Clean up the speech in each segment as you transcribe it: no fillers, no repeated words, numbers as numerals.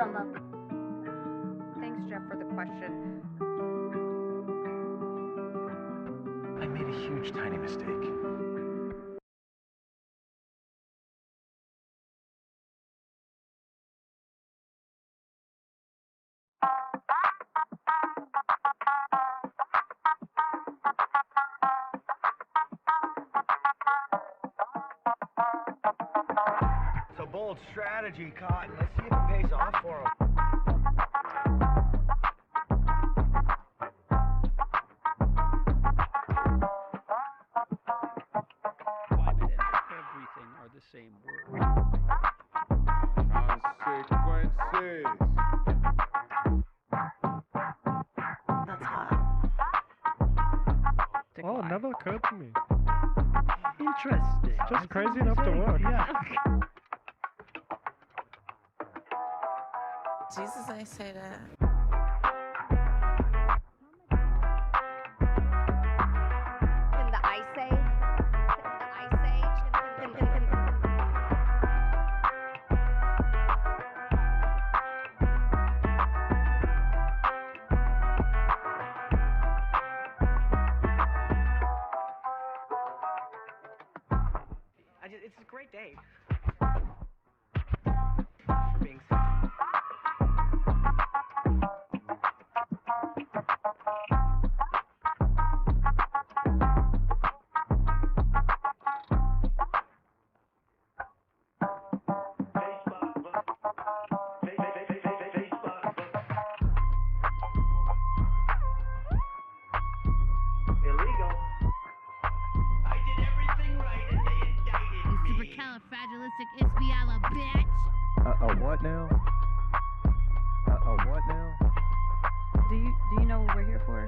drama. Thanks, Jeff, for the question. I made a huge, tiny mistake. It's a bold strategy, Cotton. Let's see if it pays off for him. Climate and everything are the same word. Consequences. That's hot. Oh, it never occurred to me. Interesting. Just crazy enough to work. Yeah. Jesus, I say that. In the Ice Age? In the Ice Age? It's a great day. For being safe. Illegal. I did everything right and they indicted me. Supercalifragilisticexpialidocious, bitch. What now? What now? Do you know what we're here for?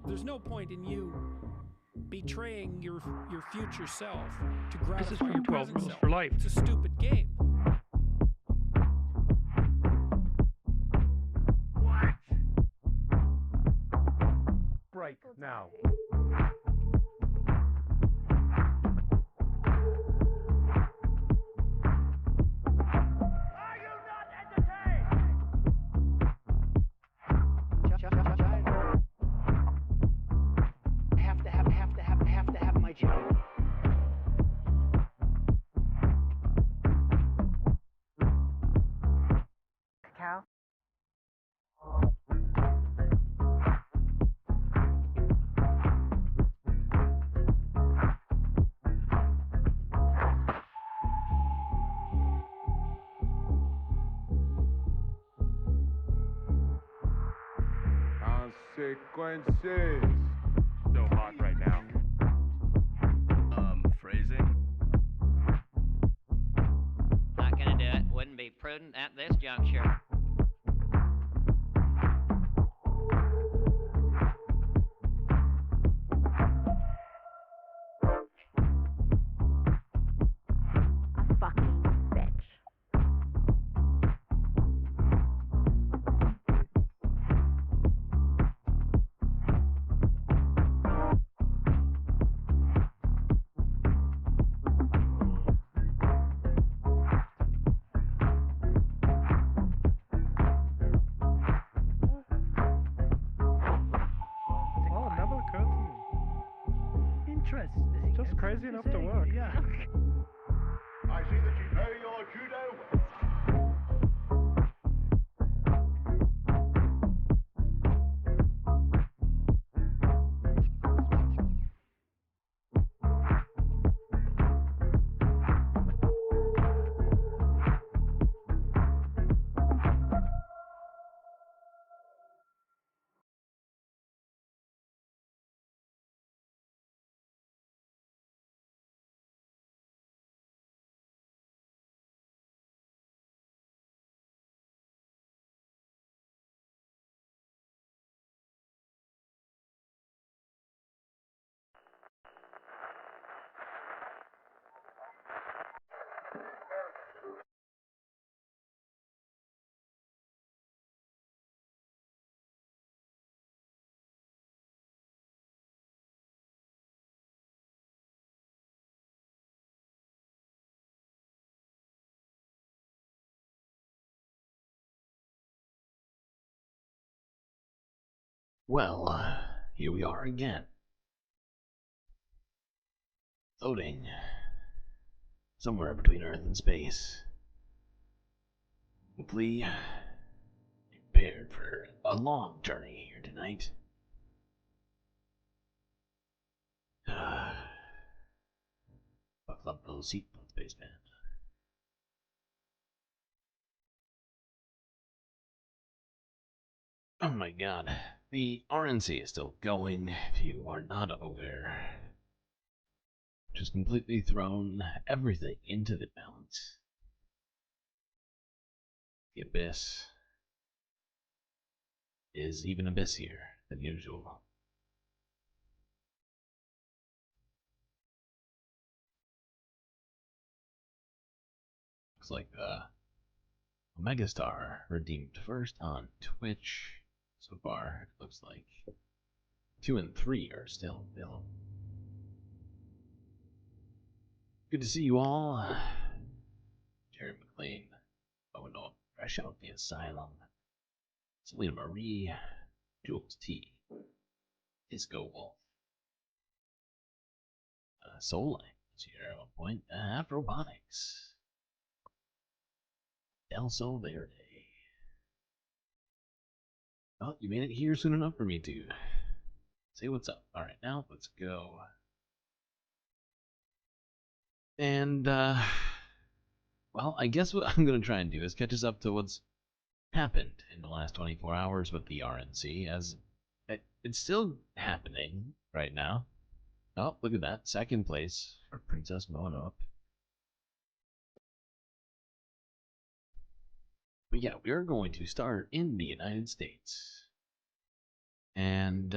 There's no point in you betraying your future self to gratify This is from your 12 present Rules self. for Life. It's a stupid game. Break now. Are you not entertained? Have to have my child. Cal? Consequences. So hot right now. Phrasing? Not gonna do it. Wouldn't be prudent at this juncture. Interesting. Just crazy enough to work. Yeah. I see that you know your judo well. Well, here we are again. Floating. Somewhere between Earth and space. Hopefully, prepared for a long journey here tonight. Buckle up those seatbelts, spaceman. Oh my god. The RNC is still going, if you are not aware. Just completely thrown everything into the balance. The abyss is even abyssier than usual. Looks like Megastar redeemed first on Twitch. So far, it looks like 2 and 3 are still available. Good to see you all. Jerry McLean. Oh no, fresh out the asylum. Selena Marie. Jules T. Disco Wolf. Soul Line was here at one point. Afrobotics. Del Sol Verde. Well, you made it here soon enough for me to say what's up. Alright, now let's go. And, well, I guess what I'm going to try and do is catch us up to what's happened in the last 24 hours with the RNC, as it's still happening right now. Oh, look at that. Second place for Princess Mononoke. But yeah, we are going to start in the United States. And,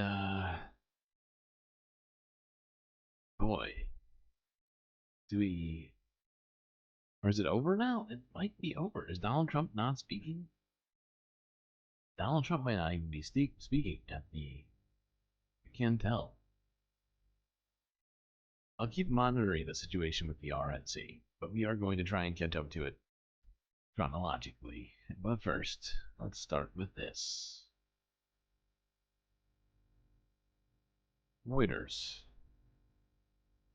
boy, do we... Or is it over now? It might be over. Is Donald Trump not speaking? Donald Trump might not even be speaking at the... I can't tell. I'll keep monitoring the situation with the RNC, but we are going to try and catch up to it chronologically. But first, let's start with this. Reuters.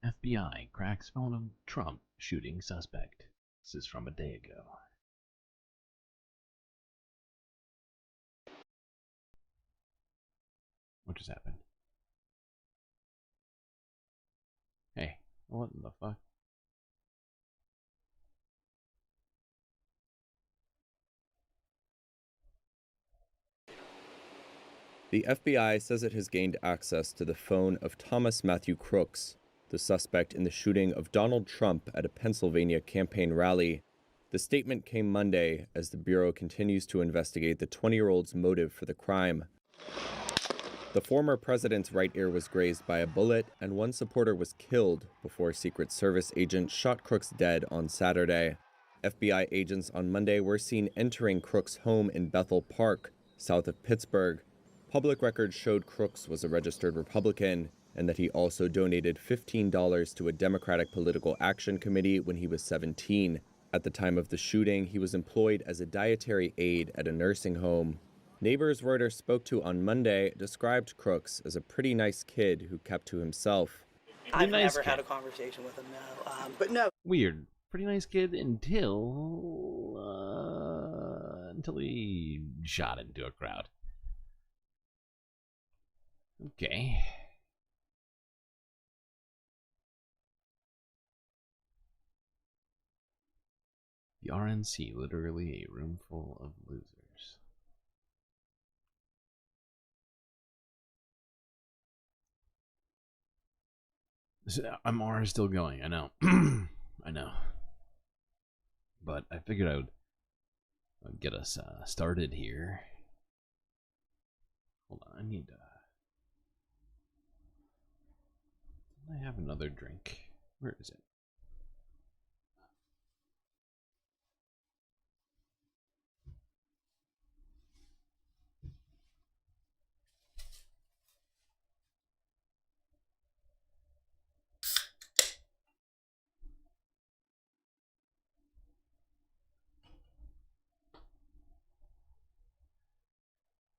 FBI cracks phone of Trump shooting suspect. This is from a day ago. What just happened? Hey, what the fuck? The FBI says it has gained access to the phone of Thomas Matthew Crooks, the suspect in the shooting of Donald Trump at a Pennsylvania campaign rally. The statement came Monday as the Bureau continues to investigate the 20-year-old's motive for the crime. The former president's right ear was grazed by a bullet, and one supporter was killed before Secret Service agents shot Crooks dead on Saturday. FBI agents on Monday were seen entering Crooks' home in Bethel Park, south of Pittsburgh. Public records showed Crooks was a registered Republican and that he also donated $15 to a Democratic political action committee when he was 17. At the time of the shooting, he was employed as a dietary aide at a nursing home. Neighbors Reuters spoke to on Monday described Crooks as a pretty nice kid who kept to himself. I've never had a conversation with him, no. But no. Weird. Pretty nice kid until he shot into a crowd. Okay. The RNC, literally a room full of losers. MR is still going, I know. I know. But I figured I would get us started here. Hold on, I need I have another drink. Where is it?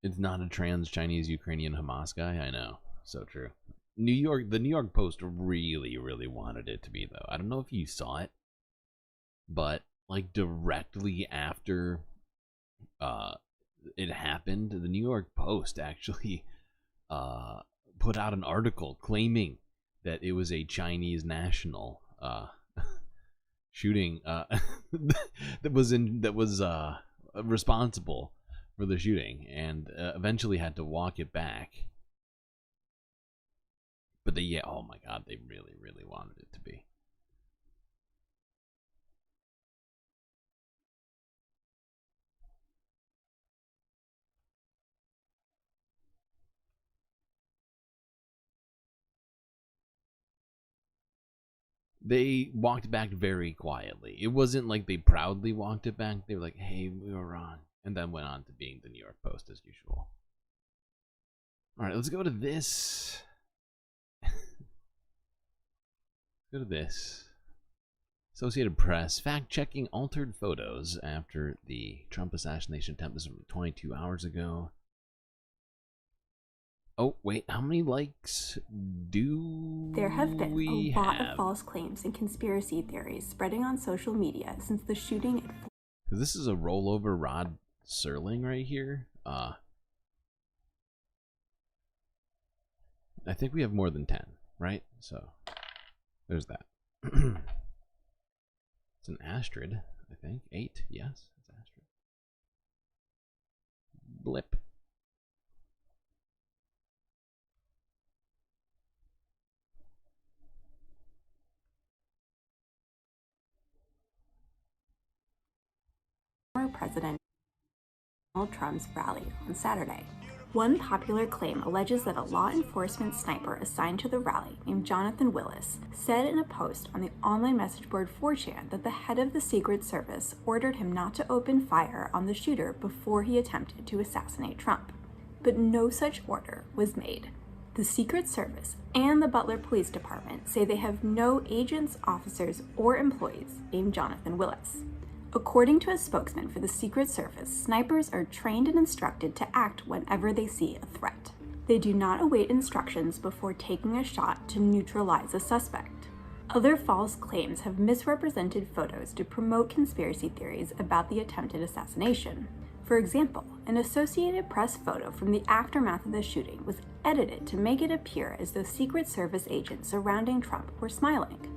It's not a trans Chinese Ukrainian Hamas guy. I know, so true. New York, the New York Post really, really wanted it to be though. I don't know if you saw it, but like directly after it happened, the New York Post actually put out an article claiming that it was a Chinese national shooting that was responsible for the shooting, and eventually had to walk it back. But they, oh my God, they really, really wanted it to be. They walked back very quietly. It wasn't like they proudly walked it back. They were like, hey, we were wrong. And then went on to being the New York Post as usual. All right, let's go to this. Go to this. Associated Press, fact-checking altered photos after the Trump assassination attempt. This was 22 hours ago. Oh, wait, how many likes do There have been we a lot have? of false claims and conspiracy theories spreading on social media since the shooting at... Because this is a rollover Rod Serling right here. I think we have more than 10, right? So, there's that. It's an Astrid, I think. 8, yes, it's Astrid. Blip. Former President Donald Trump's rally on Saturday. One popular claim alleges that a law enforcement sniper assigned to the rally, named Jonathan Willis, said in a post on the online message board 4chan that the head of the Secret Service ordered him not to open fire on the shooter before he attempted to assassinate Trump. But no such order was made. The Secret Service and the Butler Police Department say they have no agents, officers, or employees named Jonathan Willis. According to a spokesman for the Secret Service, snipers are trained and instructed to act whenever they see a threat. They do not await instructions before taking a shot to neutralize a suspect. Other false claims have misrepresented photos to promote conspiracy theories about the attempted assassination. For example, an Associated Press photo from the aftermath of the shooting was edited to make it appear as though Secret Service agents surrounding Trump were smiling.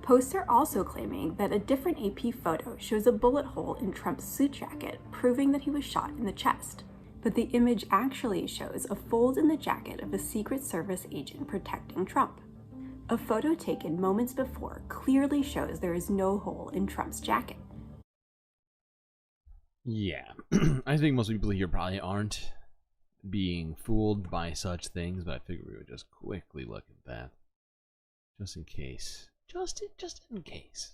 Posts are also claiming that a different AP photo shows a bullet hole in Trump's suit jacket, proving that he was shot in the chest. But the image actually shows a fold in the jacket of a Secret Service agent protecting Trump. A photo taken moments before clearly shows there is no hole in Trump's jacket. Yeah, I think most people here probably aren't being fooled by such things, but I figured we would just quickly look at that, just in case. Just in case.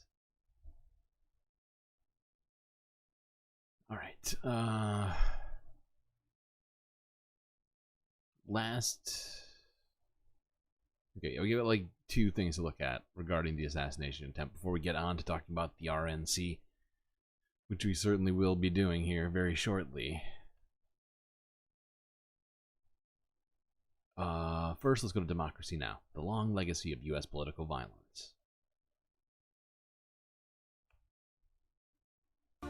All right. Okay, I'll give it like 2 things to look at regarding the assassination attempt before we get on to talking about the RNC, which we certainly will be doing here very shortly. First, let's go to Democracy Now!, the long legacy of U.S. political violence.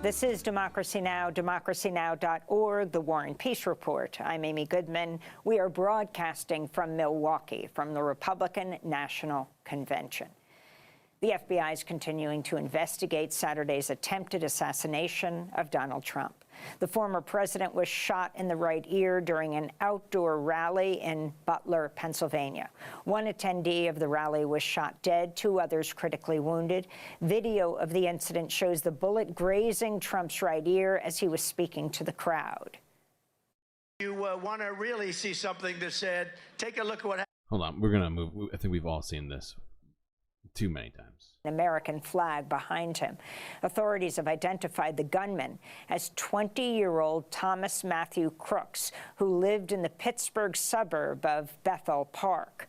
This is Democracy Now!, democracynow.org, The War and Peace Report. I'm Amy Goodman. We are broadcasting from Milwaukee, from the Republican National Convention. The FBI is continuing to investigate Saturday's attempted assassination of Donald Trump. The former president was shot in the right ear during an outdoor rally in Butler, Pennsylvania. One attendee of the rally was shot dead, 2 others critically wounded. Video of the incident shows the bullet grazing Trump's right ear as he was speaking to the crowd. You want to really see something that said, take a look at what happened. Hold on, we're gonna move. I think we've all seen this too many times. An American flag behind him. Authorities have identified the gunman as 20-year-old Thomas Matthew Crooks, who lived in the Pittsburgh suburb of Bethel Park.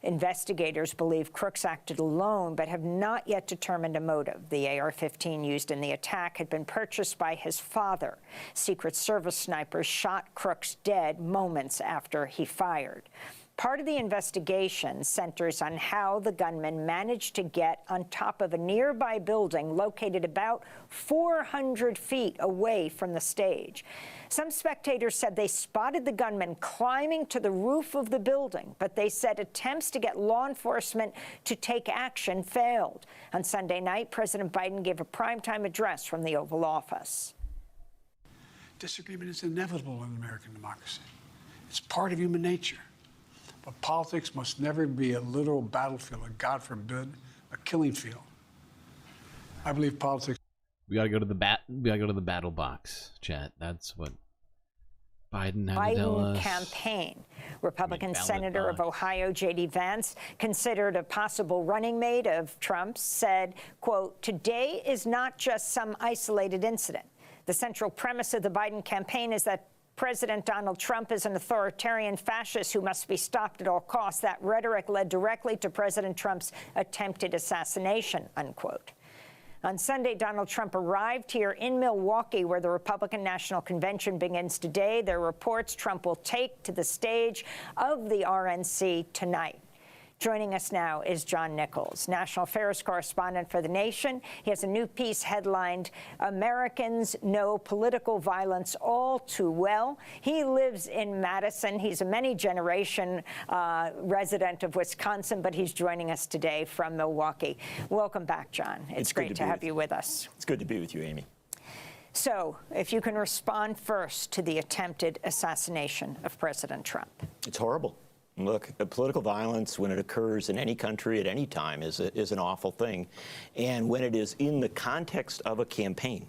Investigators believe Crooks acted alone, but have not yet determined a motive. The AR-15 used in the attack had been purchased by his father. Secret Service snipers shot Crooks dead moments after he fired. Part of the investigation centers on how the gunman managed to get on top of a nearby building located about 400 feet away from the stage. Some spectators said they spotted the gunman climbing to the roof of the building, but they said attempts to get law enforcement to take action failed. On Sunday night, President Biden gave a primetime address from the Oval Office. Disagreement is inevitable in American democracy. It's part of human nature. But politics must never be a literal battlefield, a God forbid, a killing field. I believe politics. We gotta go to the battle box, chat. That's what Biden had to tell us. Biden campaign. Republican Senator of Ohio, J.D. Vance, considered a possible running mate of Trump's, said, quote, "Today is not just some isolated incident. The central premise of the Biden campaign is that President Donald Trump is an authoritarian fascist who must be stopped at all costs. That rhetoric led directly to President Trump's attempted assassination," unquote. On Sunday, Donald Trump arrived here in Milwaukee, where the Republican National Convention begins today. There are reports Trump will take to the stage of the RNC tonight. Joining us now is John Nichols, national affairs correspondent for The Nation. He has a new piece headlined, "Americans Know Political Violence All Too Well." He lives in Madison. He's a many-generation resident of Wisconsin, but he's joining us today from Milwaukee. Welcome back, John. It's great to have you with us. It's good to be with you, Amy. So, if you can respond first to the attempted assassination of President Trump. It's horrible. Look, political violence, when it occurs in any country at any time, is an awful thing. And when it is in the context of a campaign,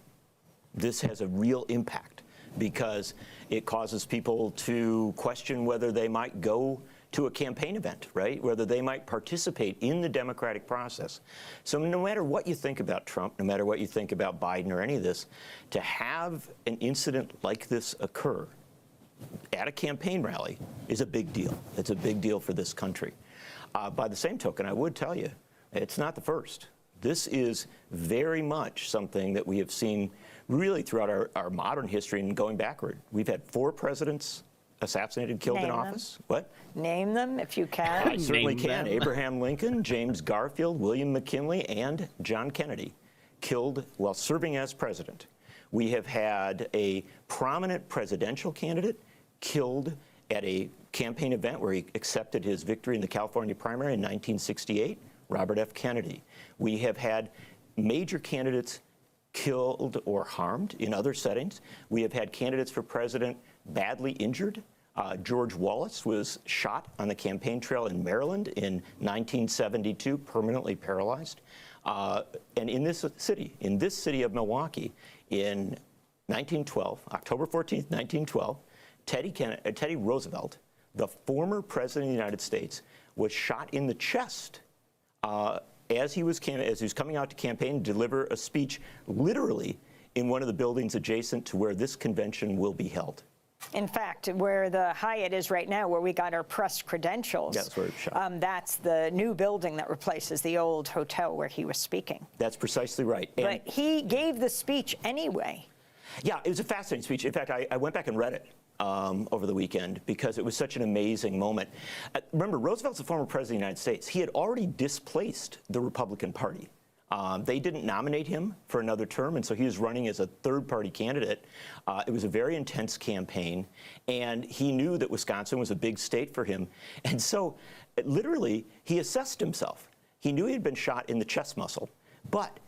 this has a real impact because it causes people to question whether they might go to a campaign event, right? Whether they might participate in the democratic process. So no matter what you think about Trump, no matter what you think about Biden or any of this, to have an incident like this occur at a campaign rally is a big deal. It's a big deal for this country. By the same token, I would tell you, it's not the first. This is very much something that we have seen really throughout our modern history and going backward. We've had 4 presidents assassinated, killed in office. What? Name them if you can. I certainly can. Abraham Lincoln, James Garfield, William McKinley, and John Kennedy killed while serving as president. We have had a prominent presidential candidate killed at a campaign event where he accepted his victory in the California primary in 1968, Robert F. Kennedy. We have had major candidates killed or harmed in other settings. We have had candidates for president badly injured. George Wallace was shot on the campaign trail in Maryland in 1972, permanently paralyzed. And in this city of Milwaukee, in 1912, October 14th, 1912, Teddy Roosevelt, the former president of the United States, was shot in the chest as he was coming out to campaign and deliver a speech literally in one of the buildings adjacent to where this convention will be held. In fact, where the Hyatt is right now, where we got our press credentials, that's where it was shot. That's the new building that replaces the old hotel where he was speaking. That's precisely right. And but he gave the speech anyway. Yeah, it was a fascinating speech. In fact, I went back and read it over the weekend because it was such an amazing moment. Remember, Roosevelt's the former president of the United States. He had already displaced the Republican Party. They didn't nominate him for another term, and so he was running as a third-party candidate. It was a very intense campaign, and he knew that Wisconsin was a big state for him. And so, literally, he assessed himself. He knew he had been shot in the chest muscle, but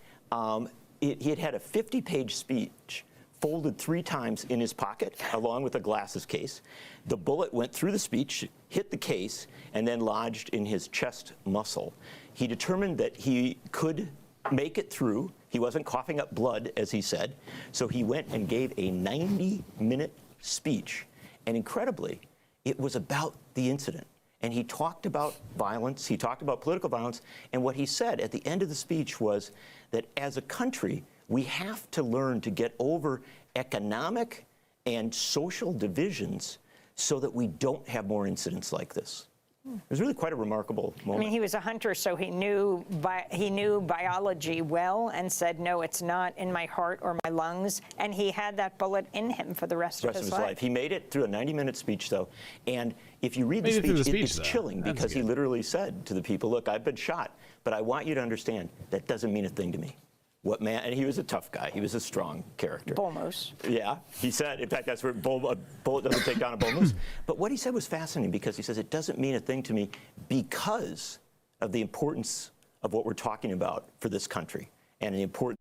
he had had a 50-page speech folded 3 times in his pocket, along with a glasses case. The bullet went through the speech, hit the case, and then lodged in his chest muscle. He determined that he could make it through. He wasn't coughing up blood, as he said. So he went and gave a 90-minute speech. And incredibly, it was about the incident. And he talked about violence. He talked about political violence. And what he said at the end of the speech was that as a country, we have to learn to get over economic and social divisions so that we don't have more incidents like this. It was really quite a remarkable I moment. mean, he was a hunter, so he knew biology well and said, no, it's not in my heart or my lungs. And he had that bullet in him for the rest of his life. He made it through a 90-minute speech, though. And if you read the speech, it's chilling because he literally said to the people, look, I've been shot, but I want you to understand that doesn't mean a thing to me. What man? And he was a tough guy. He was a strong character. Bull moose. Yeah, he said. In fact, that's where a bullet doesn't take down a bull moose. But what he said was fascinating because he says it doesn't mean a thing to me because of the importance of what we're talking about for this country and the importance.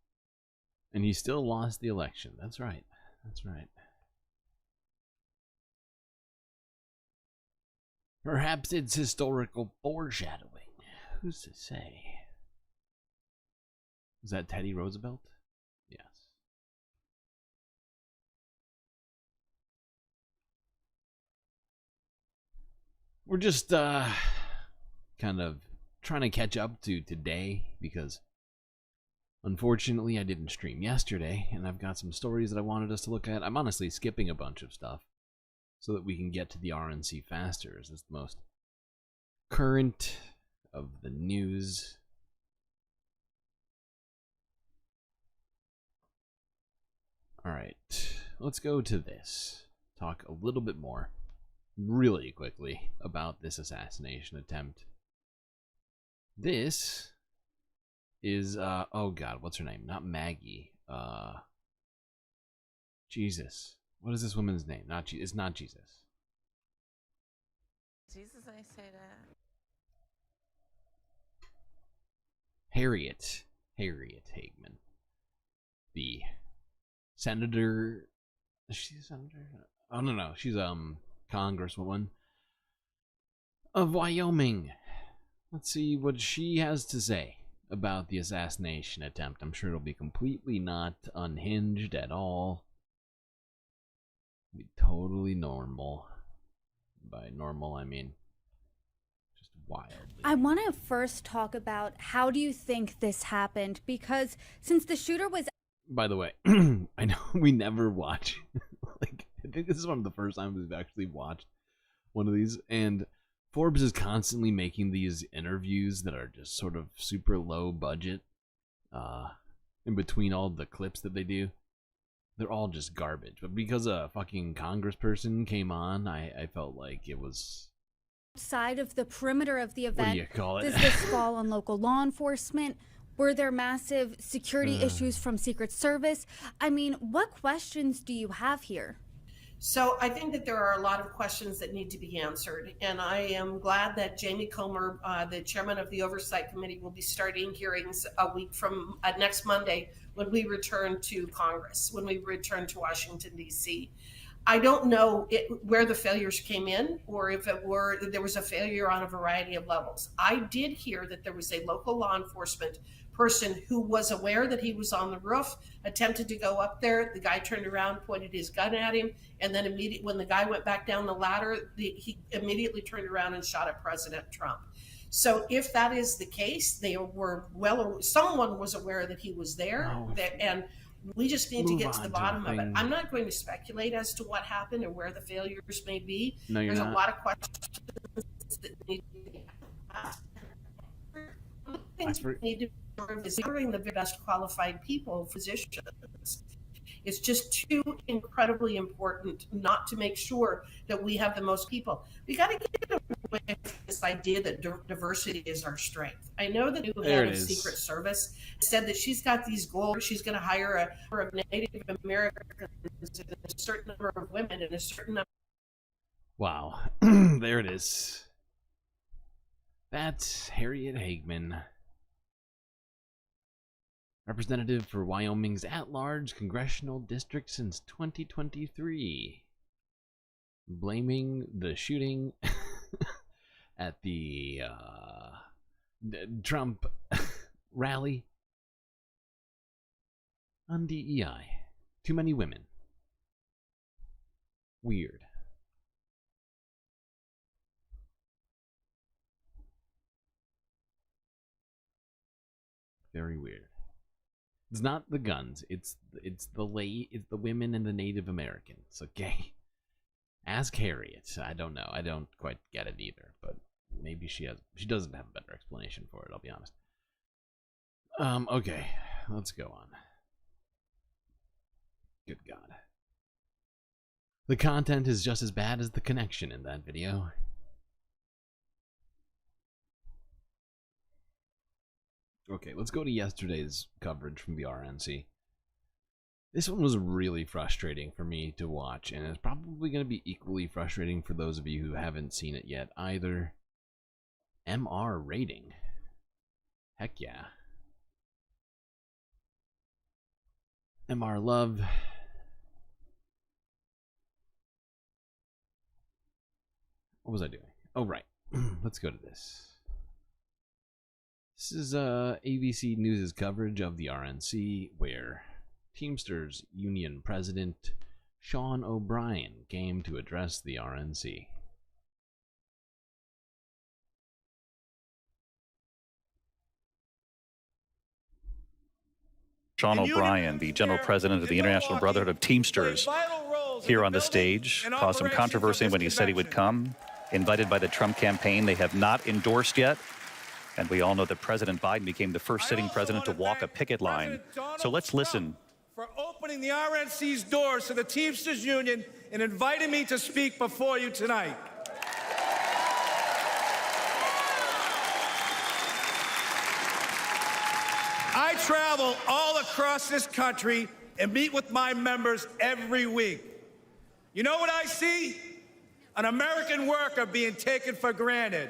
And he still lost the election. That's right. That's right. Perhaps it's historical foreshadowing. Who's to say? Is that Teddy Roosevelt? Yes. We're just kind of trying to catch up to today because unfortunately I didn't stream yesterday and I've got some stories that I wanted us to look at. I'm honestly skipping a bunch of stuff so that we can get to the RNC faster, as it's the most current of the news. Alright, let's go to this. Talk a little bit more, really quickly, about this assassination attempt. This is, oh god, what's her name? Not Maggie. Jesus. What is this woman's name? It's not Jesus. Jesus, I say that. Harriet Hagman. The senator. Is she a senator? Oh no, she's congresswoman of Wyoming. Let's see what she has to say about the assassination attempt. I'm sure it'll be completely not unhinged at all. It'll be totally normal. By normal, I mean just wildly. I want to first talk about how do you think this happened, because since the shooter was... By the way, I know we never watch, like, I think this is one of the first times we've actually watched one of these, and Forbes is constantly making these interviews that are just sort of super low budget, in between all the clips that they do. They're all just garbage, but because a fucking congressperson came on, I felt like it was... Side of the perimeter of the event. What do you call it? Does this fall on local law enforcement? Were there massive security issues from Secret Service? I mean, what questions do you have here? So I think that there are a lot of questions that need to be answered. And I am glad that Jamie Comer, the chairman of the Oversight Committee, will be starting hearings a week from next Monday when we return to Congress, when we return to Washington, D.C. I don't know where the failures came in or if there was a failure on a variety of levels. I did hear that there was a local law enforcement person who was aware that he was on the roof, attempted to go up there. The guy turned around, pointed his gun at him, and then immediately when the guy went back down the ladder, he immediately turned around and shot at President Trump. So if that is the case, they were someone was aware that he was there, and we just need to get to the bottom of it. I'm not going to speculate as to what happened or where the failures may be. No, you're There's not. a lot of questions that need to be asked. Things we need to is hiring the best qualified people, physicians. It's just too incredibly important not to make sure that we have the most people. We got to get away from this idea that diversity is our strength. I know the new head of Secret Service said that she's got these goals. She's going to hire a number of Native Americans and a certain number of women and a certain number. Wow. There it is. That's Harriet Hagman, representative for Wyoming's at-large congressional district since 2023, blaming the shooting at the Trump rally on DEI. Too many women. Weird. Very weird. It's not the guns. It's the women and the Native Americans. Okay. Ask Harriet. I don't know. I don't quite get it either. But maybe she doesn't have a better explanation for it, I'll be honest. Okay, let's go on. Good God. The content is just as bad as the connection in that video. Okay, let's go to yesterday's coverage from the RNC. This one was really frustrating for me to watch, and it's probably going to be equally frustrating for those of you who haven't seen it yet either. MR rating. Heck yeah. MR love. What was I doing? Oh, right. Let's go to this. This is ABC News' coverage of the RNC, where Teamsters Union President Sean O'Brien came to address the RNC. Sean O'Brien, the General President of the International Brotherhood of Teamsters, here on the stage, caused some controversy when he said he would come. Invited by the Trump campaign, they have not endorsed yet. And we all know that President Biden became the first sitting president to walk a picket line. So let's listen. For opening the RNC's doors to the Teamsters Union and inviting me to speak before you tonight. I travel all across this country and meet with my members every week. You know what I see? An American worker being taken for granted.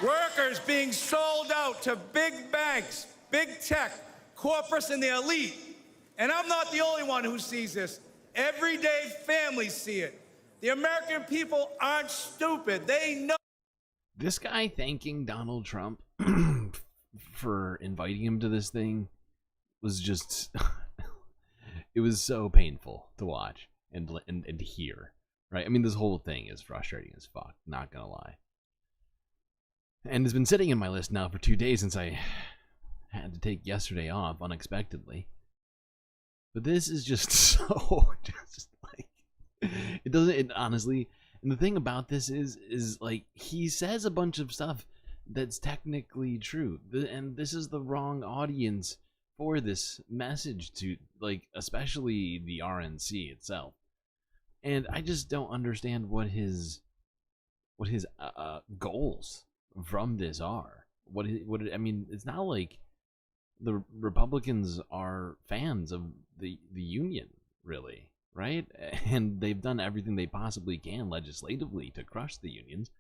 Workers being sold out to big banks, big tech, corporates, and the elite. And I'm not the only one who sees this. Everyday families see it. The American people aren't stupid. They know. This guy thanking Donald Trump for inviting him to this thing was just... it was so painful to watch and to hear. Right? I mean, this whole thing is frustrating as fuck. Not gonna lie. And it's been sitting in my list now for 2 days since I had to take yesterday off unexpectedly. But this is just so just like it honestly. And the thing about this is like he says a bunch of stuff that's technically true, and this is the wrong audience for this message to, like, especially the RNC itself. And I just don't understand what his goals from this are. I mean, it's not like the Republicans are fans of the union, really, right? And they've done everything they possibly can legislatively to crush the unions.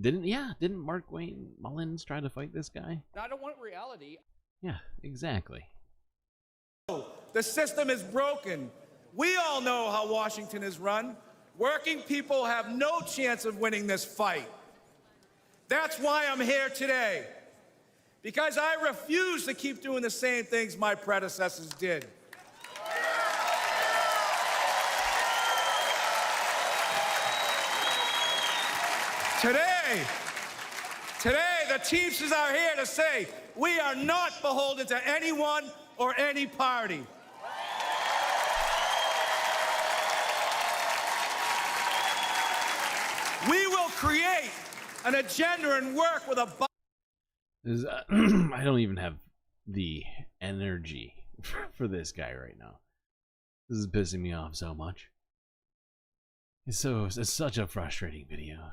Didn't Mark Wayne Mullins try to fight this guy? I don't want reality. Yeah, exactly. The system is broken. We all know how Washington is run. Working people have no chance of winning this fight. That's why I'm here today. Because I refuse to keep doing the same things my predecessors did. Today, the Teamsters are here to say we are not beholden to anyone or any party. We will create an agenda and work with a... I don't even have the energy for this guy right now. This is pissing me off so much. It's such a frustrating video.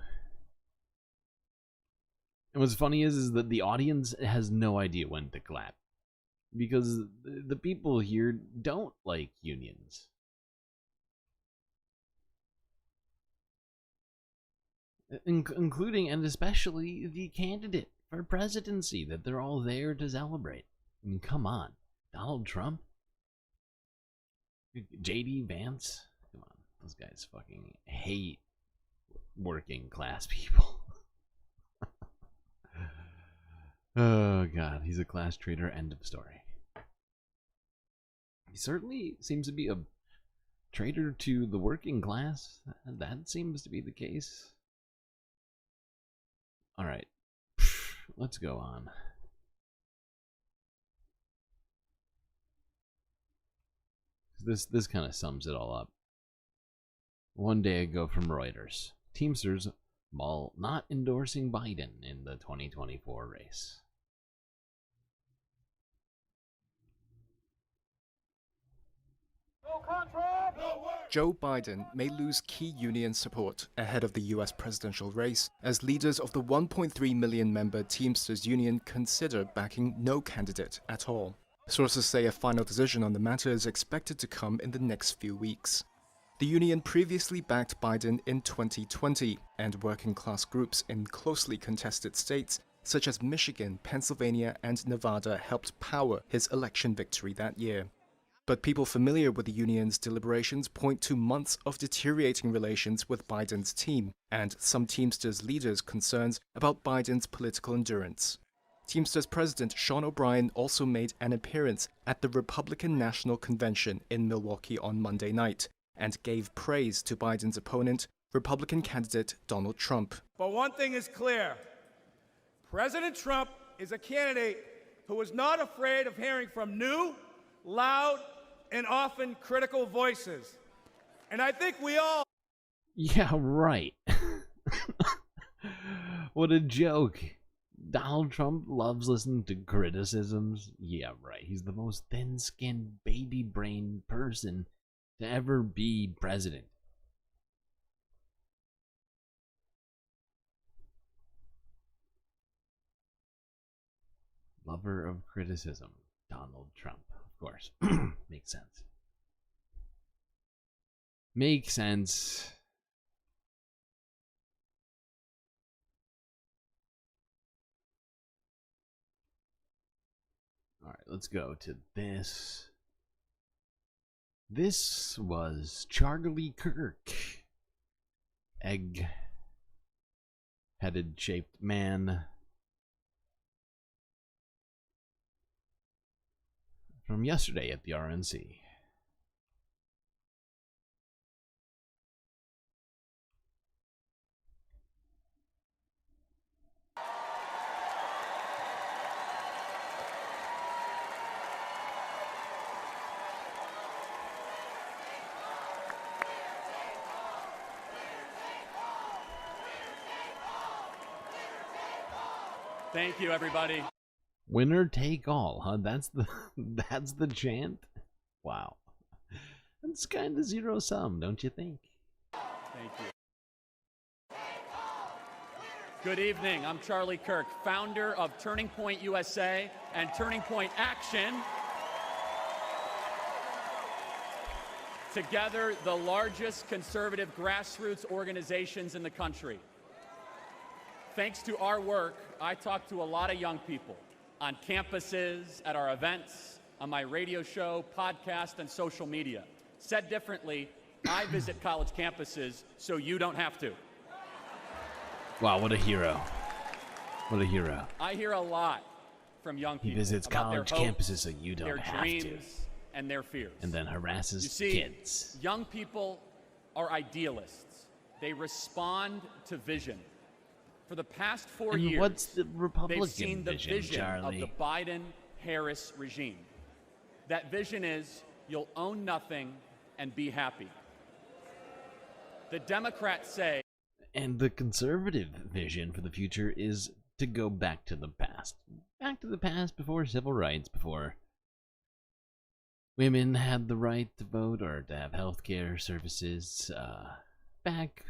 And what's funny is that the audience has no idea when to clap. Because the people here don't like unions. Including and especially the candidate for presidency that they're all there to celebrate. I mean, come on. Donald Trump? JD Vance? Come on. Those guys fucking hate working class people. Oh, God. He's a class traitor. End of story. He certainly seems to be a traitor to the working class. That seems to be the case. Alright. Let's go on. This kind of sums it all up. One day ago from Reuters. Teamsters while not endorsing Biden in the 2024 race. Joe Biden may lose key union support ahead of the US presidential race as leaders of the 1.3 million member Teamsters Union consider backing no candidate at all. Sources say a final decision on the matter is expected to come in the next few weeks. The union previously backed Biden in 2020, and working class groups in closely contested states such as Michigan, Pennsylvania, and Nevada helped power his election victory that year. But people familiar with the union's deliberations point to months of deteriorating relations with Biden's team, and some Teamsters leaders' concerns about Biden's political endurance. Teamsters President Sean O'Brien also made an appearance at the Republican National Convention in Milwaukee on Monday night, and gave praise to Biden's opponent, Republican candidate Donald Trump. But one thing is clear. President Trump is a candidate who is not afraid of hearing from new, loud, and often critical voices. And I think we all... Yeah, right. What a joke. Donald Trump loves listening to criticisms. Yeah, right. He's the most thin-skinned, baby-brained person to ever be president. Lover of criticism, Donald Trump, of course. Makes sense. Makes sense. Alright, let's go to this. This was Charlie Kirk. Egg-headed shaped man. From yesterday at the RNC. Thank you, everybody. Winner take all, huh? That's the chant? Wow. That's kind of zero sum, don't you think? Thank you. Good evening. I'm Charlie Kirk, founder of Turning Point USA and Turning Point Action. Together, the largest conservative grassroots organizations in the country. Thanks to our work, I talk to a lot of young people on campuses, at our events, on my radio show, podcast, and social media. Said differently, I visit college campuses so you don't have to. Wow, what a hero. What a hero. I hear a lot from young people. He visits about college their hopes, campuses so you don't their have dreams, to. And their fears. And then harasses you see, kids. Young people are idealists. They respond to vision. For the past 4 And years, what's the Republican they've seen the vision Charlie? of the Biden-Harris regime. That vision is, you'll own nothing and be happy. The Democrats say... And the conservative vision for the future is to go back to the past. Back to the past before civil rights, before women had the right to vote or to have health care services. Back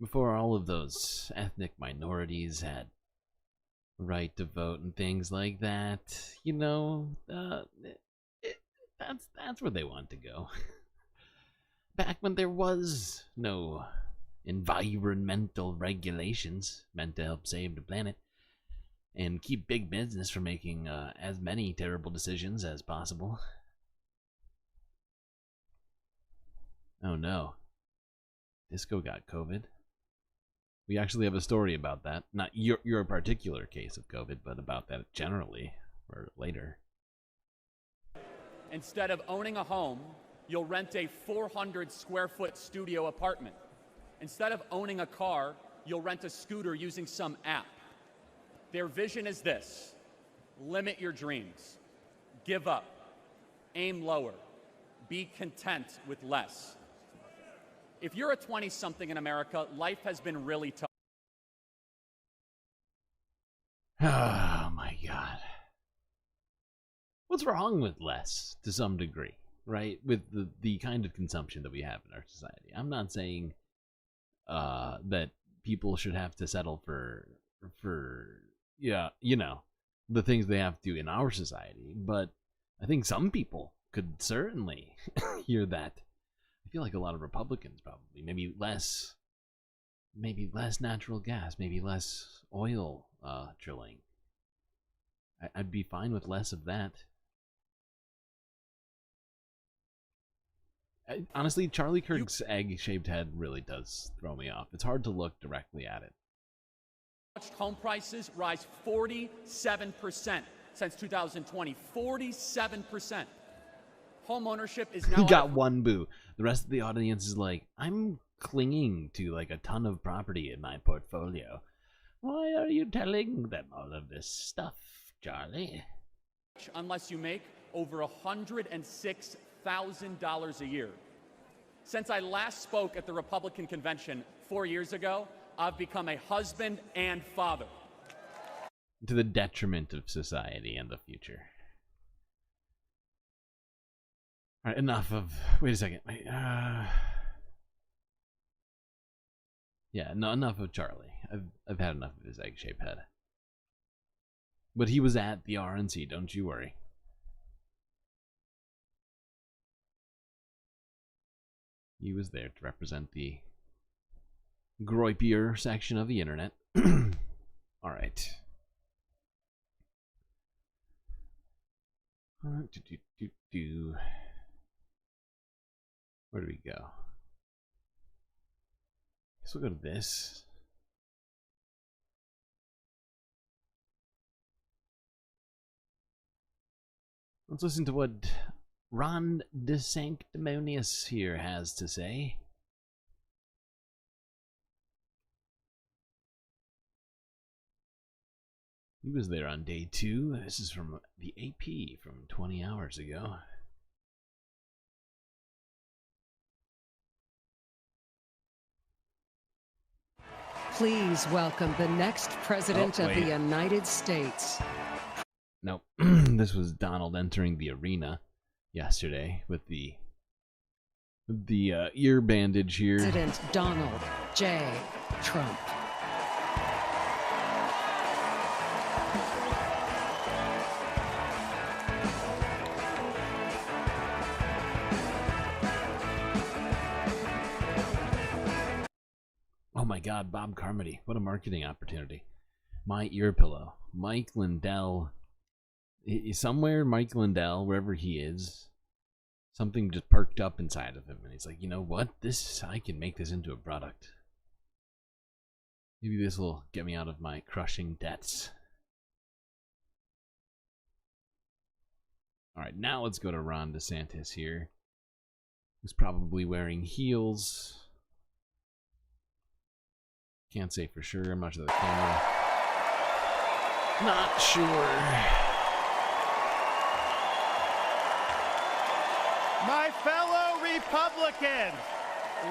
before all of those ethnic minorities had the right to vote and things like that. You know, that's where they want to go. Back when there was no environmental regulations meant to help save the planet and keep big business from making as many terrible decisions as possible. Oh no. Disco got COVID. We actually have a story about that. Not your particular case of COVID, but about that generally, or later. Instead of owning a home, you'll rent a 400-square-foot studio apartment. Instead of owning a car, you'll rent a scooter using some app. Their vision is this: limit your dreams, give up, aim lower, be content with less. If you're a 20-something in America, life has been really tough. Oh my God. What's wrong with less to some degree, right? With the kind of consumption that we have in our society. I'm not saying that people should have to settle for yeah, you know, the things they have to in our society, but I think some people could certainly hear that. I feel like a lot of Republicans probably maybe less natural gas, maybe less oil drilling. I'd be fine with less of that. Honestly, Charlie Kirk's egg-shaped head really does throw me off. It's hard to look directly at it. Watched home prices rise 47% since 2020. 47%. Home ownership is now. He got one boo. The rest of the audience is like, I'm clinging to like a ton of property in my portfolio. Why are you telling them all of this stuff, Charlie? Unless you make over $106,000 a year. Since I last spoke at the Republican convention 4 years ago, I've become a husband and father. To the detriment of society and the future. All right, enough of... Wait a second. Yeah, no, enough of Charlie. I've had enough of his egg-shaped head. But he was at the RNC, don't you worry. He was there to represent the groipier section of the internet. All right. Where do we go? Guess we'll go to this. Let's listen to what Ron DeSanctimonious here has to say. He was there on day 2. This is from the AP from 20 hours ago. Please welcome the next president of the United States. Nope. This was Donald entering the arena yesterday with the ear bandage here. President Donald J. Trump. Oh my God, Bob Carmody. What a marketing opportunity. My ear pillow. Mike Lindell. Somewhere, Mike Lindell, wherever he is, something just perked up inside of him. And he's like, you know what? I can make this into a product. Maybe this will get me out of my crushing debts. Alright, now let's go to Ron DeSantis here. Who's probably wearing heels. Can't say for sure. I'm not sure the camera. Not sure. My fellow Republicans,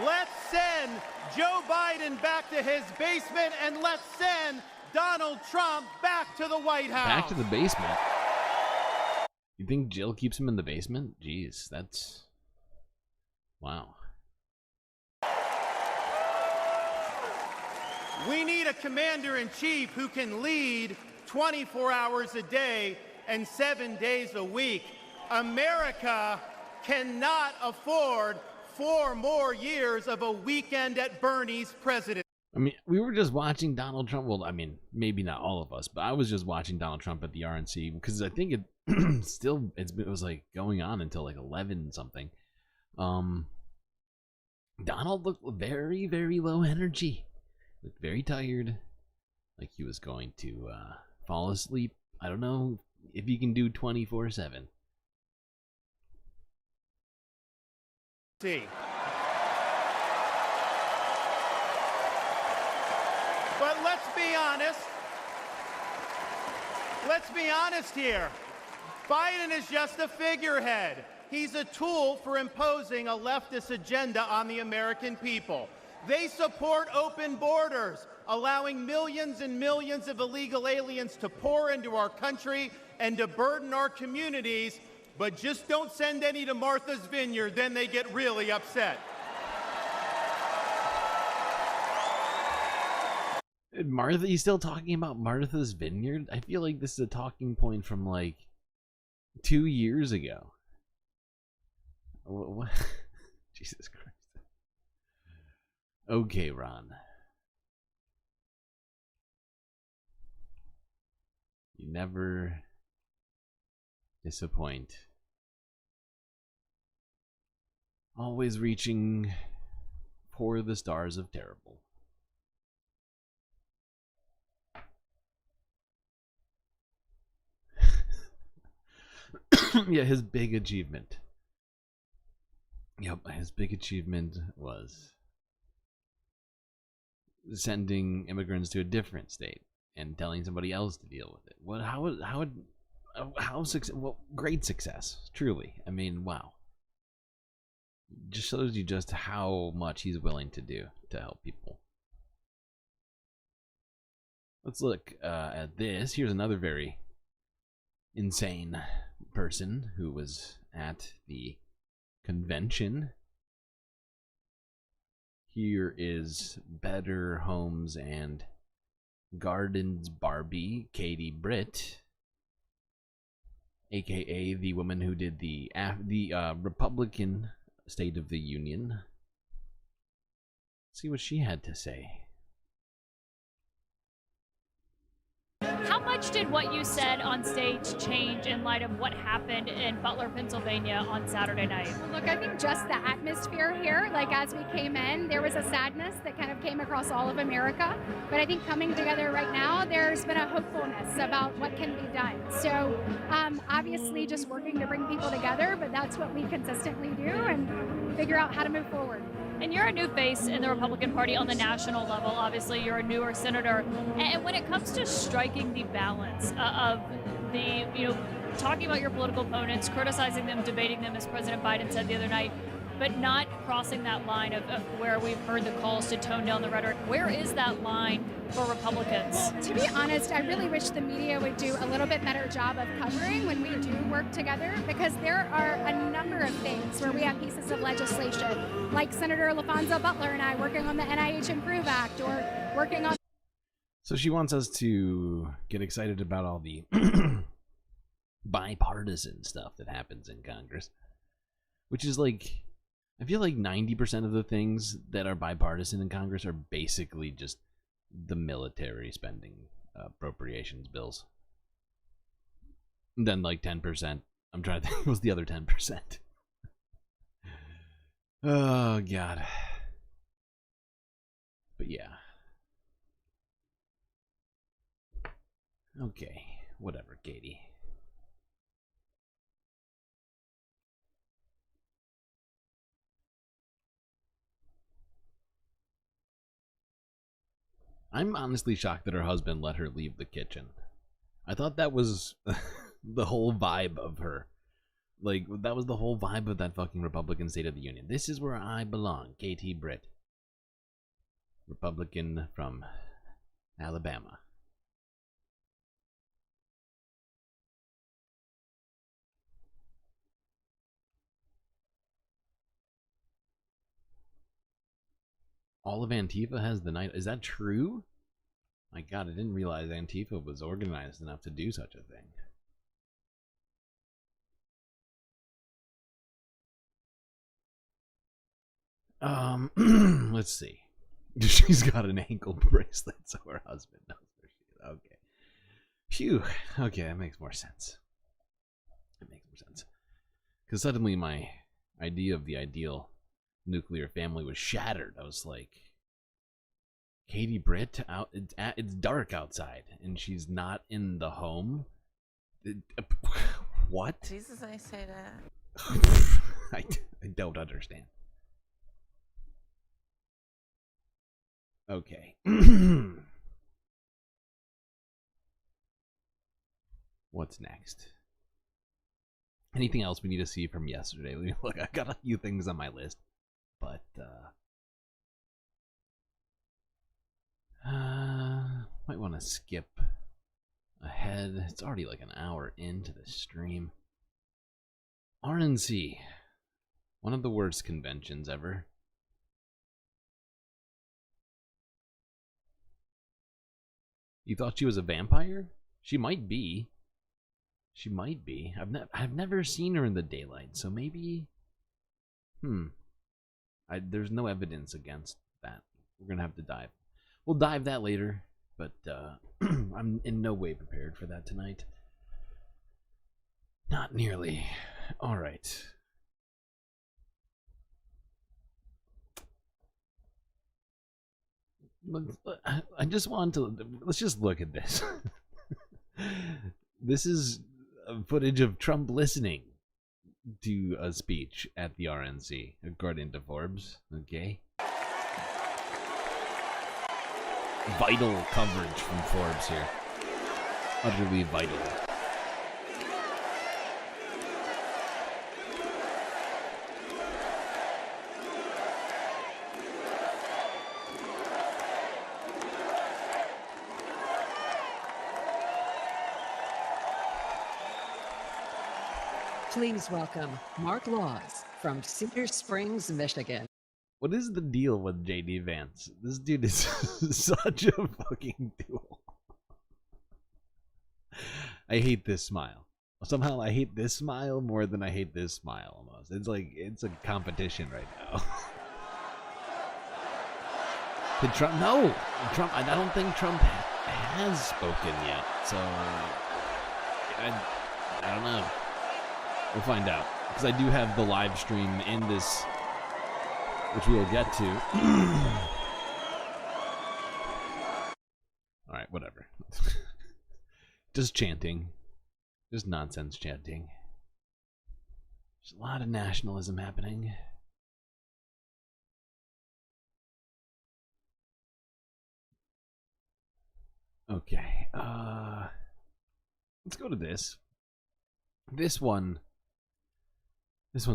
let's send Joe Biden back to his basement and let's send Donald Trump back to the White House. Back to the basement? You think Jill keeps him in the basement? Jeez, that's... Wow. We need a commander-in-chief who can lead 24 hours a day and 7 days a week. America cannot afford 4 more years of a weekend at Bernie's president. I mean, we were just watching Donald Trump. Well, I mean, maybe not all of us, but I was just watching Donald Trump at the RNC because I think it it was like going on until like 11 something. Donald looked very, very low energy. Looked very tired. Like he was going to fall asleep. I don't know if he can do 24/7. See. But let's be honest. Let's be honest here. Biden is just a figurehead. He's a tool for imposing a leftist agenda on the American people. They support open borders, allowing millions and millions of illegal aliens to pour into our country and to burden our communities, but just don't send any to Martha's Vineyard, then they get really upset. Martha, he's still talking about Martha's Vineyard? I feel like this is a talking point from like 2 years ago. What? Jesus Christ. Okay, Ron. You never disappoint. Always reaching for the stars of terrible. Yeah, his big achievement. Yep, his big achievement was sending immigrants to a different state and telling somebody else to deal with it. What? How success? Well, great success, truly. I mean, wow. Just shows you just how much he's willing to do to help people. Let's look at this. Here's another very insane person who was at the convention. Here is Better Homes and Gardens Barbie, Katie Britt, aka the woman who did the Republican State of the Union. Let's see what she had to say. How much did what you said on stage change in light of what happened in Butler, Pennsylvania on Saturday night? Look, I think just the atmosphere here, like as we came in, there was a sadness that kind of came across all of America. But I think coming together right now, there's been a hopefulness about what can be done. So obviously just working to bring people together, but that's what we consistently do and figure out how to move forward. And you're a new face in the Republican Party on the national level. Obviously, you're a newer senator. And when it comes to striking the balance of the, talking about your political opponents, criticizing them, debating them, as President Biden said the other night, but not crossing that line of where we've heard the calls to tone down the rhetoric, where is that line for Republicans? To be honest, I really wish the media would do a little bit better job of covering when we do work together, because there are a number of things where we have pieces of legislation, like Senator LaFonza Butler and I working on the NIH Improve Act, or working on... So she wants us to get excited about all the bipartisan stuff that happens in Congress, which is like, I feel like 90% of the things that are bipartisan in Congress are basically just the military spending appropriations bills. And then like 10%, I'm trying to think, what's the other 10%? Oh, God. But yeah. Okay, whatever, Katie. I'm honestly shocked that her husband let her leave the kitchen. I thought that was the whole vibe of her. Like, that was the whole vibe of that fucking Republican State of the Union. This is where I belong, Katie Britt. Republican from Alabama. All of Antifa has the night. Is that true? My God, I didn't realize Antifa was organized enough to do such a thing. Let's see. She's got an ankle bracelet, so her husband knows where she is. Okay. Phew. Okay, that makes more sense. It makes more sense. Because suddenly my idea of the ideal nuclear family was shattered. I was like, Katie Britt, it's dark outside, and she's not in the home? What? Jesus, I say that. I don't understand. Okay. What's next? Anything else we need to see from yesterday? Look, I got a few things on my list, but might want to skip ahead. It's already like an hour into the stream. RNC, one of the worst conventions ever. You thought she was a vampire? She might be. She might be. I've never seen her in the daylight, so maybe. There's no evidence against that. We're gonna have to dive. We'll dive that later, but I'm in no way prepared for that tonight. Not nearly. All right. I just want to. Let's just look at this. This is footage of Trump listening to a speech at the RNC, according to Forbes. Okay. Vital coverage from Forbes here. Utterly vital. Please welcome Mark Laws from Cedar Springs, Michigan. What is the deal with JD Vance? This dude is such a fucking tool. I hate this smile. Somehow I hate this smile more than I hate this smile almost. It's like, it's a competition right now. Did Trump? No! Trump, I don't think Trump has spoken yet, so I don't know. We'll find out, because I do have the live stream in this, which we will get to. Alright, whatever. Just chanting. Just nonsense chanting. There's a lot of nationalism happening. Okay, let's go to this. This one's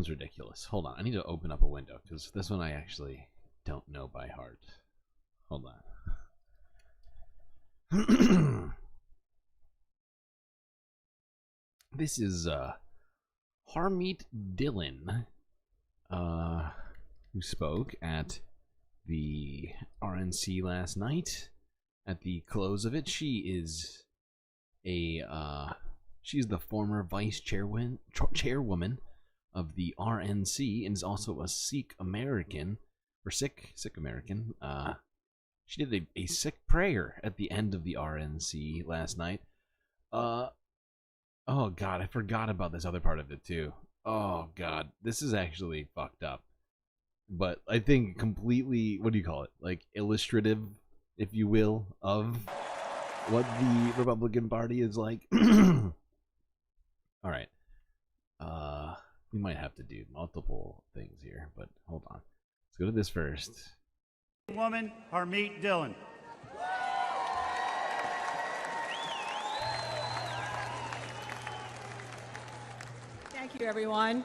ridiculous. Hold on, I need to open up a window, because this one I actually don't know by heart. Hold on. This is Harmeet Dillon, who spoke at the RNC last night. At the close of it, she is she's the former vice chairwoman of the RNC and is also a Sikh American, or Sikh American. She did a Sikh prayer at the end of the RNC last night. Oh god, I forgot about this other part of it too. Oh god, this is actually fucked up. But I think completely, what do you call it? Like illustrative, if you will, of what the Republican Party is like. Alright. We might have to do multiple things here, but hold on. Let's go to this first. Woman, Harmeet Dillon. Thank you, everyone.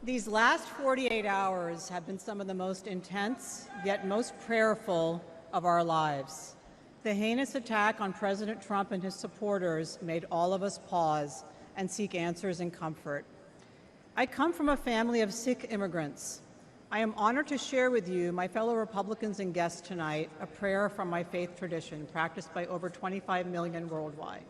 These last 48 hours have been some of the most intense, yet most prayerful of our lives. The heinous attack on President Trump and his supporters made all of us pause and seek answers and comfort. I come from a family of Sikh immigrants. I am honored to share with you, my fellow Republicans and guests tonight, a prayer from my faith tradition practiced by over 25 million worldwide.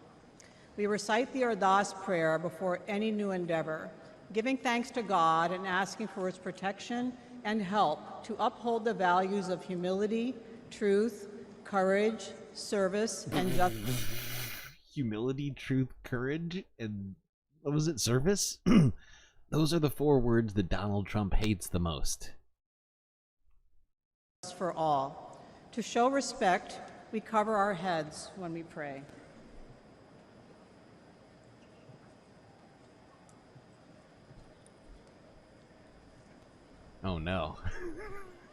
We recite the Ardas prayer before any new endeavor, giving thanks to God and asking for his protection and help to uphold the values of humility, truth, courage, service, and justice. Humility, truth, courage, and what was it? Service? Those are the 4 words that Donald Trump hates the most. For all. To show respect, we cover our heads when we pray. Oh no.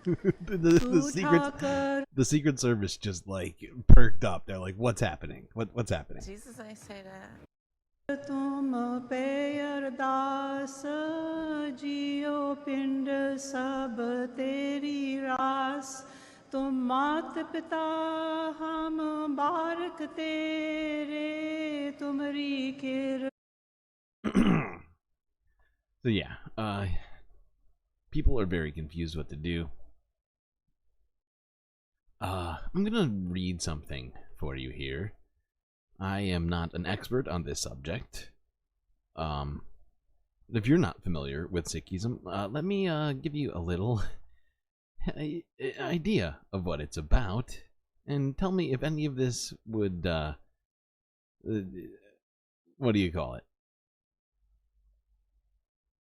the Secret Service just like perked up. They're like, what's happening? What's happening? Jesus, I say that. तुम पे अरदास जियो पिंड सब तेरी रास तुम मात पिता हम बारक तेरे तुमरी किर. So yeah, people are very confused what to do. I'm gonna read something for you here. I am not an expert on this subject. If you're not familiar with Sikhism, let me give you a little idea of what it's about, and tell me if any of this would, what do you call it?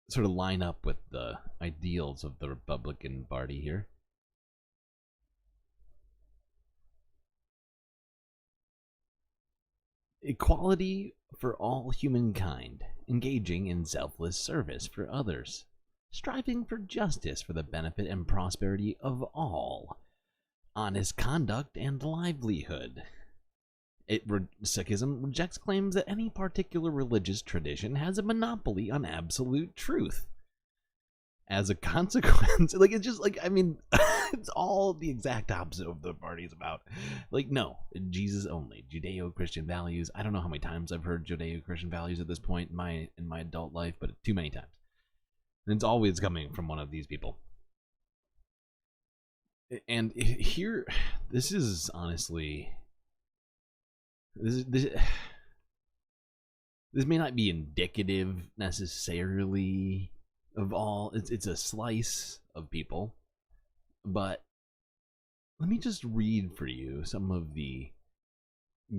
Sort of line up with the ideals of the Republican Party here. Equality for all humankind, engaging in selfless service for others, striving for justice for the benefit and prosperity of all, honest conduct and livelihood. Sikhism rejects claims that any particular religious tradition has a monopoly on absolute truth. As a consequence, like, it's just like, I mean, it's all the exact opposite of the party is about. Like, no, Jesus only, Judeo-Christian values. I don't know how many times I've heard Judeo-Christian values at this point in my adult life, but too many times. And it's always coming from one of these people. And here, this is honestly, this may not be indicative necessarily of all. It's a slice of people, but let me just read for you some of the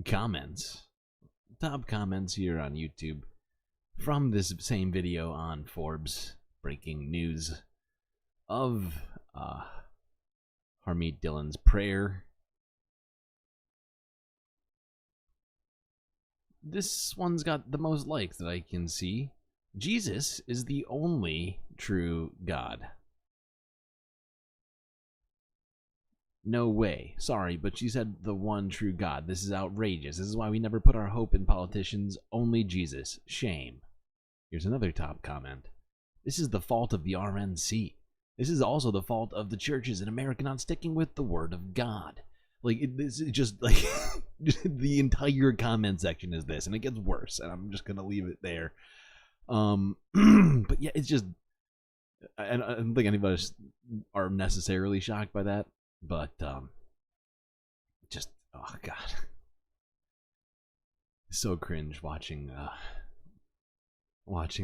comments, top comments here on YouTube from this same video on Forbes breaking news of Harmeet Dillon's prayer. This one's got the most likes that I can see. Jesus is the only true God. No way. Sorry, but she said the one true God. This is outrageous. This is why we never put our hope in politicians. Only Jesus. Shame. Here's another top comment. This is the fault of the RNC. This is also the fault of the churches in America not sticking with the word of God. Like, this is just like the entire comment section is this, and it gets worse, and I'm just gonna leave it there. But yeah, it's just, I don't think any of us are necessarily shocked by that, but just, oh god, so cringe watching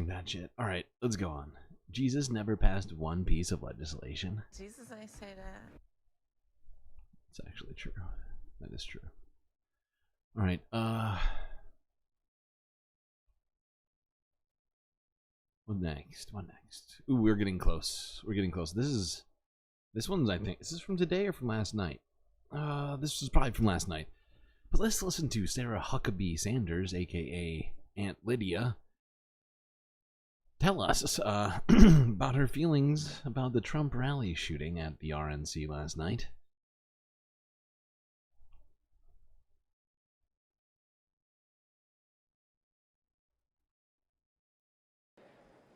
that shit. All right, let's go on. Jesus never passed one piece of legislation. Jesus, I say that. It's actually true. That is true. All right. What next? What next? Ooh, we're getting close. We're getting close. This one's, I think, is this from today or from last night? This was probably from last night. But let's listen to Sarah Huckabee Sanders, aka Aunt Lydia, tell us about her feelings about the Trump rally shooting at the RNC last night.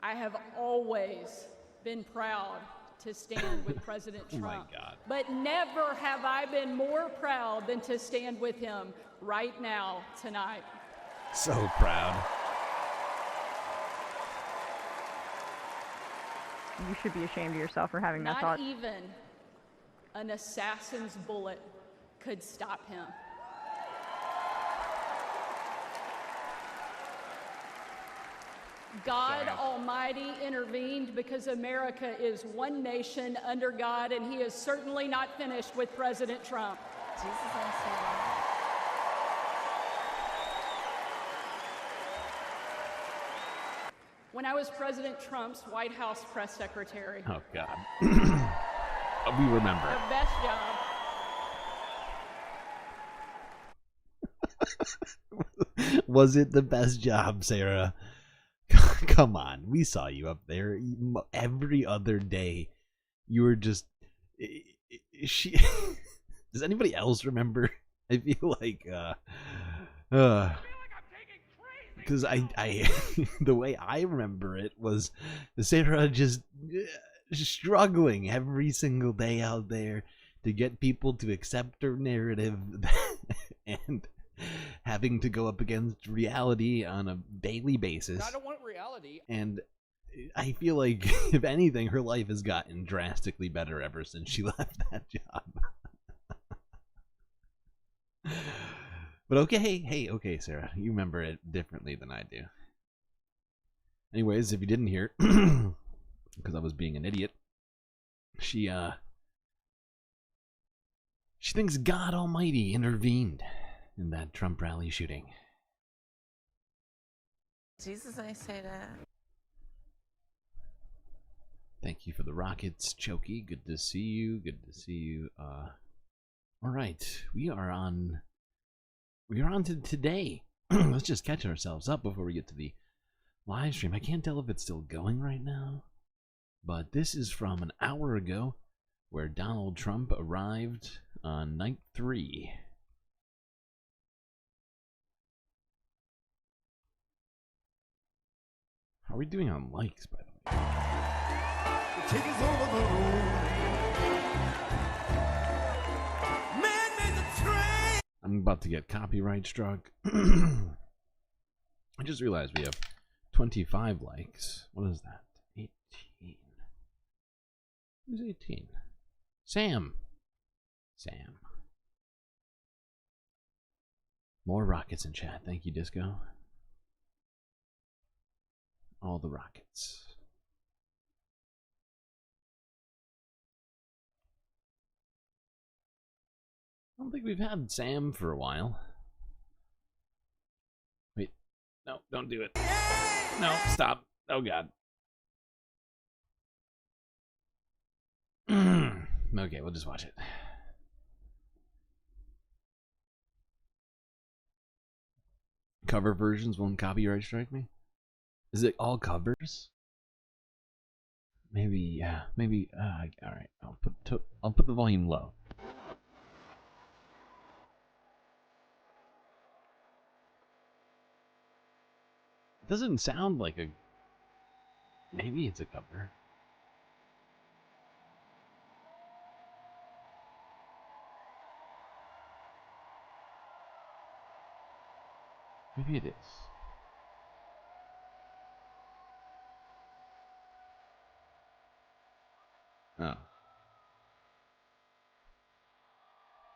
I have always been proud to stand with President Trump. Oh my God. But never have I been more proud than to stand with him right now, tonight. So proud. You should be ashamed of yourself for having that thought. Not even an assassin's bullet could stop him. God Almighty intervened because America is one nation under God, and he is certainly not finished with President Trump. Jesus, I say that. When I was President Trump's White House press secretary, Oh God. We remember. the best job. Was it the best job, Sarah? Come on, we saw you up there every other day. You were just she. Does anybody else remember? I feel like because I the way I remember it was Sarah just struggling every single day out there to get people to accept her narrative and having to go up against reality on a daily basis. I don't want reality. And I feel like, if anything, her life has gotten drastically better ever since she left that job. But okay, Sarah, you remember it differently than I do. Anyways, if you didn't hear, because I was being an idiot, she thinks God Almighty intervened in that Trump rally shooting. Jesus, I say that. Thank you for the rockets, Choky. Good to see you. Good to see you. All right, we are on to today. Let's just catch ourselves up before we get to the live stream. I can't tell if it's still going right now, but this is from an hour ago, where Donald Trump arrived on night 3. How are we doing on likes, by the way? Take us over the road. Man made the train. I'm about to get copyright struck. I just realized we have 25 likes. What is that? 18. Who's 18? Sam. More rockets in chat. Thank you, Disco. All the rockets. I don't think we've had Sam for a while. Wait. No, don't do it. No, stop. Oh, God. Okay, we'll just watch it. Cover versions won't copyright strike me? Is it all covers? Maybe, yeah. Maybe, alright. I'll put the volume low. It doesn't sound like a... Maybe it's a cover. Maybe it is. Oh.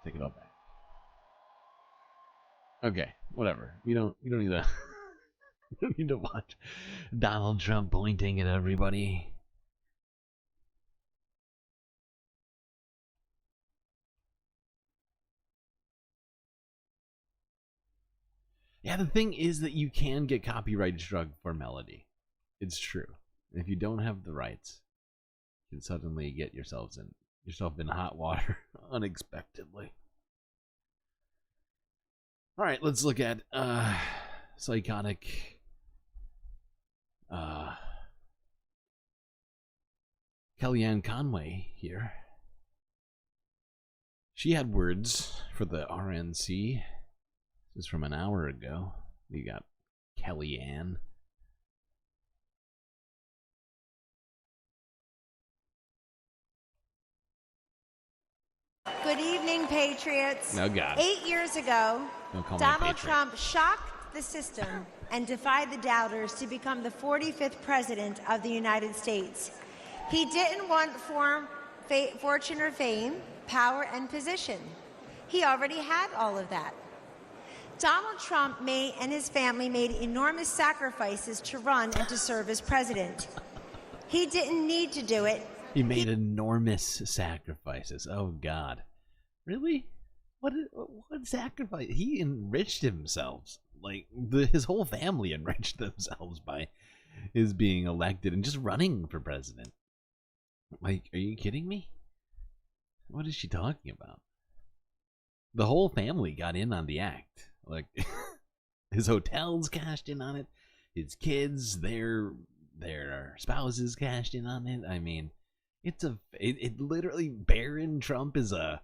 Take it all back. Okay, whatever. We don't need to we don't need to watch Donald Trump pointing at everybody. Yeah, the thing is that you can get copyright struck for melody. It's true. If you don't have the rights, you can suddenly get yourself in hot water unexpectedly. All right, let's look at psychotic Kellyanne Conway here. She had words for the RNC. This is from an hour ago. We got Kellyanne. Good evening, Patriots. Oh, God. 8 years ago, Don't call me a Donald patriot. Trump shocked the system and defied the doubters to become the 45th president of the United States. He didn't want fortune or fame, power and position. He already had all of that. Donald Trump and his family made enormous sacrifices to run and to serve as president. He didn't need to do it. He made enormous sacrifices. Oh, God. Really? What sacrifice? He enriched himself. Like, his whole family enriched themselves by his being elected and just running for president. Like, are you kidding me? What is she talking about? The whole family got in on the act. Like, his hotels cashed in on it. His kids, their spouses cashed in on it. I mean, it literally, Barron Trump is an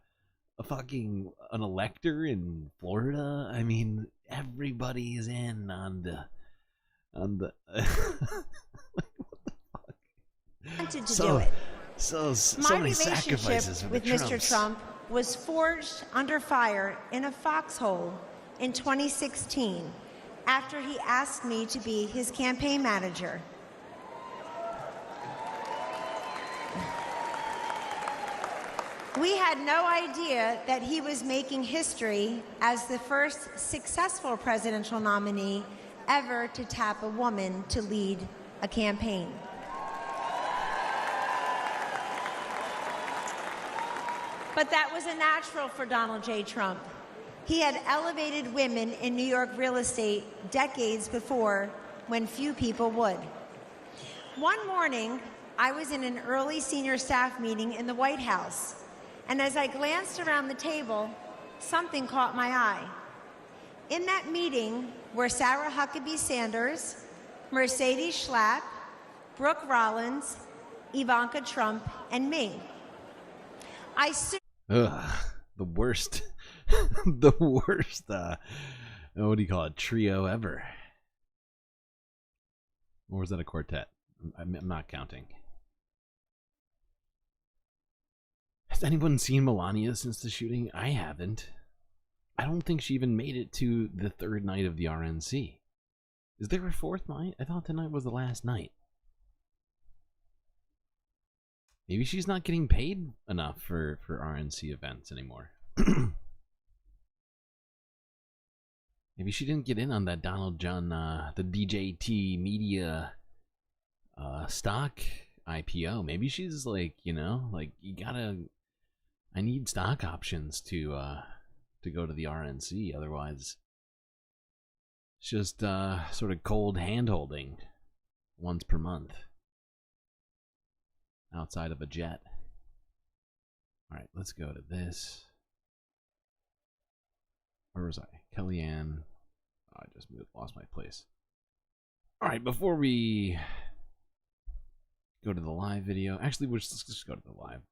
elector in Florida. I mean, everybody is in on on the wanted to do it. So My many relationship sacrifices for with the Mr. Trumps. Trump was forged under fire in a foxhole in 2016 after he asked me to be his campaign manager. We had no idea that he was making history as the first successful presidential nominee ever to tap a woman to lead a campaign. But that was a natural for Donald J. Trump. He had elevated women in New York real estate decades before when few people would. One morning, I was in an early senior staff meeting in the White House, and as I glanced around the table, something caught my eye. In that meeting were Sarah Huckabee Sanders, Mercedes Schlapp, Brooke Rollins, Ivanka Trump, and me. Ugh, the worst, the worst, what do you call it, trio ever. Or was that a quartet? I'm not counting. Has anyone seen Melania since the shooting? I haven't. I don't think she even made it to the third night of the RNC. Is there a fourth night? I thought tonight was the last night. Maybe she's not getting paid enough for RNC events anymore. Maybe she didn't get in on that Donald John, the DJT media stock IPO. Maybe she's like, you know, like I need stock options to go to the RNC. Otherwise, it's just sort of cold hand-holding once per month. Outside of a jet. Alright, let's go to this. Where was I? Kellyanne. Oh, I just lost my place. Alright, before we go to the live video. Actually, let's just go to the live.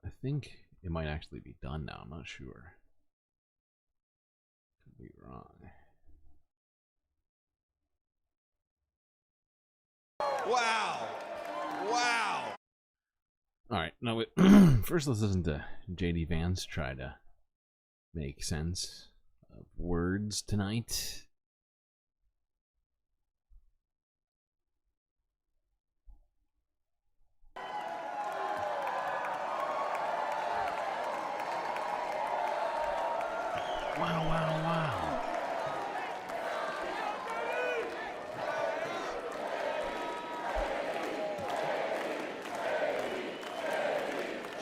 I think it might actually be done now. I'm not sure. Could be wrong. Wow. Wow. Alright, now wait. First let's listen to JD Vance try to make sense of words tonight. Wow, wow, wow.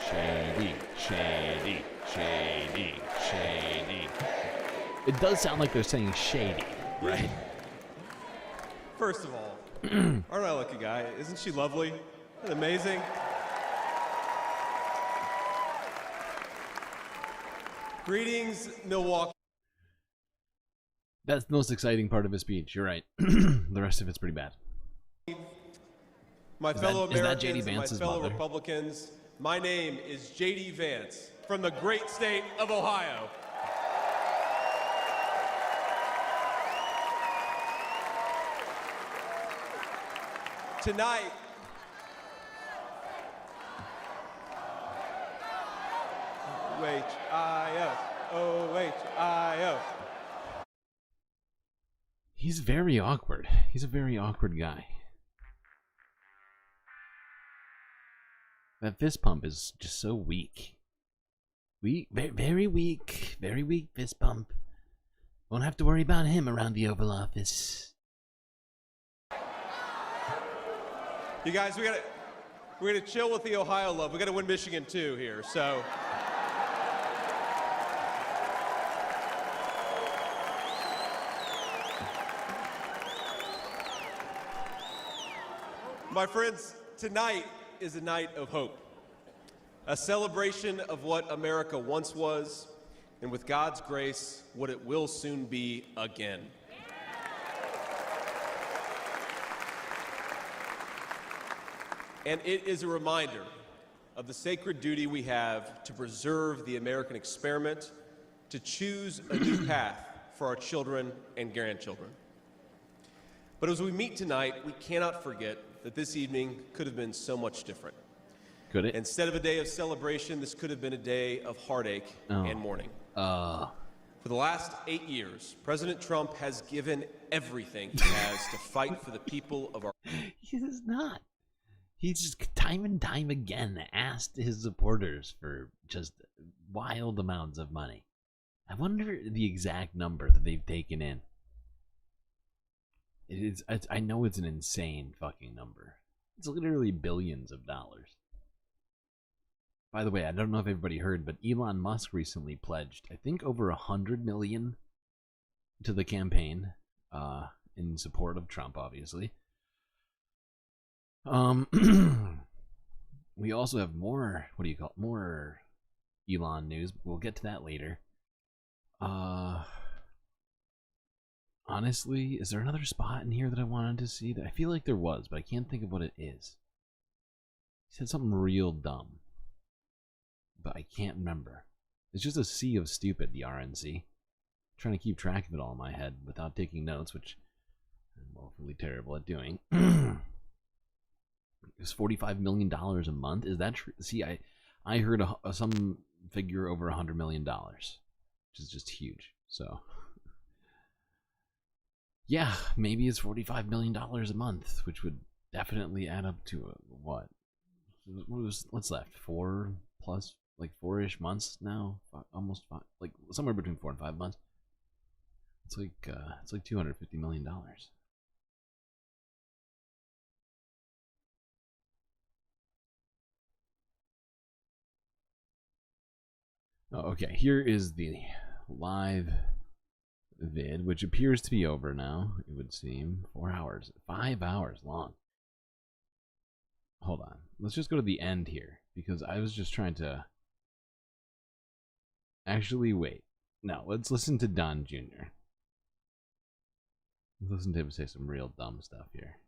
Shady, shady, shady, shady. It does sound like they're saying shady, right? First of all, aren't I a lucky guy? Isn't she lovely? Isn't that amazing? Greetings, Milwaukee. That's the most exciting part of his speech. You're right. The rest of it's pretty bad. My fellow Americans JD and my Vance's fellow mother? Republicans, my name is JD Vance from the great state of Ohio. Tonight, O-H-I-O. He's very awkward. He's a very awkward guy. That fist pump is just so weak. Very weak. Very weak fist pump. Won't have to worry about him around the Oval Office. You guys, we're gonna chill with the Ohio love. We gotta win Michigan too here, so. My friends, tonight is a night of hope. A celebration of what America once was, and with God's grace, what it will soon be again. And it is a reminder of the sacred duty we have to preserve the American experiment, to choose a new path for our children and grandchildren. But as we meet tonight, we cannot forget that this evening could have been so much different. Could it? Instead of a day of celebration, this could have been a day of heartache and mourning. For the last 8 years, President Trump has given everything he has to fight for the people of our... He does not. He's just time and time again asked his supporters for just wild amounts of money. I wonder the exact number that they've taken in. I know it's an insane fucking number. It's literally billions of dollars. By the way, I don't know if everybody heard, but Elon Musk recently pledged, I think, over $100 million to the campaign, in support of Trump, obviously. We also have more, more Elon news. We'll get to that later. Honestly, is there another spot in here that I wanted to see? I feel like there was, but I can't think of what it is. He said something real dumb, but I can't remember. It's just a sea of stupid, the RNC. I'm trying to keep track of it all in my head without taking notes, which I'm awfully terrible at doing. It's $45 million a month. Is that true? See, I heard some figure over $100 million, which is just huge. So, yeah, maybe it's $45 million a month, which would definitely add up to what? What's left? 4 plus, like 4-ish months now, almost 5, like somewhere between 4 and 5 months. It's like $250 million. Oh, okay, here is the live vid, which appears to be over now, it would seem. 4 hours, 5 hours long. Hold on, let's just go to the end here, because I was just trying to... Actually, wait. No, let's listen to Don Jr. Let's listen to him say some real dumb stuff here.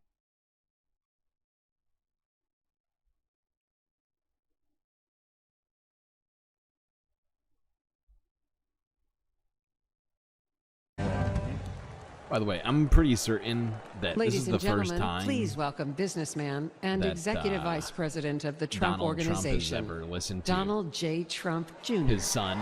By the way, I'm pretty certain that this is the first time. Please welcome businessman and Executive Vice President of the Trump Organization, Trump has ever listened to Donald J. Trump Jr. His son.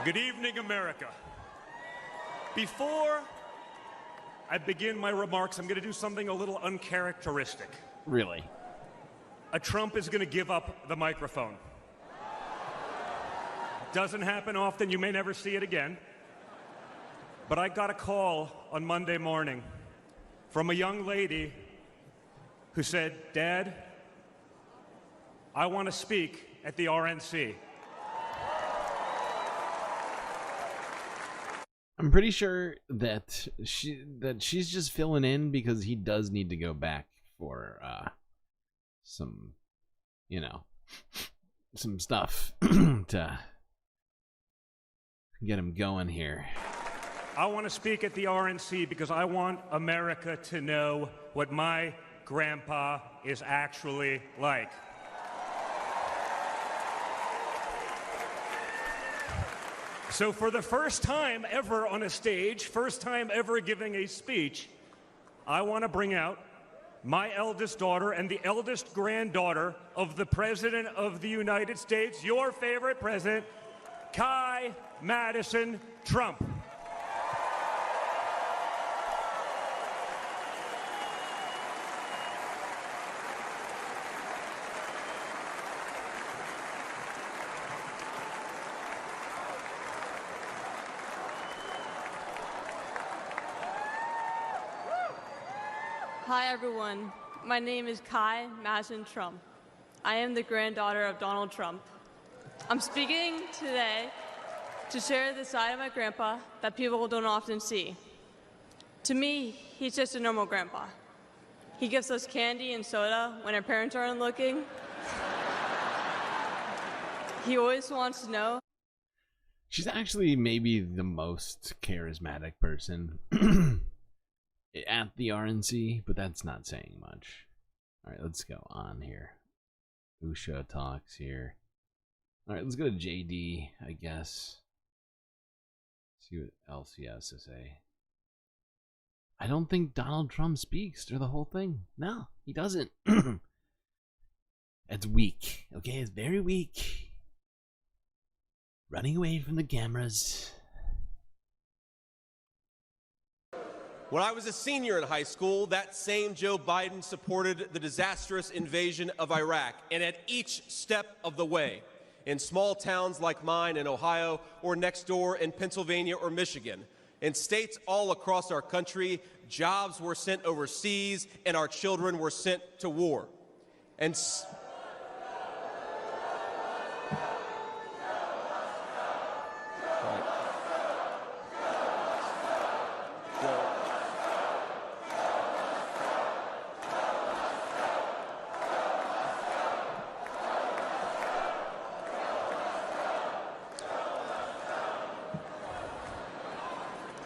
Good evening, America. Before I begin my remarks, I'm going to do something a little uncharacteristic. Really? A Trump is going to give up the microphone. Doesn't happen often. You may never see it again. But I got a call on Monday morning from a young lady who said, "Dad, I want to speak at the RNC." I'm pretty sure that she's just filling in because he does need to go back for some, you know, some stuff to get him going here. I want to speak at the RNC because I want America to know what my grandpa is actually like. So for the first time ever on a stage, first time ever giving a speech, I want to bring out my eldest daughter and the eldest granddaughter of the President of the United States, your favorite president, Kai Madison Trump. Hi, everyone. My name is Kai Madison Trump. I am the granddaughter of Donald Trump. I'm speaking today to share the side of my grandpa that people don't often see. To me, he's just a normal grandpa. He gives us candy and soda when our parents aren't looking. He always wants to know. She's actually maybe the most charismatic person at the RNC, but that's not saying much. Alright, let's go on here. Usha talks here. Alright, let's go to JD, I guess. See what else he has to say. I don't think Donald Trump speaks through the whole thing. No, he doesn't. It's weak. Okay, it's very weak. Running away from the cameras. When I was a senior in high school, that same Joe Biden supported the disastrous invasion of Iraq, and at each step of the way, in small towns like mine in Ohio, or next door in Pennsylvania or Michigan, in states all across our country, jobs were sent overseas, and our children were sent to war. And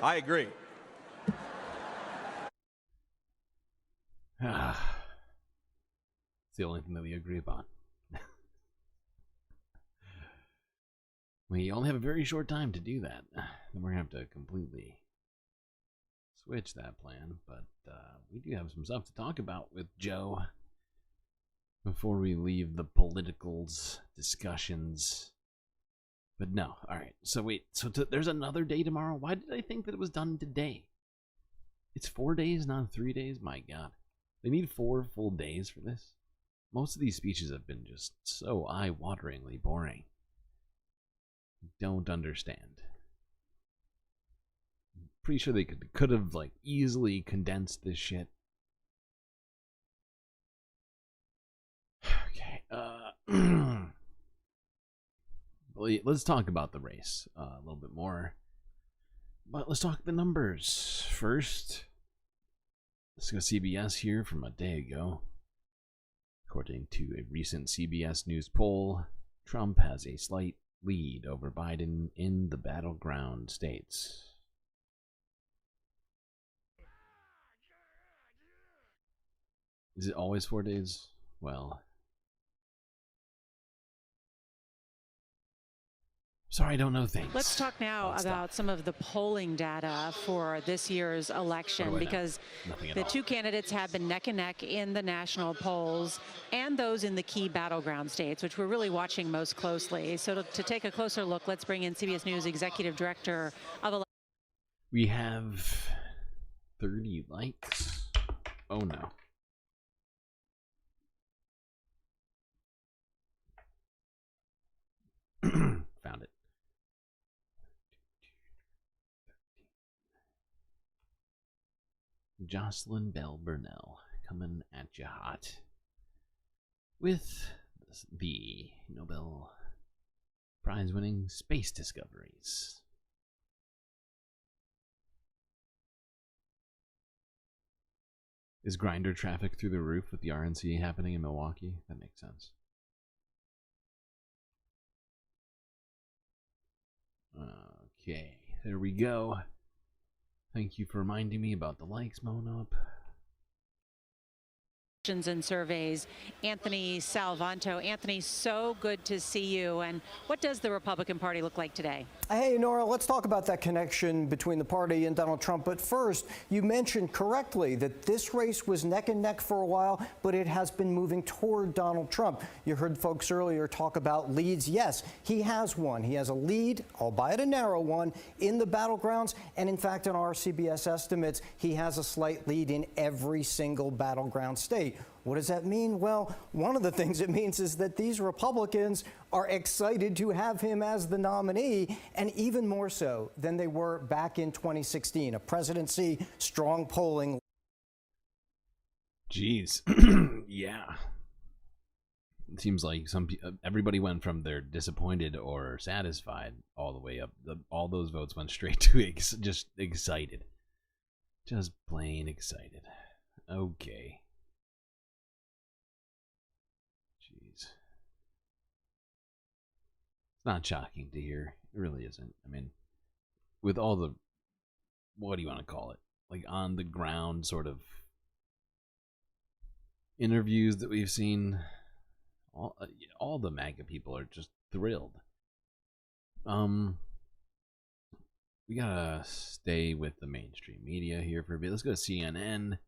I agree. It's the only thing that we agree upon. We only have a very short time to do that. Then we're going to have to completely switch that plan. But we do have some stuff to talk about with Joe before we leave the politicals discussions. But no, alright. So wait, so there's another day tomorrow? Why did I think that it was done today? It's 4 days, not 3 days? My god. They need 4 full days for this? Most of these speeches have been just so eye-wateringly boring. Don't understand. I'm pretty sure they could have like easily condensed this shit. Okay, let's talk about the race a little bit more. But let's talk the numbers first. Let's go CBS here from a day ago. According to a recent CBS News poll, Trump has a slight lead over Biden in the battleground states. Is it always 4 days? Well, sorry, I don't know things. Let's talk now about some of the polling data for this year's election, because the two candidates have been neck and neck in the national polls and those in the key battleground states, which we're really watching most closely. So to take a closer look, let's bring in CBS News Executive Director of We have 30 likes. Oh no. Found it. Jocelyn Bell Burnell coming at you hot with the Nobel Prize winning space discoveries. Is grinder traffic through the roof with the RNC happening in Milwaukee? That makes sense. Okay, there we go. Thank you for reminding me about the likes, Monop. and surveys, Anthony Salvanto. Anthony, so good to see you. And what does the Republican Party look like today? Hey, Nora, let's talk about that connection between the party and Donald Trump. But first, you mentioned correctly that this race was neck and neck for a while, but it has been moving toward Donald Trump. You heard folks earlier talk about leads. Yes, he has one. He has a lead, albeit a narrow one, in the battlegrounds. And in fact, in our CBS estimates, he has a slight lead in every single battleground state. What does that mean? Well, one of the things it means is that these Republicans are excited to have him as the nominee, and even more so than they were back in 2016, a presidency, strong polling. Jeez. Yeah. It seems like everybody went from they're disappointed or satisfied all the way up. All those votes went straight to just excited. Just plain excited. Okay. It's not shocking to hear. It really isn't. I mean, with all the, what do you want to call it? Like on the ground sort of interviews that we've seen, all the MAGA people are just thrilled. We gotta stay with the mainstream media here for a bit. Let's go to CNN,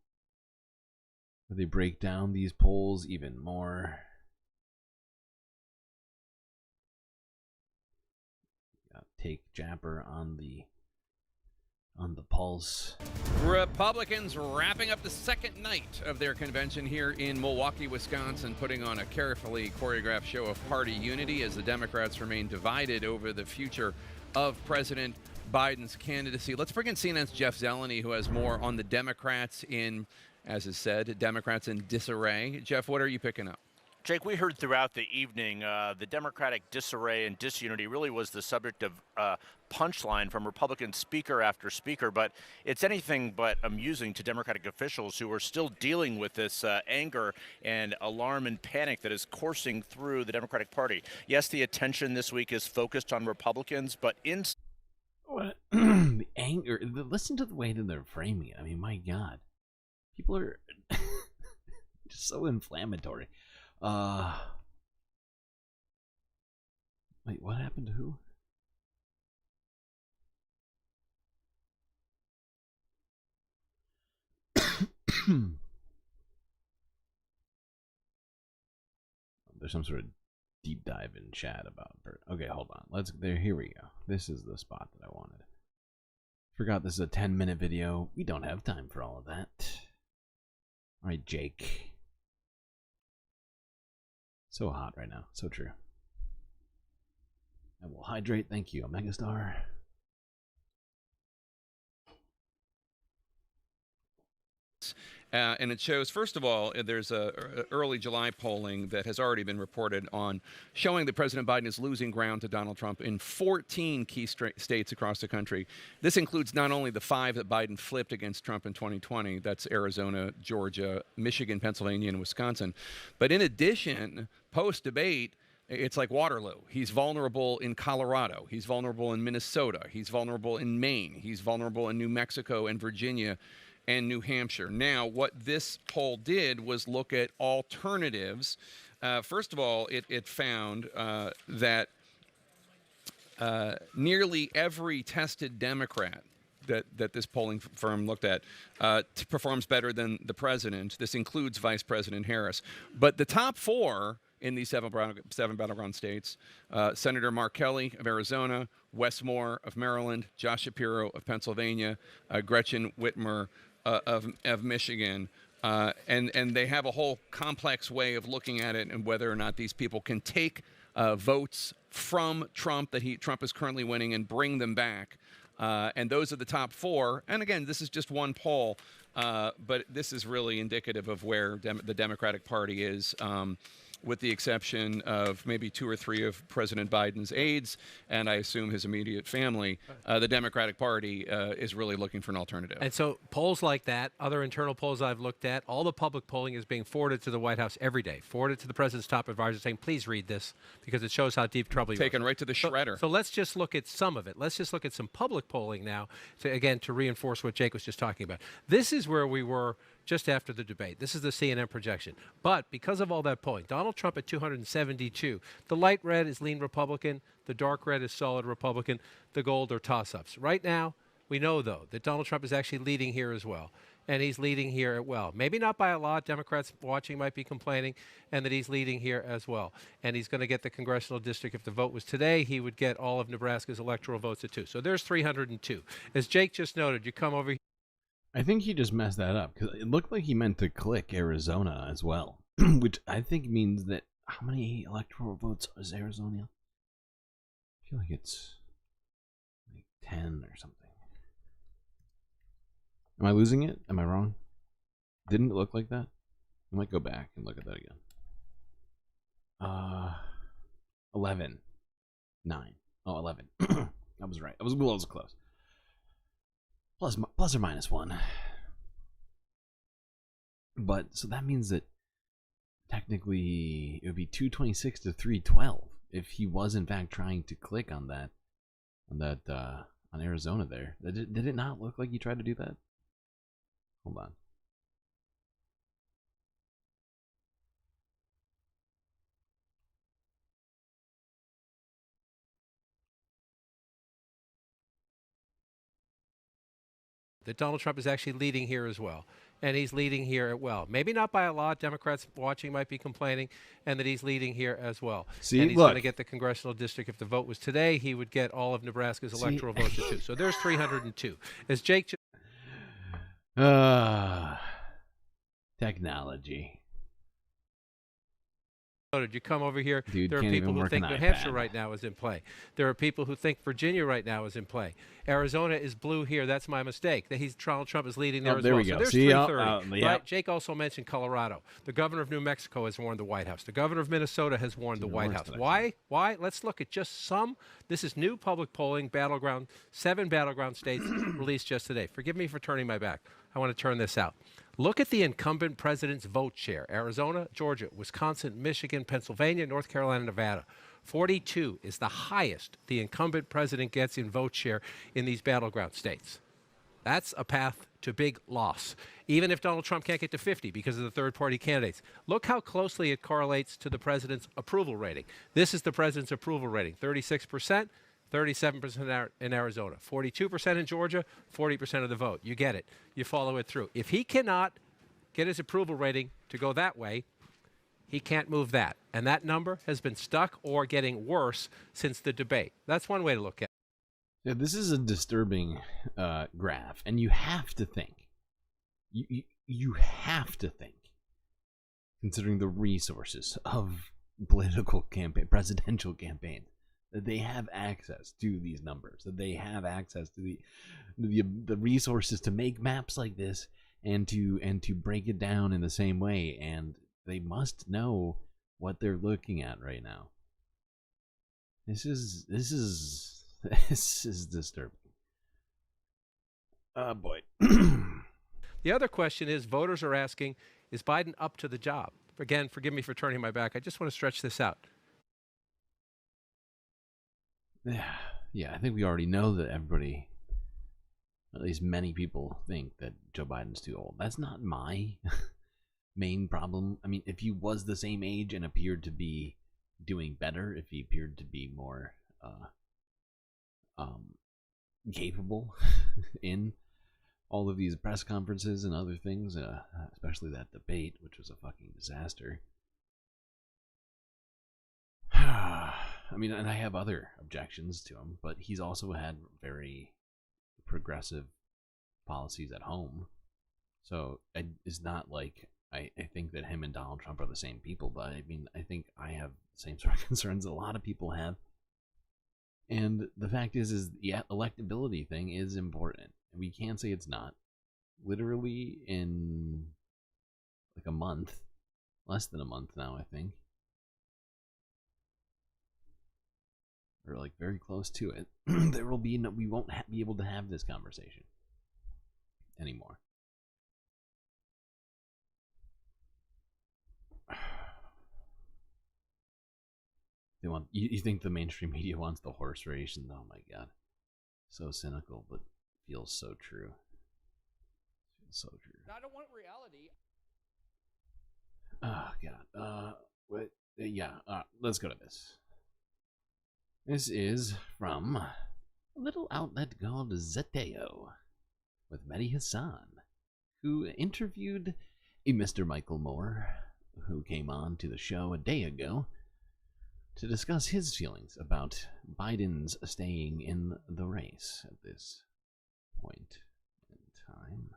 where they break down these polls even more. Take Japper on the pulse. Republicans wrapping up the second night of their convention here in Milwaukee, Wisconsin, putting on a carefully choreographed show of party unity as the Democrats remain divided over the future of President Biden's candidacy. Let's bring in CNN's Jeff Zeleny, who has more on the Democrats in, as is said, Democrats in disarray. Jeff, what are you picking up? Jake, we heard throughout the evening the Democratic disarray and disunity really was the subject of punchline from Republican speaker after speaker, but it's anything but amusing to Democratic officials who are still dealing with this anger and alarm and panic that is coursing through the Democratic Party. Yes, the attention this week is focused on Republicans, but in the anger, listen to the way that they're framing it. I mean, my God, people are just so inflammatory. Wait, what happened to who? There's some sort of deep dive in chat about Bert. Okay, hold on. Here we go. This is the spot that I wanted. Forgot this is a 10-minute video. We don't have time for all of that. All right, Jake. So hot right now. So true. I will hydrate. Thank you, Megastar. And it shows, first of all, there's a early July polling that has already been reported on showing that President Biden is losing ground to Donald Trump in 14 key states across the country. This includes not only the 5 that Biden flipped against Trump in 2020, that's Arizona, Georgia, Michigan, Pennsylvania, and Wisconsin, but in addition, post-debate, it's like Waterloo. He's vulnerable in Colorado. He's vulnerable in Minnesota. He's vulnerable in Maine. He's vulnerable in New Mexico and Virginia and New Hampshire. Now, what this poll did was look at alternatives. First of all, it found that nearly every tested Democrat that this polling firm looked at performs better than the president. This includes Vice President Harris. But the top 4 in these 7 battleground states, Senator Mark Kelly of Arizona, Wes Moore of Maryland, Josh Shapiro of Pennsylvania, Gretchen Whitmer of Michigan, and they have a whole complex way of looking at it and whether or not these people can take votes from Trump that Trump is currently winning and bring them back. And those are the top 4. And again, this is just one poll, but this is really indicative of where the Democratic Party is. With the exception of maybe 2 or 3 of President Biden's aides, and I assume his immediate family, the Democratic Party is really looking for an alternative. And so polls like that, other internal polls I've looked at, all the public polling is being forwarded to the White House every day, forwarded to the president's top advisor saying, please read this, because it shows how deep trouble you're in. Taken right to the shredder. So let's just look at some of it. Let's just look at some public polling now, to reinforce what Jake was just talking about. This is where we were just after the debate. This is the CNN projection. But because of all that polling, Donald Trump at 272. The light red is lean Republican. The dark red is solid Republican. The gold are toss-ups. Right now, we know, though, that Donald Trump is actually leading here as well. And he's leading here well. Maybe not by a lot. Democrats watching might be complaining. And that he's leading here as well. And he's going to get the congressional district. If the vote was today, he would get all of Nebraska's electoral votes at 2. So there's 302. As Jake just noted, you come over here. I think he just messed that up because it looked like he meant to click Arizona as well, which I think means that how many electoral votes is Arizona? I feel like it's like 10 or something. Am I losing it? Am I wrong? Didn't it look like that? I might go back and look at that again. 11. 9. Oh, 11. I was right. I was close. Plus or minus 1. But so that means that technically it would be 226 to 312. if he was in fact trying to click on that, on Arizona there. Did it not look like he tried to do that? Hold on. That Donald Trump is actually leading here as well. And he's leading here well. Maybe not by a lot. Democrats watching might be complaining, and that he's leading here as well. See, and he's look. going to get the congressional district. If the vote was today, he would get all of Nebraska's electoral votes too. So there's 302. As Jake just technology. You come over here, Dude, there are can't people even who work think an New iPad. Hampshire right now is in play. There are people who think Virginia right now is in play. Arizona is blue here. That's my mistake. Donald Trump is leading there as there well. we go. So there's See, 330. yeah. Right? Jake also mentioned Colorado. The governor of New Mexico has warned the White House. The governor of Minnesota has warned the White House. Why? Why? Let's look at just some. This is new public polling, battleground, 7 battleground states released just today. Forgive me for turning my back. I want to turn this out. Look at the incumbent president's vote share. Arizona, Georgia, Wisconsin, Michigan, Pennsylvania, North Carolina, Nevada. 42 is the highest the incumbent president gets in vote share in these battleground states. That's a path to big loss, even if Donald Trump can't get to 50 because of the third-party candidates. Look how closely it correlates to the president's approval rating. This is the president's approval rating, 36%. 37% in Arizona, 42% in Georgia, 40% of the vote. You get it. You follow it through. If he cannot get his approval rating to go that way, he can't move that. And that number has been stuck or getting worse since the debate. That's one way to look at it. Yeah, this is a disturbing graph, and you have to think. You have to think, considering the resources of presidential campaigns, that they have access to these numbers, that they have access to the resources to make maps like this and to break it down in the same way, and they must know what they're looking at right now. This is disturbing. Boy. The other question is, voters are asking, is Biden up to the job? Again, forgive me for turning my back. I just want to stretch this out. Yeah, I think we already know that everybody, at least many people, think that Joe Biden's too old. That's not my main problem. I mean, if he was the same age and appeared to be doing better, if he appeared to be more capable in all of these press conferences and other things, especially that debate, which was a fucking disaster. I mean, and I have other objections to him, but he's also had very progressive policies at home. So it's not like I think that him and Donald Trump are the same people, but I mean, I think I have the same sort of concerns a lot of people have. And the fact is the electability thing is important. We can't say it's not. Literally in like a month, less than a month now, I think. Or like very close to it, there will be we won't be able to have this conversation anymore. They want you think the mainstream media wants the horse race, and oh my god, so cynical, but feels so true. Feels so true. I don't want reality. Oh god. Let's go to this. This is from a little outlet called Zeteo with Mehdi Hassan, who interviewed a Mr. Michael Moore, who came on to the show a day ago to discuss his feelings about Biden's staying in the race at this point in time.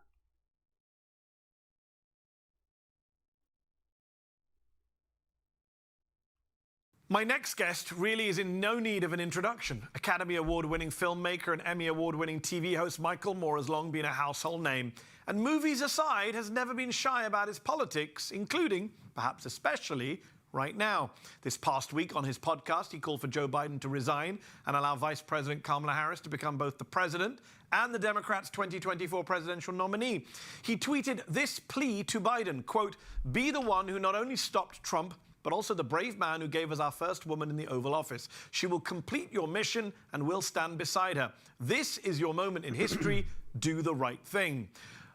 My next guest really is in no need of an introduction. Academy Award-winning filmmaker and Emmy Award-winning TV host Michael Moore has long been a household name. And movies aside, has never been shy about his politics, including, perhaps especially, right now. This past week on his podcast, he called for Joe Biden to resign and allow Vice President Kamala Harris to become both the president and the Democrats' 2024 presidential nominee. He tweeted this plea to Biden, quote, "Be the one who not only stopped Trump, but also the brave man who gave us our first woman in the Oval Office. She will complete your mission, and we'll stand beside her. This is your moment in history. Do the right thing.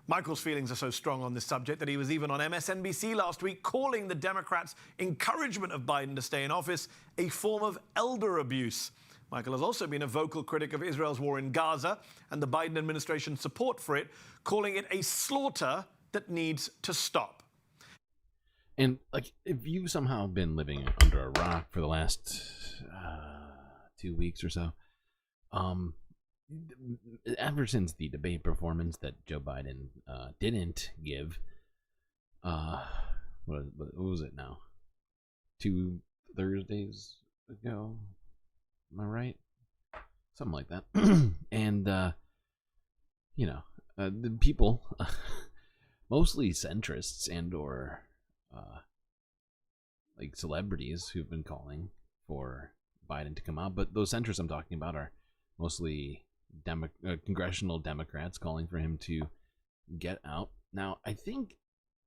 Michael's feelings are so strong on this subject that he was even on MSNBC last week calling the Democrats' encouragement of Biden to stay in office a form of elder abuse. Michael has also been a vocal critic of Israel's war in Gaza and the Biden administration's support for it, calling it a slaughter that needs to stop. And like, if you've somehow been living under a rock for the last 2 weeks or so, ever since the debate performance that Joe Biden didn't give, what was it now? 2 Thursdays ago, am I right? Something like that. And you know, the people, mostly centrists and or like celebrities who've been calling for Biden to come out, but those centrists I'm talking about are mostly congressional Democrats calling for him to get out. Now, I think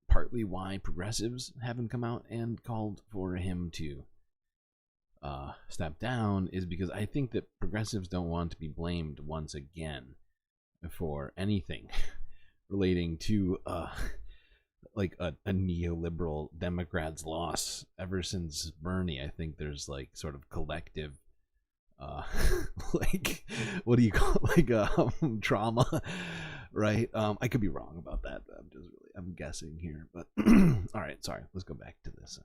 partly why progressives haven't come out and called for him to step down is because I think that progressives don't want to be blamed once again for anything relating to like a neoliberal Democrat's loss. Ever since Bernie, I think there's like sort of collective like, what do you call it? Like trauma, right? I could be wrong about that. I'm guessing here, but all right, sorry, let's go back to this.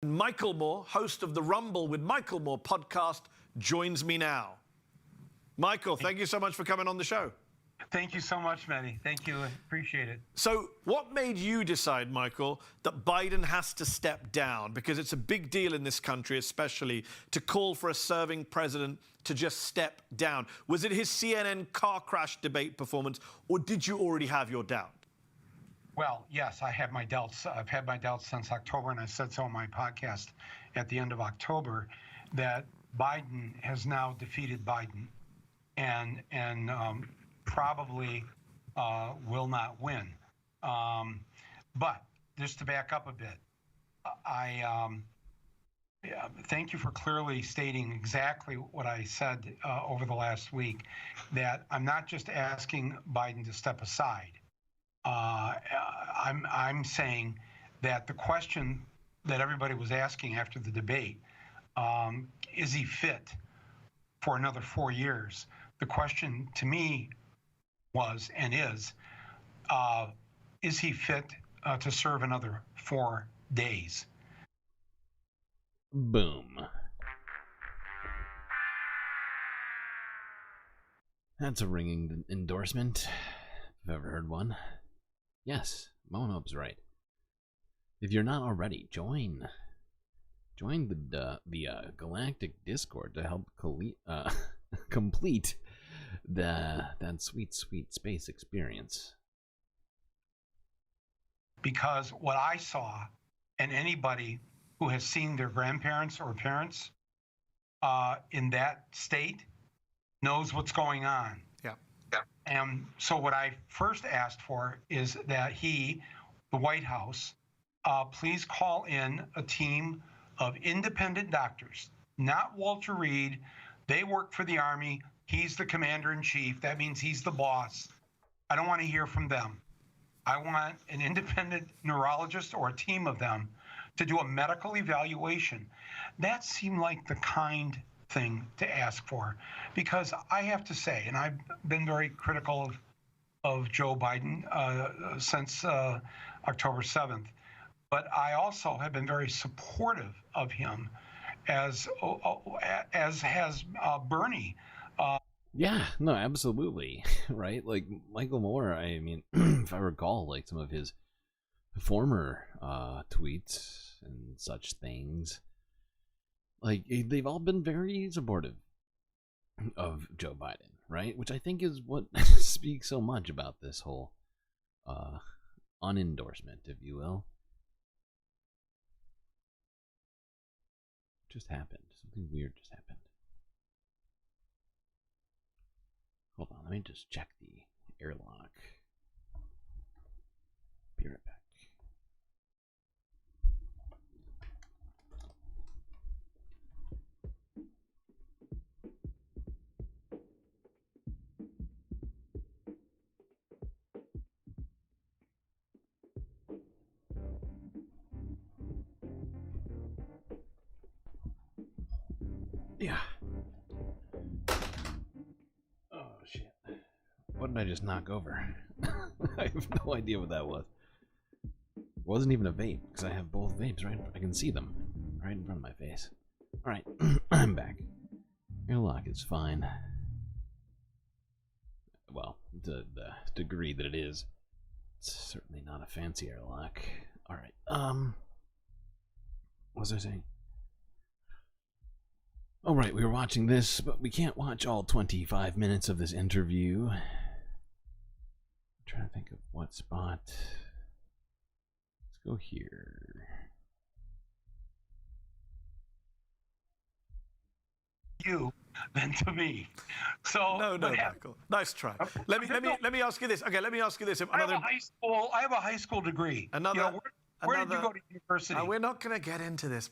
Michael Moore, host of the Rumble with Michael Moore podcast, joins me now. Michael, thank you so much for coming on the show. Thank you so much, Manny. Thank you. Appreciate it. So what made you decide, Michael, that Biden has to step down? Because it's a big deal in this country, especially, to call for a serving president to just step down. Was it his CNN car crash debate performance, or did you already have your doubt? Well, yes, I have my doubts. I've had my doubts since October, and I said so on my podcast at the end of October, that Biden has now defeated Biden and probably will not win. But just to back up a bit, I thank you for clearly stating exactly what I said over the last week, that I'm not just asking Biden to step aside. I'm saying that the question that everybody was asking after the debate, is he fit for another 4 years? The question to me was and is he fit to serve another 4 days? Boom. That's a ringing endorsement, if I've ever heard one. Yes, Monop's right. If you're not already, join the Galactic Discord to help complete that sweet space experience. Because what I saw, and anybody who has seen their grandparents or parents in that state knows what's going on. Yeah. And so what I first asked for is that the White House, please call in a team of independent doctors, not Walter Reed. They work for the Army. He's the commander-in-chief. That means he's the boss. I don't want to hear from them. I want an independent neurologist or a team of them to do a medical evaluation. That seemed like the kind thing to ask for, because I have to say, and I've been very critical of Joe Biden since October 7th, but I also have been very supportive of him, as has Bernie. Yeah, no, absolutely, right? Like Michael Moore, I mean, if I recall, like some of his former tweets and such things, like they've all been very supportive of Joe Biden, right? Which I think is what speaks so much about this whole unendorsement, if you will. Just happened. Something weird just happened. Hold on, let me just check the airlock. Be right back. Yeah. Oh, shit. What did I just knock over? I have no idea what that was. It wasn't even a vape, because I have both vapes, right? I can see them right in front of my face. Alright, I'm back. Airlock is fine. Well, to the degree that it is. It's certainly not a fancy airlock. Alright, what was I saying? Oh, right, we were watching this, but we can't watch all 25 minutes of this interview. I'm trying to think of what spot. Let's go here. You than to me. So no, Michael. Nice try. Let me ask you this. Okay, let me ask you this. I have a high school degree. Another. Where did you go to university? We're not going to get into this.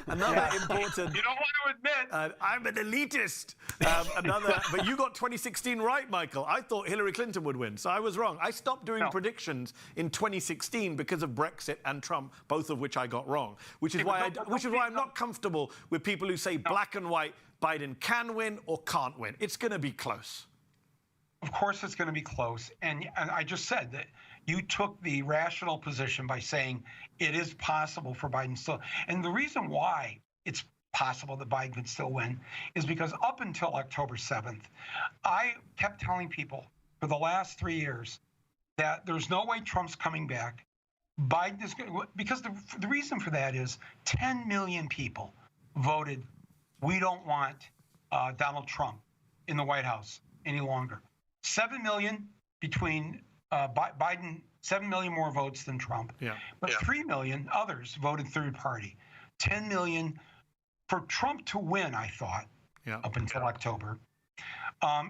Another important. You don't want to admit. I'm an elitist. But you got 2016 right, Michael. I thought Hillary Clinton would win, so I was wrong. I stopped doing predictions in 2016 because of Brexit and Trump, both of which I got wrong. Which is why I'm not comfortable with people who say black and white. Biden can win or can't win. It's going to be close. Of course, it's going to be close, and I just said that. You took the rational position by saying it is possible for Biden still. And the reason why it's possible that Biden could still win is because up until October 7th, I kept telling people for the last 3 years that there's no way Trump's coming back. Biden is going to, because the reason for that is 10 million people voted, we don't want Donald Trump in the White House any longer. 7 million between Biden, 7 million more votes than Trump. Yeah. But 3 million others voted third party. 10 million for Trump to win, I thought, up until October.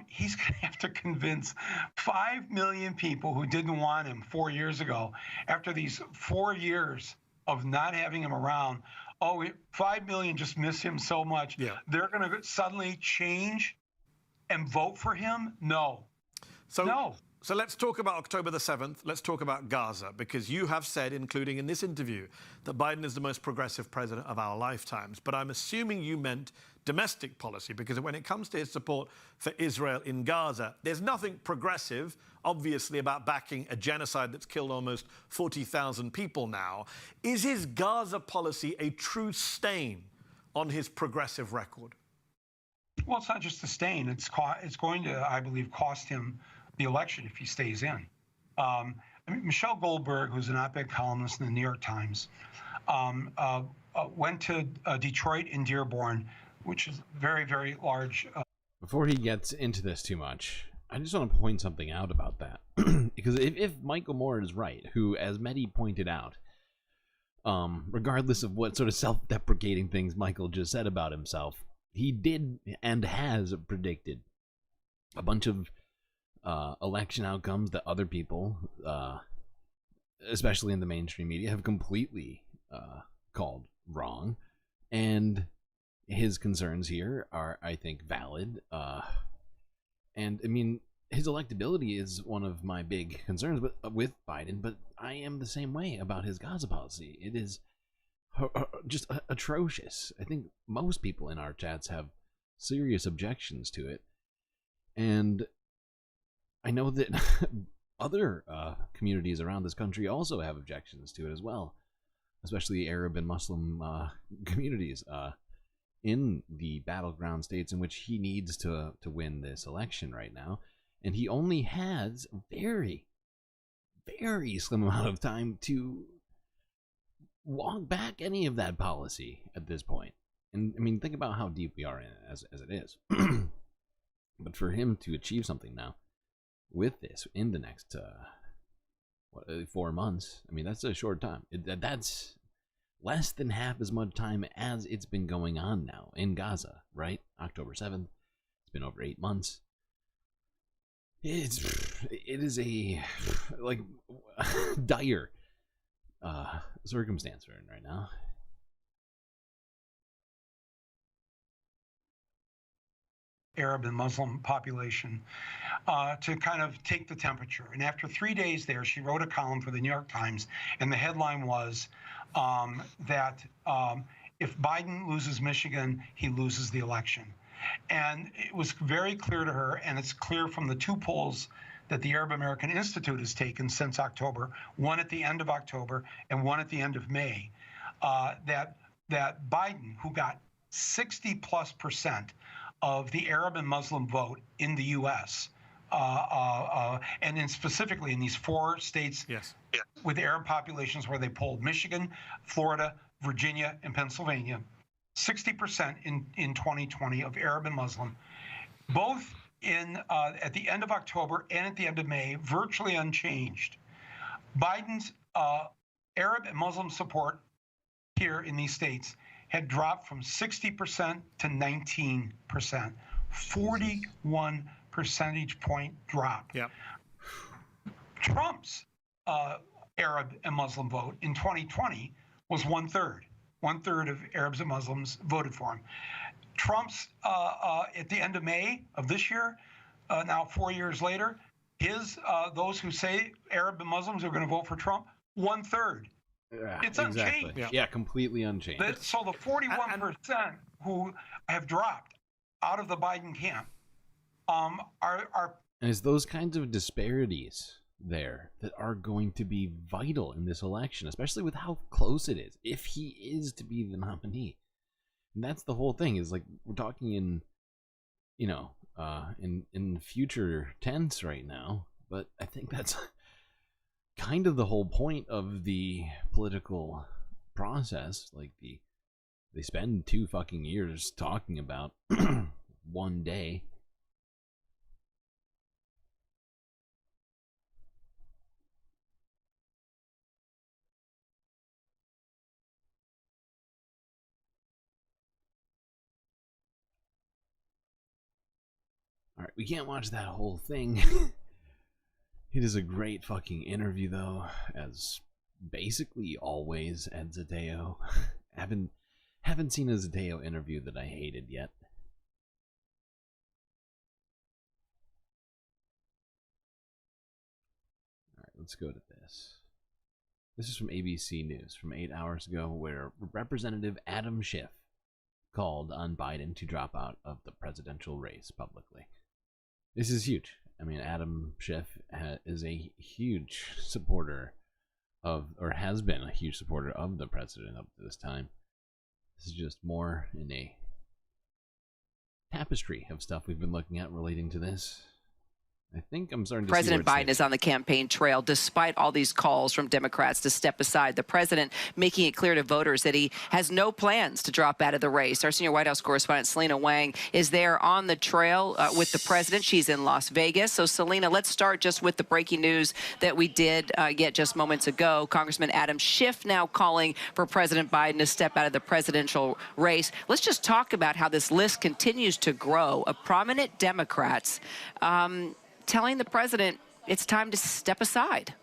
He's going to have to convince 5 million people who didn't want him 4 years ago, after these 4 years of not having him around. 5 million just miss him so much. Yeah. They're going to suddenly change and vote for him? No. No. So let's talk about October the 7th. Let's talk about Gaza, because you have said, including in this interview, that Biden is the most progressive president of our lifetimes. But I'm assuming you meant domestic policy, because when it comes to his support for Israel in Gaza, there's nothing progressive, obviously, about backing a genocide that's killed almost 40,000 people now. Is his Gaza policy a true stain on his progressive record? Well, it's not just a stain. It's going to, I believe, cost him the election if he stays in. Michelle Goldberg, who's an op-ed columnist in the New York Times, went to Detroit and Dearborn, which is very, very large. Before he gets into this too much, I just want to point something out about that. Because if Michael Moore is right, who, as Mehdi pointed out, regardless of what sort of self-deprecating things Michael just said about himself, he did and has predicted a bunch of election outcomes that other people, especially in the mainstream media, have completely called wrong. And his concerns here are, I think, valid. And I mean, his electability is one of my big concerns with Biden, but I am the same way about his Gaza policy. It is just atrocious. I think most people in our chats have serious objections to it. And I know that other communities around this country also have objections to it as well, especially Arab and Muslim communities in the battleground states in which he needs to win this election right now. And he only has a very, very slim amount of time to walk back any of that policy at this point. And I mean, think about how deep we are in it as it is. But for him to achieve something now with this in the next 4 months, I mean, that's a short time. That's less than half as much time as it's been going on now in Gaza, right? October 7th. It's been over 8 months. It is a like dire circumstance we're in right now. Arab and Muslim population to kind of take the temperature. And after 3 days there, she wrote a column for the New York Times, and the headline was that if Biden loses Michigan, he loses the election. And it was very clear to her, and it's clear from the two polls that the Arab American Institute has taken since October, one at the end of October and one at the end of May, that Biden, who got 60+% of the Arab and Muslim vote in the U.S., and then specifically in these 4 states with Arab populations where they polled Michigan, Florida, Virginia, and Pennsylvania, 60% in 2020 of Arab and Muslim, both at the end of October and at the end of May, virtually unchanged. Biden's Arab and Muslim support here in these states had dropped from 60% to 19%, 41 percentage point drop. Yep. Trump's Arab and Muslim vote in 2020 was 1/3. 1/3 of Arabs and Muslims voted for him. Trump's at the end of May of this year, now 4 years later, those who say Arab and Muslims are going to vote for Trump, 1/3. It's unchanged. Yeah, completely unchanged. So the 41% who have dropped out of the Biden camp are. And it's those kinds of disparities there that are going to be vital in this election, especially with how close it is, if he is to be the nominee. And that's the whole thing, is like, we're talking in, you know, in future tense right now, but I think that's kind of the whole point of the political process. Like, they spend 2 fucking years talking about one day. All right, we can't watch that whole thing. It is a great fucking interview, though, as basically always Ed Zadeo. Haven't seen a Zadeo interview that I hated yet. All right, let's go to this. This is from ABC News from 8 hours ago, where Representative Adam Schiff called on Biden to drop out of the presidential race publicly. This is huge. I mean, Adam Schiff is a huge supporter of, or has been a huge supporter of, the president up to this time. This is just more in a tapestry of stuff we've been looking at relating to this. I think I'm starting to President Biden is on the campaign trail despite all these calls from Democrats to step aside. The president making it clear to voters that he has no plans to drop out of the race. Our senior White House correspondent Selena Wang is there on the trail with the president. She's in Las Vegas. So, Selena, let's start just with the breaking news that we did get just moments ago. Congressman Adam Schiff now calling for President Biden to step out of the presidential race. Let's just talk about how this list continues to grow of prominent Democrats telling the president it's time to step aside.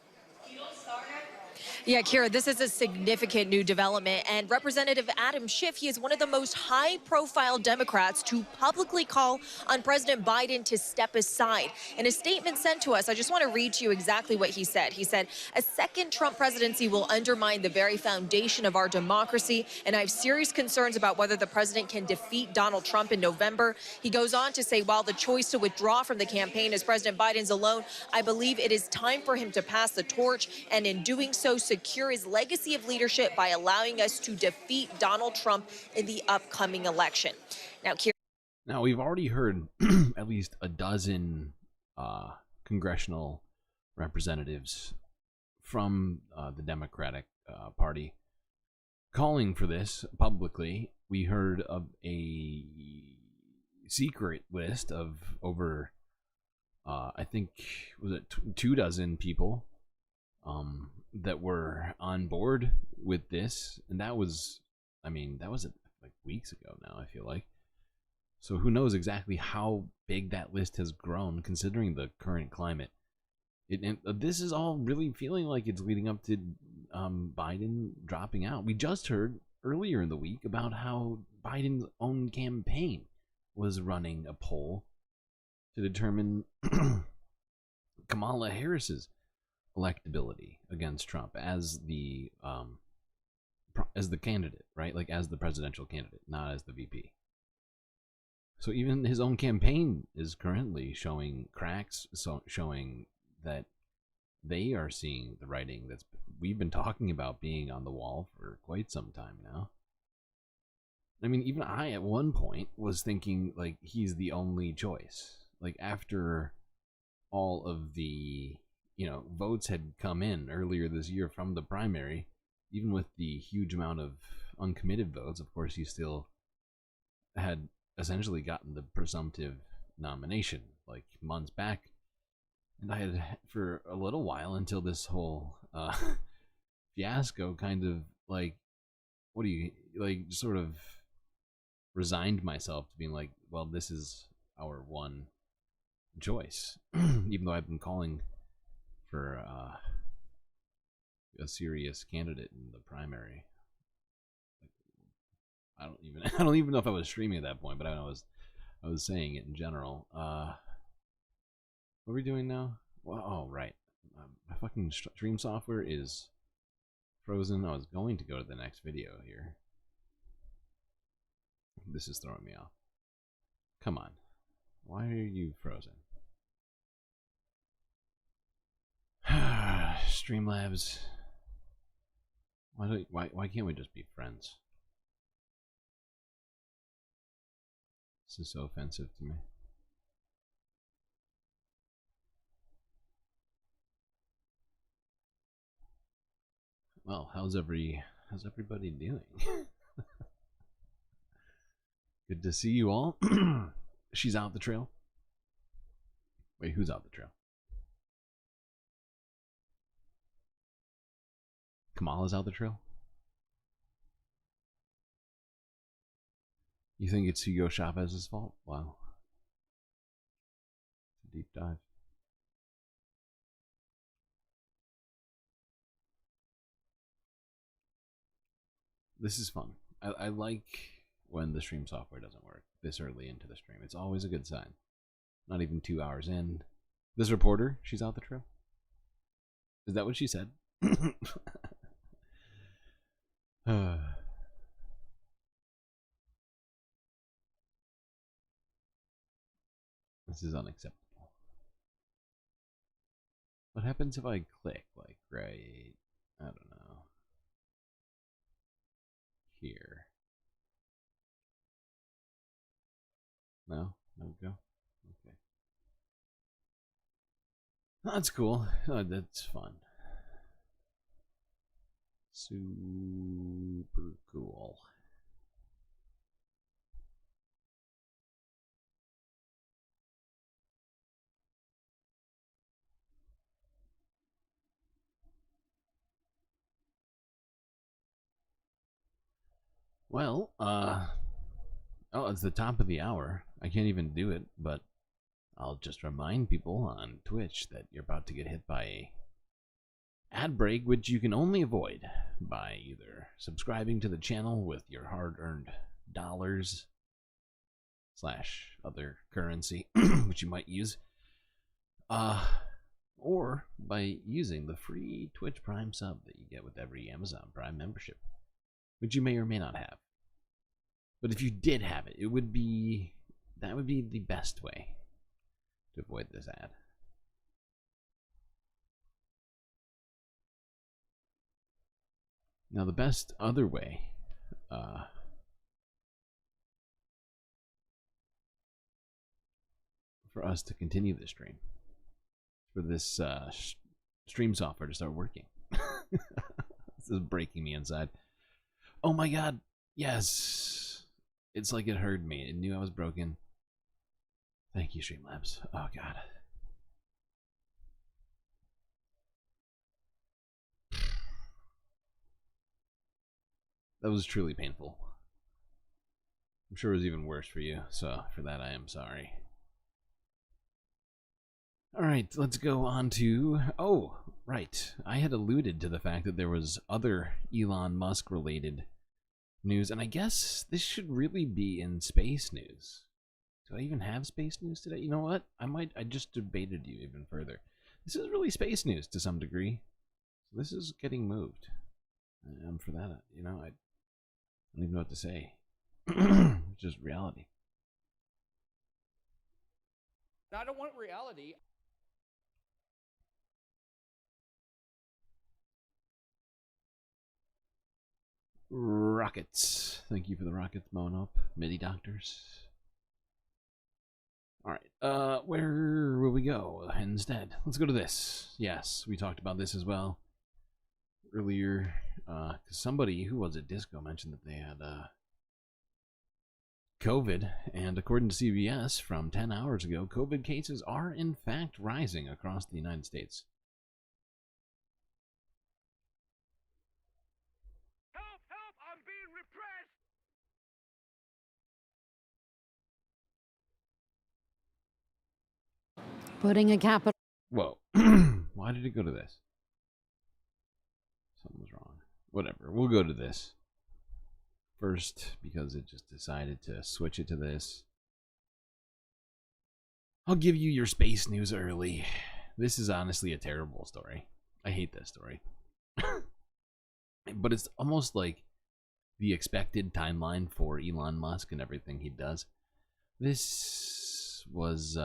Yeah, Kira, this is a significant new development, and Representative Adam Schiff, he is one of the most high-profile Democrats to publicly call on President Biden to step aside. In a statement sent to us, I just want to read to you exactly what he said. He said, "A second Trump presidency will undermine the very foundation of our democracy, and I have serious concerns about whether the president can defeat Donald Trump in November." He goes on to say, while the choice to withdraw from the campaign is President Biden's alone, I believe it is time for him to pass the torch, and in doing so, secure his legacy of leadership by allowing us to defeat Donald Trump in the upcoming election. Now, we've already heard at least a dozen congressional representatives from the Democratic Party calling for this publicly. We heard of a secret list of over, I think, was it 24 people that were on board with this, and that was, I mean, that was like weeks ago now, I feel like. So who knows exactly how big that list has grown, considering the current climate. This is all really feeling like it's leading up to Biden dropping out. We just heard earlier in the week about how Biden's own campaign was running a poll to determine Kamala Harris's electability against Trump as the the candidate, right? Like as the presidential candidate, not as the VP. So even his own campaign is currently showing cracks, showing that they are seeing the writing that's we've been talking about being on the wall for quite some time now. I mean, even I at one point was thinking like he's the only choice. Like after all of the, votes had come in earlier this year from the primary, even with the huge amount of uncommitted votes, of course he still had essentially gotten the presumptive nomination like months back. And I had for a little while until this whole fiasco kind of like, sort of resigned myself to being like, well, this is our one choice. Even though I've been calling for a serious candidate in the primary. I don't even know if I was streaming at that point, but I was saying it in general. What are we doing now? Well, oh, right. My fucking stream software is frozen. I was going to go to the next video here. This is throwing me off. Come on. Why are you frozen? Streamlabs. Why can't we just be friends? This is so offensive to me. Well, how's everybody doing? Good to see you all. She's out the trail. Wait, who's out the trail? Kamala's out the trail? You think it's Hugo Chavez's fault? Wow. It's a deep dive. This is fun. I like when the stream software doesn't work this early into the stream. It's always a good sign. Not even 2 hours in. This reporter, she's out the trail? Is that what she said? This is unacceptable. What happens if I click, like, right, I don't know, here? No? No go? Okay. That's cool. Oh, that's fun. Super cool. Well, oh, it's the top of the hour. I can't even do it, but I'll just remind people on Twitch that you're about to get hit by a ad break, which you can only avoid by either subscribing to the channel with your hard-earned dollars / other currency, which you might use, or by using the free Twitch Prime sub that you get with every Amazon Prime membership, which you may or may not have. But if you did have it, that would be the best way to avoid this ad. Now, the best other way for us to continue this stream, for this stream software to start working. This is breaking me inside. Oh my god, yes. It's like it heard me. It knew I was broken. Thank you, Streamlabs. Oh god. That was truly painful. I'm sure it was even worse for you, so for that I am sorry. Alright, let's go on to... Oh, right. I had alluded to the fact that there was other Elon Musk related news, and I guess this should really be in space news. Do I even have space news today? You know what? I just debated you even further. This is really space news to some degree. So this is getting moved. I'm for that. You know, I don't even know what to say. It's just reality. I don't want reality. Rockets. Thank you for the rockets, blowing up. MIDI doctors. Alright, where will we go instead? Let's go to this. Yes, we talked about this as well earlier. Because somebody, who was it, Disco, mentioned that they had COVID. And according to CBS, from 10 hours ago, COVID cases are in fact rising across the United States. Putting a capital. Whoa. Why did it go to this? Something was wrong. Whatever. We'll go to this first because it just decided to switch it to this. I'll give you your space news early. This is honestly a terrible story. I hate this story. But it's almost like the expected timeline for Elon Musk and everything he does. This was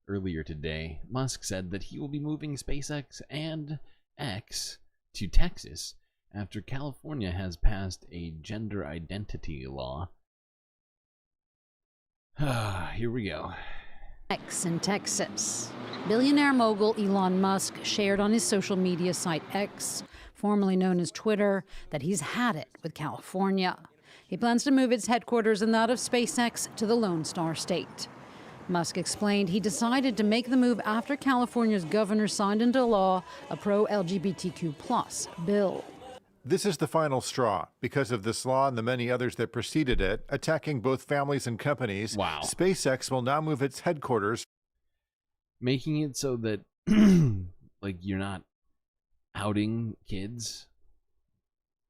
earlier today. Musk said that he will be moving SpaceX and X to Texas after California has passed a gender identity law. Here we go. X in Texas. Billionaire mogul Elon Musk shared on his social media site X, formerly known as Twitter, that he's had it with California. He plans to move its headquarters and that of SpaceX to the Lone Star State. Musk explained he decided to make the move after California's governor signed into law a pro-LGBTQ+ bill. This is the final straw. Because of this law and the many others that preceded it, attacking both families and companies, wow. SpaceX will now move its headquarters. Making it so that, like, you're not outing kids.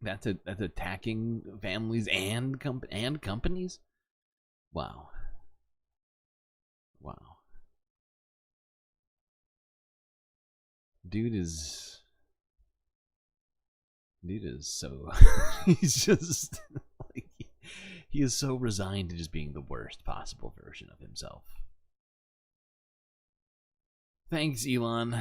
That's attacking families and companies? Wow. Wow. Dude is so he's just like, he is so resigned to just being the worst possible version of himself. Thanks, Elon.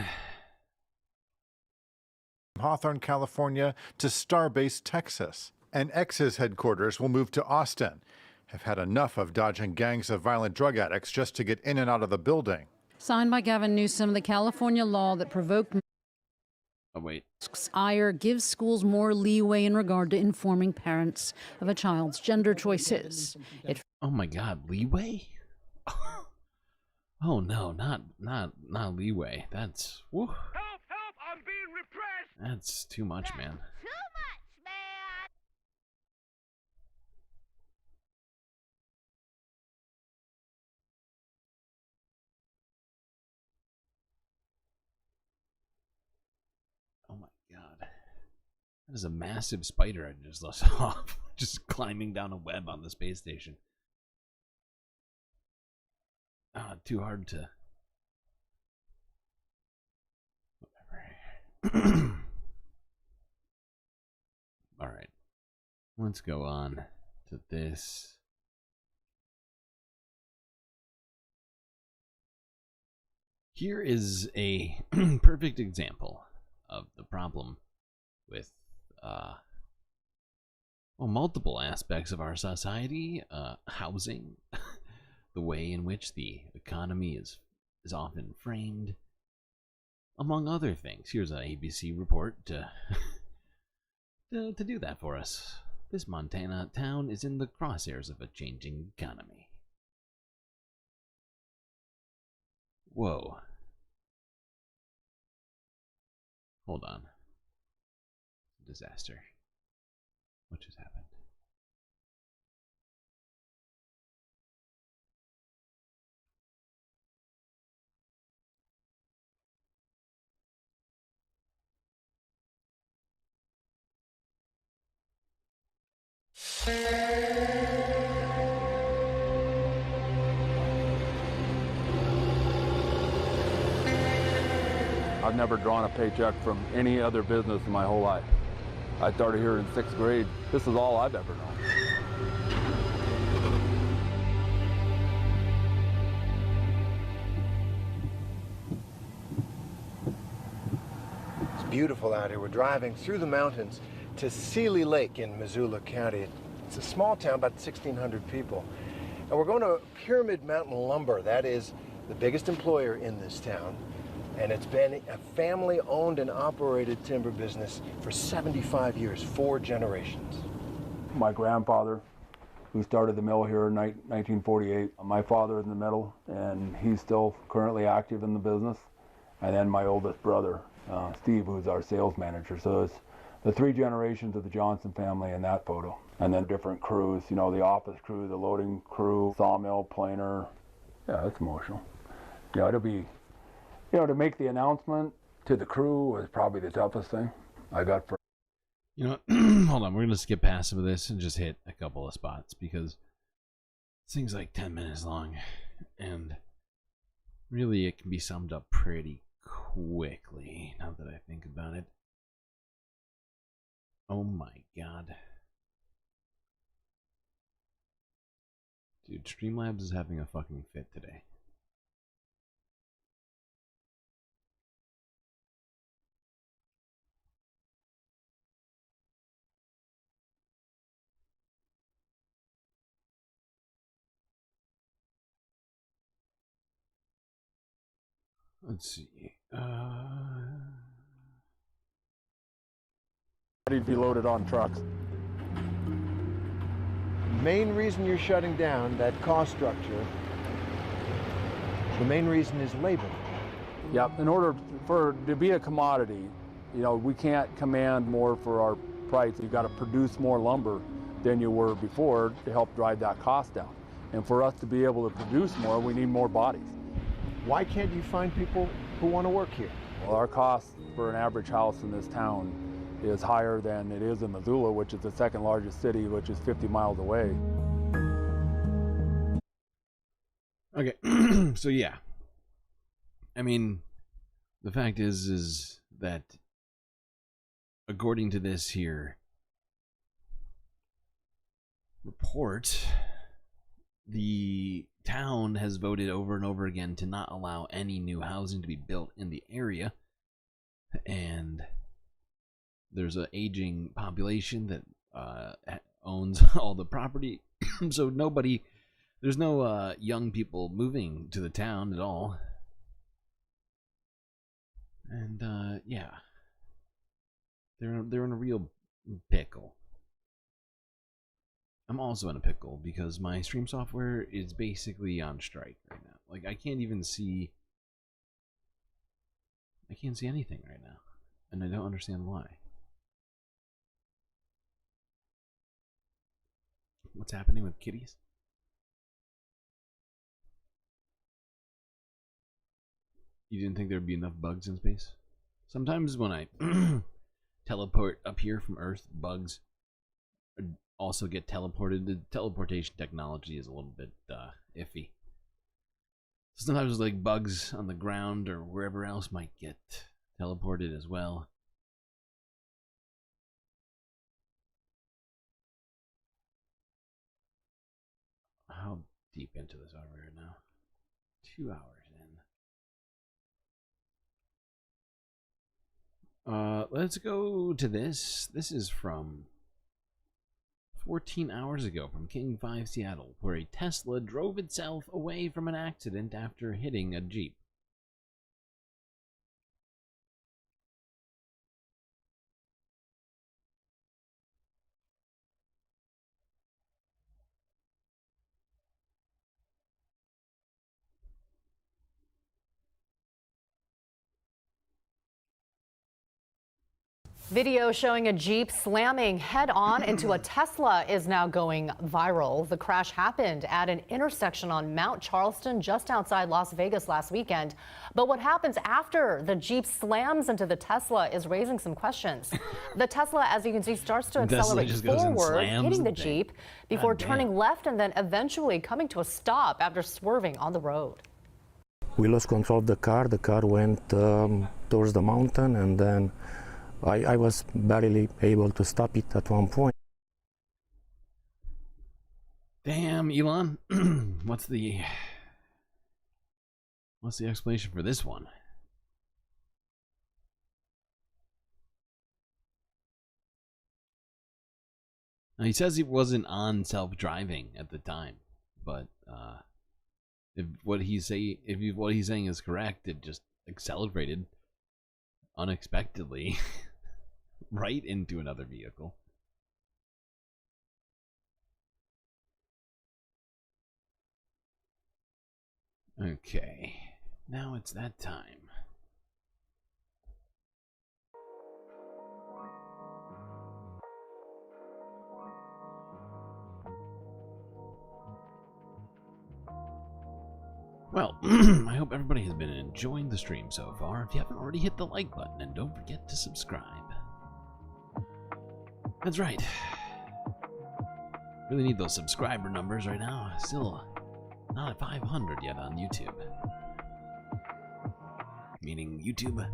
Hawthorne, California to Starbase, Texas. And X's headquarters will move to Austin. Have had enough of dodging gangs of violent drug addicts just to get in and out of the building. Signed by Gavin Newsom, the California law that provoked Musk's ire gives schools more leeway in regard to informing parents of a child's gender choices. Oh my God, leeway? Oh no, not leeway. That's woo. Help! I'm being repressed. That's too much, man. Oh my God. That is a massive spider I just saw just climbing down a web on the space station. Too hard to... Whatever. Alright. Let's go on to this. Here is a perfect example of the problem with multiple aspects of our society. Housing, the way in which the economy is often framed, among other things. Here's an ABC report to do that for us. This Montana town is in the crosshairs of a changing economy. Whoa. Hold on. Disaster. What just happened? I've never drawn a paycheck from any other business in my whole life. I started here in 6th grade. This is all I've ever known. It's beautiful out here. We're driving through the mountains to Seeley Lake in Missoula County. It's a small town, about 1,600 people. And we're going to Pyramid Mountain Lumber. That is the biggest employer in this town. And it's been a family-owned and operated timber business for 75 years, 4 generations. My grandfather, who started the mill here in 1948, my father in the middle, and he's still currently active in the business. And then my oldest brother, Steve, who's our sales manager. So it's the 3 generations of the Johnson family in that photo. And then different crews, you know, the office crew, the loading crew, sawmill, planer. Yeah, it's emotional. Yeah, it'll be, you know, to make the announcement to the crew was probably the toughest thing I got for. You know, hold on, we're going to skip past some of this and just hit a couple of spots because this thing's like 10 minutes long and really it can be summed up pretty quickly now that I think about it. Oh my god. Dude, Streamlabs is having a fucking fit today. Let's see. Ready to be loaded on trucks. Main reason you're shutting down that cost structure, the main reason is labor. Yep, in order to be a commodity, you know, we can't command more for our price. You got to produce more lumber than you were before to help drive that cost down. And for us to be able to produce more, we need more bodies. Why can't you find people who want to work here? Well, our cost for an average house in this town is higher than it is in Missoula, which is the 2nd largest city, which is 50 miles away. Okay, so yeah. I mean, the fact is that according to this here report, the town has voted over and over again to not allow any new housing to be built in the area, and there's an aging population that owns all the property, so there's no young people moving to the town at all. And yeah, they're in a real pickle. I'm also in a pickle because my stream software is basically on strike right now. Like I can't see anything right now, and I don't understand why. What's happening with kitties? You didn't think there'd be enough bugs in space? Sometimes when I teleport up here from Earth, bugs also get teleported. The teleportation technology is a little bit iffy. Sometimes like bugs on the ground or wherever else might get teleported as well. How deep into this are we right now? 2 hours in. Let's go to this. This is from 14 hours ago from King 5 Seattle, where a Tesla drove itself away from an accident after hitting a Jeep. Video showing a Jeep slamming head-on into a Tesla is now going viral. The crash happened at an intersection on Mount Charleston just outside Las Vegas last weekend. But what happens after the Jeep slams into the Tesla is raising some questions. The Tesla, as you can see, starts to accelerate forward, hitting the Jeep before turning left and then eventually coming to a stop after swerving on the road. We lost control of the car. The car went towards the mountain, and then I was barely able to stop it at one point. Damn, Elon. What's the explanation for this one? Now, he says he wasn't on self-driving at the time, but if what he's saying is correct, it just accelerated unexpectedly right into another vehicle. Okay, now it's that time. Well, I hope everybody has been enjoying the stream so far. If you haven't already, hit the like button and don't forget to subscribe. That's right. Really need those subscriber numbers right now. Still not at 500 yet on YouTube. Meaning YouTube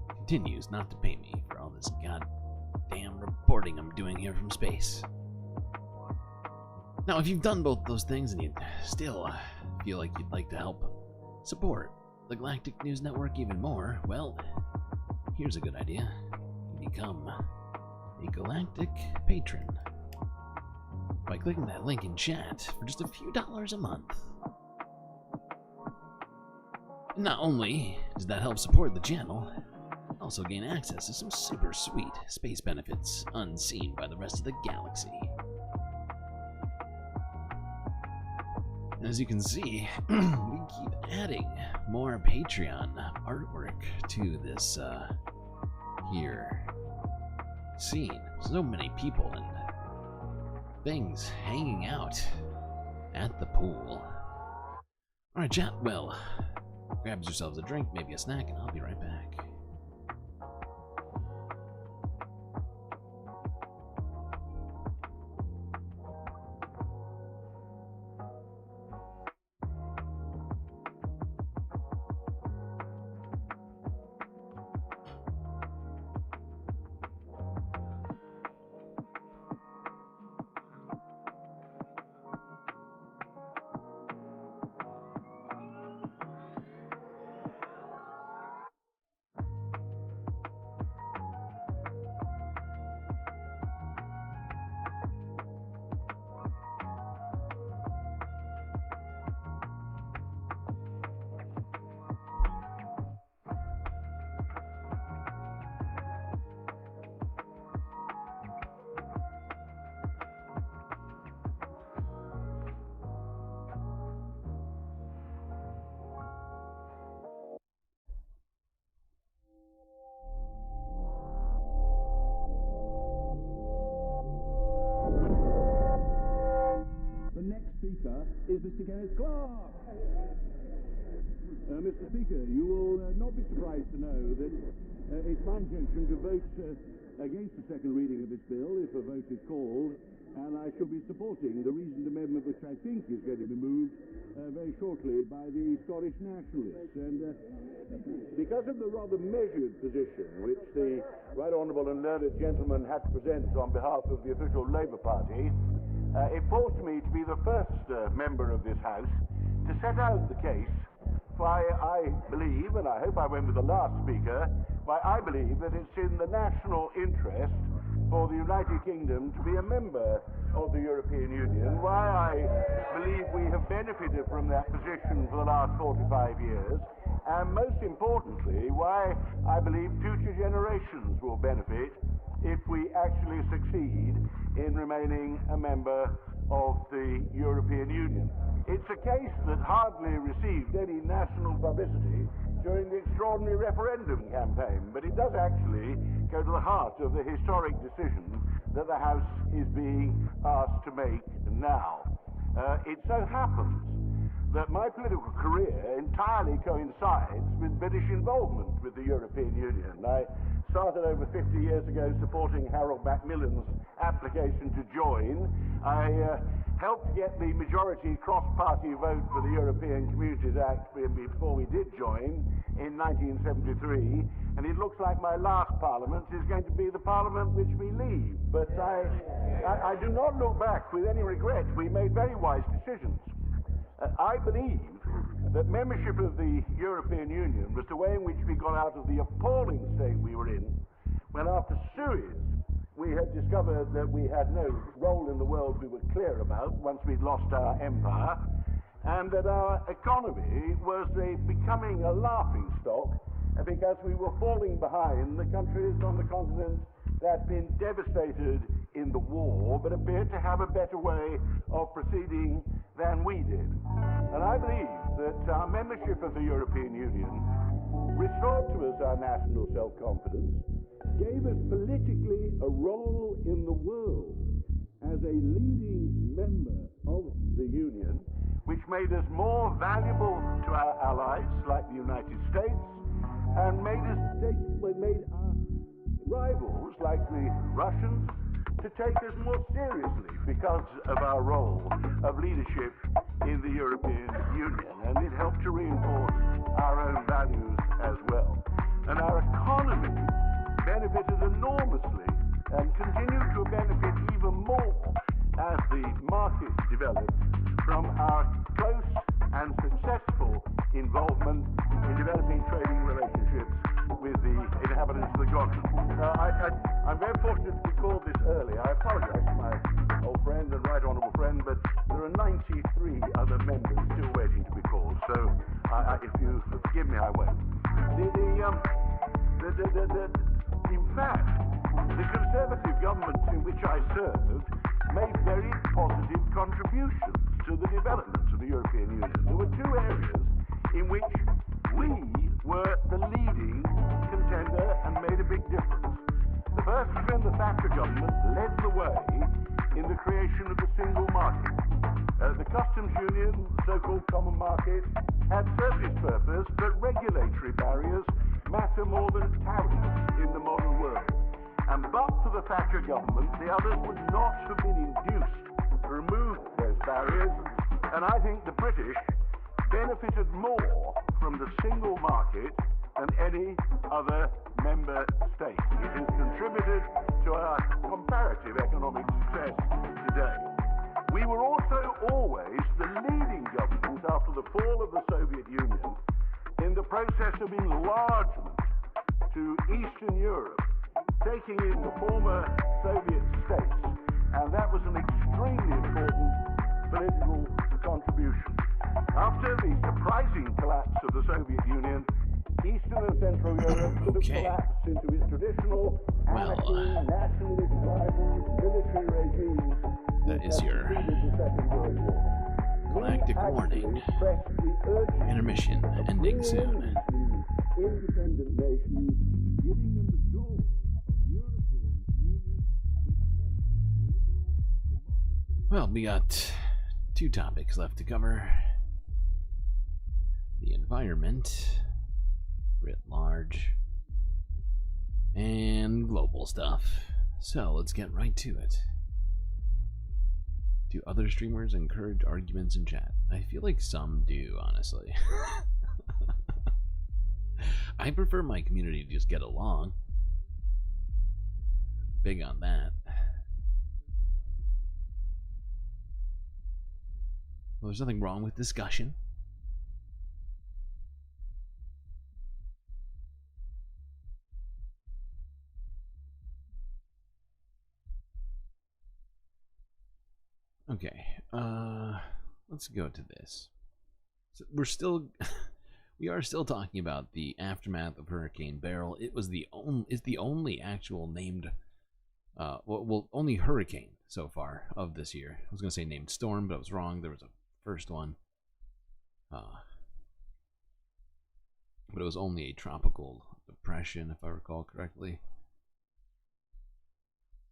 continues not to pay me for all this goddamn reporting I'm doing here from space. Now, if you've done both those things and you still feel like you'd like to help support the Galactic News Network even more, well, here's a good idea. You become a Galactic patron by clicking that link in chat for just a few dollars a month. Not only does that help support the channel, you also gain access to some super sweet space benefits unseen by the rest of the galaxy. As you can see, we keep adding more Patreon artwork to this here scene. So many people and things hanging out at the pool. Alright, chat, well, grab yourselves a drink, maybe a snack, and I'll be right back. Is Mr. Kenneth Clark. Mr. Speaker, you will not be surprised to know that it's my intention to vote against the second reading of this bill if a vote is called, and I shall be supporting the reasoned amendment which I think is going to be moved very shortly by the Scottish Nationalists. And because of the rather measured position which the Right Honourable and learned gentleman had to present on behalf of the official Labour Party, it forced me to be the first member of this House to set out the case why I believe, and I hope I went with the last speaker, why I believe that it's in the national interest for the United Kingdom to be a member of the European Union, why I believe we have benefited from that position for the last 45 years, and most importantly, why I believe future generations will benefit if we actually succeed in remaining a member of the European Union. It's a case that hardly received any national publicity during the extraordinary referendum campaign, but it does actually go to the heart of the historic decision that the House is being asked to make now. It so happens that my political career entirely coincides with British involvement with the European Union. I started over 50 years ago supporting Harold Macmillan's application to join. I helped get the majority cross-party vote for the European Communities Act before we did join in 1973, and it looks like my last parliament is going to be the parliament which we leave. But I do not look back with any regret. We made very wise decisions. I believe that membership of the European Union was the way in which we got out of the appalling state we were in when, after Suez, we had discovered that we had no role in the world we were clear about once we'd lost our empire, and that our economy was becoming a laughing stock because we were falling behind the countries on the continent that had been devastated in the war but appeared to have a better way of proceeding than we did. And I believe that our membership of the European Union restored to us our national self-confidence, gave us politically a role in the world as a leading member of the Union, which made us more valuable to our allies, like the United States, and made our rivals, like the Russians, to take us more seriously because of our role of leadership in the European Union, and it helped to reinforce our own values as well. And our economy benefited enormously and continued to benefit even more as the markets developed from our close and successful involvement in developing trading relationships with the inhabitants of the continent. I'm very fortunate to be called this early. I apologize to my old friend and right honourable friend, but there are 93 other members still waiting to be called, so if you forgive me, I won't. In fact, the Conservative governments in which I served made very positive contributions to the development of the European Union. There were two areas in which we were the leading contender and made a big difference. The first was when the Thatcher government led the way in the creation of the single market. The customs union, the so-called common market, had served its purpose, but regulatory barriers matter more than tariffs in the modern world. And but for the Thatcher government, the others would not have been induced to remove those barriers, and I think the British benefited more from the single market than any other member state. It has contributed to our comparative economic success today. We were also always the leading government after the fall of the Soviet Union in the process of enlargement to Eastern Europe, taking in the former Soviet states, and that was an extremely important political contribution. After the surprising collapse of the Soviet Union, Eastern and Central Europe could have collapsed into its traditional anarchy, nationalist rivals, military regimes. That is your galactic warning. Intermission ending soon. Independent nations, giving them the goal of European Union, Well, we got two topics left to cover. The environment, writ large, and global stuff. So let's get right to it. Do other streamers encourage arguments in chat? I feel like some do, honestly. I prefer my community to just get along. Big on that. Well, there's nothing wrong with discussion. Okay, let's go to this. So we're still, we are still talking about the aftermath of Hurricane Beryl. It was it's the only actual named, well, only hurricane so far of this year. I was gonna say named storm, but I was wrong. There was a first one, but it was only a tropical depression, if I recall correctly.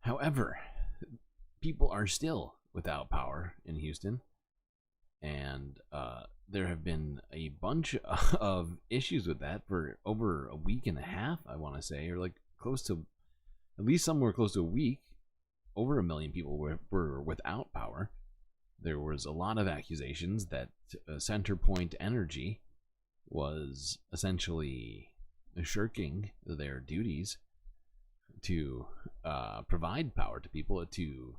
However, people are still without power in Houston. And there have been a bunch of issues with that for over a week and a half, I want to say, or like close to, at least somewhere close to a week. Over 1 million people were without power. There was a lot of accusations that Centerpoint Energy was essentially shirking their duties to provide power to people, to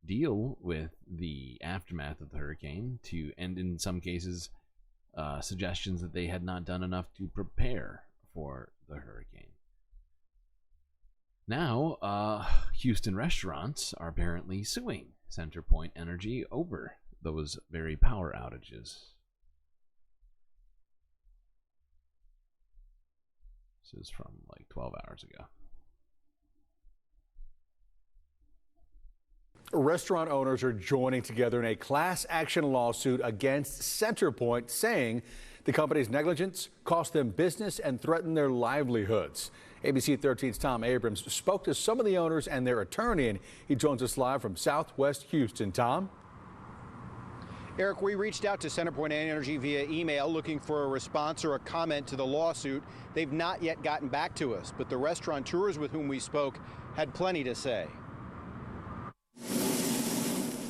deal with the aftermath of the hurricane, and in some cases suggestions that they had not done enough to prepare for the hurricane. Now, Houston restaurants are apparently suing Centerpoint Energy over those very power outages. This is from like 12 hours ago. Restaurant owners are joining together in a class action lawsuit against Centerpoint, saying the company's negligence cost them business and threatened their livelihoods. ABC 13's Tom Abrams spoke to some of the owners and their attorney, and he joins us live from Southwest Houston. Tom? Eric, we reached out to Centerpoint Energy via email looking for a response or a comment to the lawsuit. They've not yet gotten back to us, but the restaurateurs with whom we spoke had plenty to say.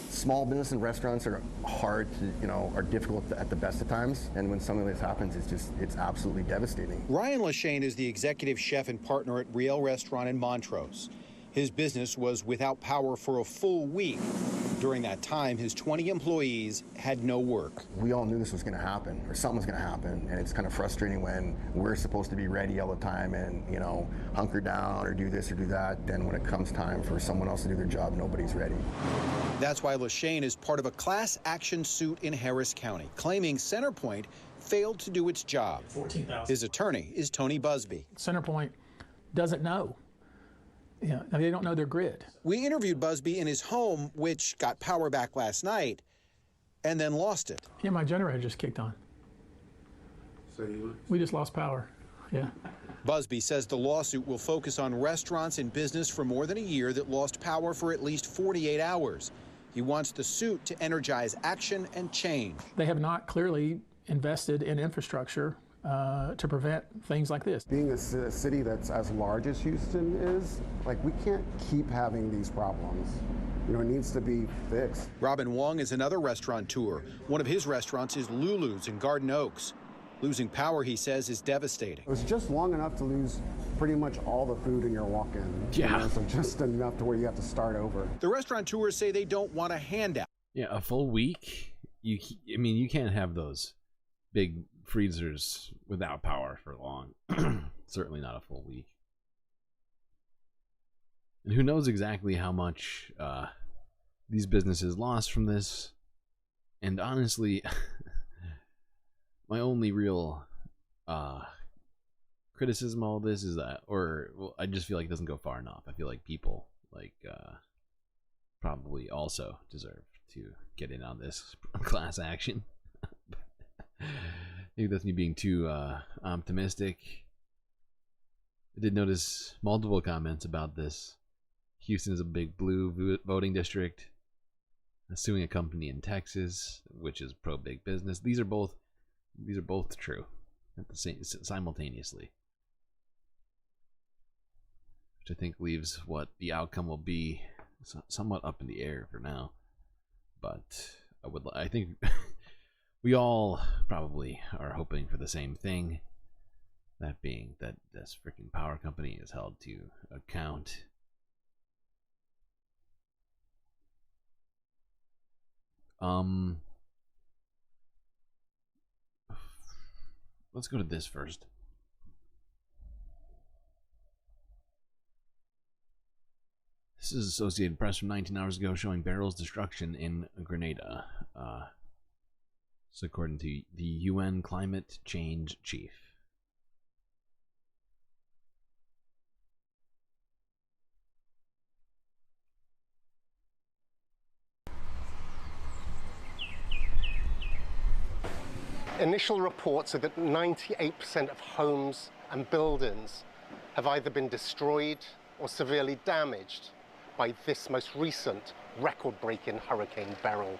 Small business and restaurants are hard to, are difficult at the best of times. And when something like this happens, it's absolutely devastating. Ryan Lashane is the executive chef and partner at Riel Restaurant in Montrose. His business was without power for a full week. During that time, his 20 employees had no work. We all knew this was going to happen, or something was going to happen, and it's kind of frustrating when we're supposed to be ready all the time and, hunker down or do this or do that. Then when it comes time for someone else to do their job, nobody's ready. That's why Lashane is part of a class action suit in Harris County, claiming Centerpoint failed to do its job. His attorney is Tony Busby. Centerpoint doesn't know. They don't know their grid. We interviewed Busby in his home, which got power back last night, and then lost it. Yeah, my generator just kicked on. So we just lost power. Yeah. Busby says the lawsuit will focus on restaurants in business for more than a year that lost power for at least 48 hours. He wants the suit to energize action and change. They have not clearly invested in infrastructure to prevent things like this. Being a city that's as large as Houston is, we can't keep having these problems. It needs to be fixed. Robin Wong is another restaurateur. One of his restaurants is Lulu's in Garden Oaks. Losing power, he says, is devastating. It was just long enough to lose pretty much all the food in your walk-in. Yeah. So just enough to where you have to start over. The restaurateurs say they don't want a handout. Yeah, a full week? You can't have those big freezers without power for long. Certainly not a full week. And who knows exactly how much these businesses lost from this. And honestly, my only real criticism of all this is that, I just feel like it doesn't go far enough. I feel like people probably also deserve to get in on this class action. Maybe that's me being too optimistic. I did notice multiple comments about this. Houston is a big blue voting district. Suing a company in Texas, which is pro big business. These are both true at the same simultaneously, which I think leaves what the outcome will be somewhat up in the air for now. But I think we all probably are hoping for the same thing. That being that this freaking power company is held to account. Let's go to this first. This is Associated Press from 19 hours ago showing barrels destruction in Grenada. So according to the UN climate change chief. Initial reports are that 98% of homes and buildings have either been destroyed or severely damaged by this most recent record-breaking Hurricane Beryl.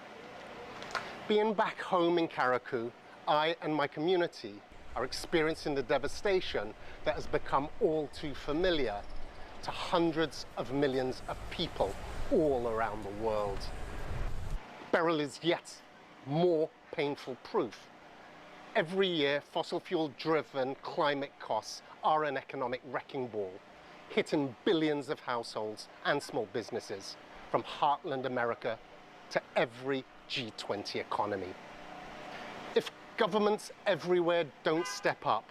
Being back home in Karaku, I and my community are experiencing the devastation that has become all too familiar to hundreds of millions of people all around the world. Beryl is yet more painful proof. Every year, fossil fuel-driven climate costs are an economic wrecking ball, hitting billions of households and small businesses, from heartland America to every G20 economy. If governments everywhere don't step up,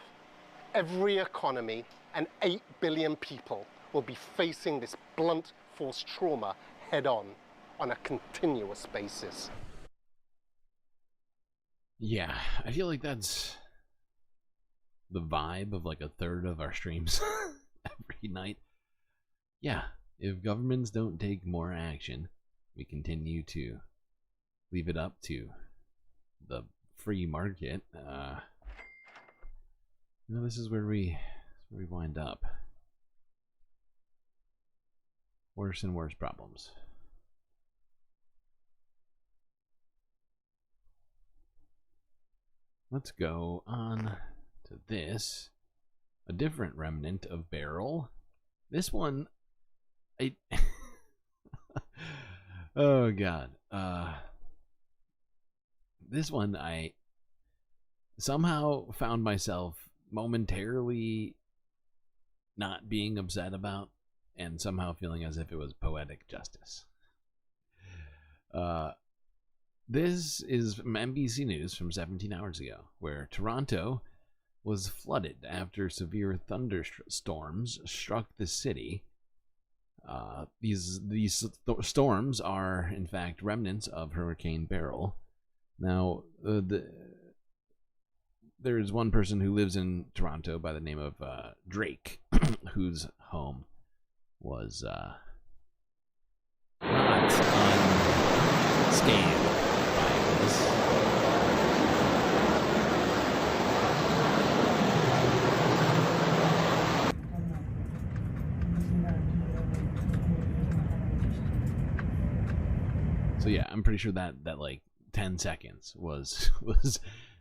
every economy and 8 billion people will be facing this blunt force trauma head-on on a continuous basis. Yeah, I feel like that's the vibe of like a third of our streams every night. Yeah, if governments don't take more action, we continue to leave it up to the free market. This is where we wind up. Worse and worse problems. Let's go on to this. A different remnant of Beryl. This one, oh god. This one I somehow found myself momentarily not being upset about, and somehow feeling as if it was poetic justice. This is from NBC News from 17 hours ago, where Toronto was flooded after severe thunderstorms struck the city. These storms are, in fact, remnants of Hurricane Beryl. Now, there is one person who lives in Toronto by the name of Drake, whose home was not unscathed by this. So yeah, I'm pretty sure that like 10 seconds was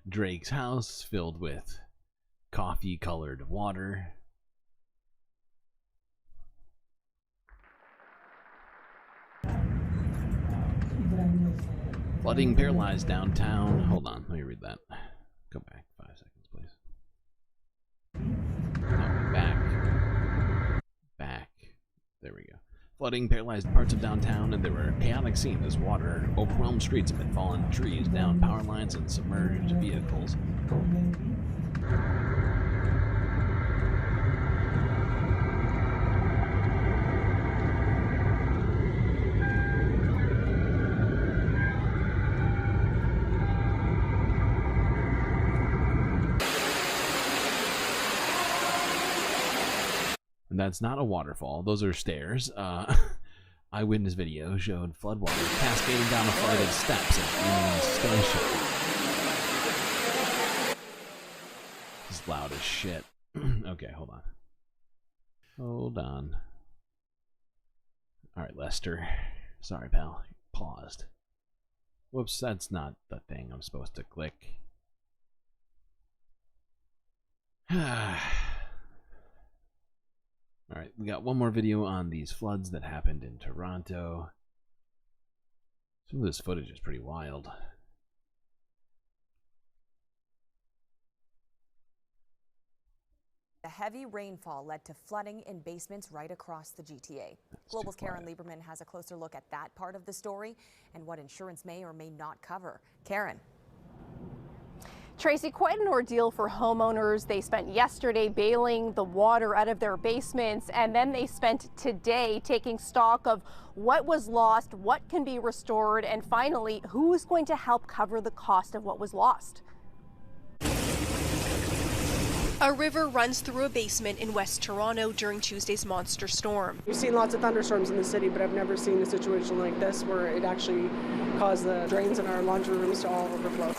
Drake's house filled with coffee-colored water. Flooding paralyzed downtown. Hold on, let me read that. Go back 5 seconds, please. No, back. There we go. Flooding paralyzed parts of downtown, and there were chaotic scenes as water overwhelmed streets amid fallen trees, down power lines, and submerged vehicles. And that's not a waterfall, those are stairs. Eyewitness video showed floodwater cascading down a flight of steps at Union Station. It's loud as shit. Okay, hold on. Alright, Lester. Sorry, pal. Paused. Whoops, that's not the thing I'm supposed to click. Alright, we got one more video on these floods that happened in Toronto. Some of this footage is pretty wild. The heavy rainfall led to flooding in basements right across the GTA. Global's Karen Lieberman has a closer look at that part of the story and what insurance may or may not cover. Karen. Tracy, quite an ordeal for homeowners. They spent yesterday bailing the water out of their basements, and then they spent today taking stock of what was lost, what can be restored, and finally, who's going to help cover the cost of what was lost. A river runs through a basement in West Toronto during Tuesday's monster storm. We've seen lots of thunderstorms in the city, but I've never seen a situation like this where it actually caused the drains in our laundry rooms to all overflow.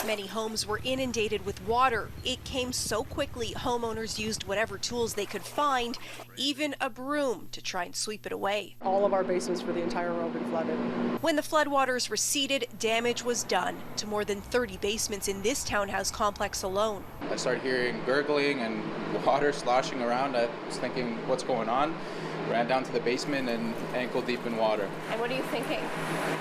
Many homes were inundated with water. It came so quickly, homeowners used whatever tools they could find, even a broom, to try and sweep it away. All of our basements for the entire row have been flooded. When the floodwaters receded, damage was done to more than 30 basements in this townhouse complex alone. I started hearing gurgling and water sloshing around. I was thinking, what's going on? Ran down to the basement and ankle deep in water. And what are you thinking?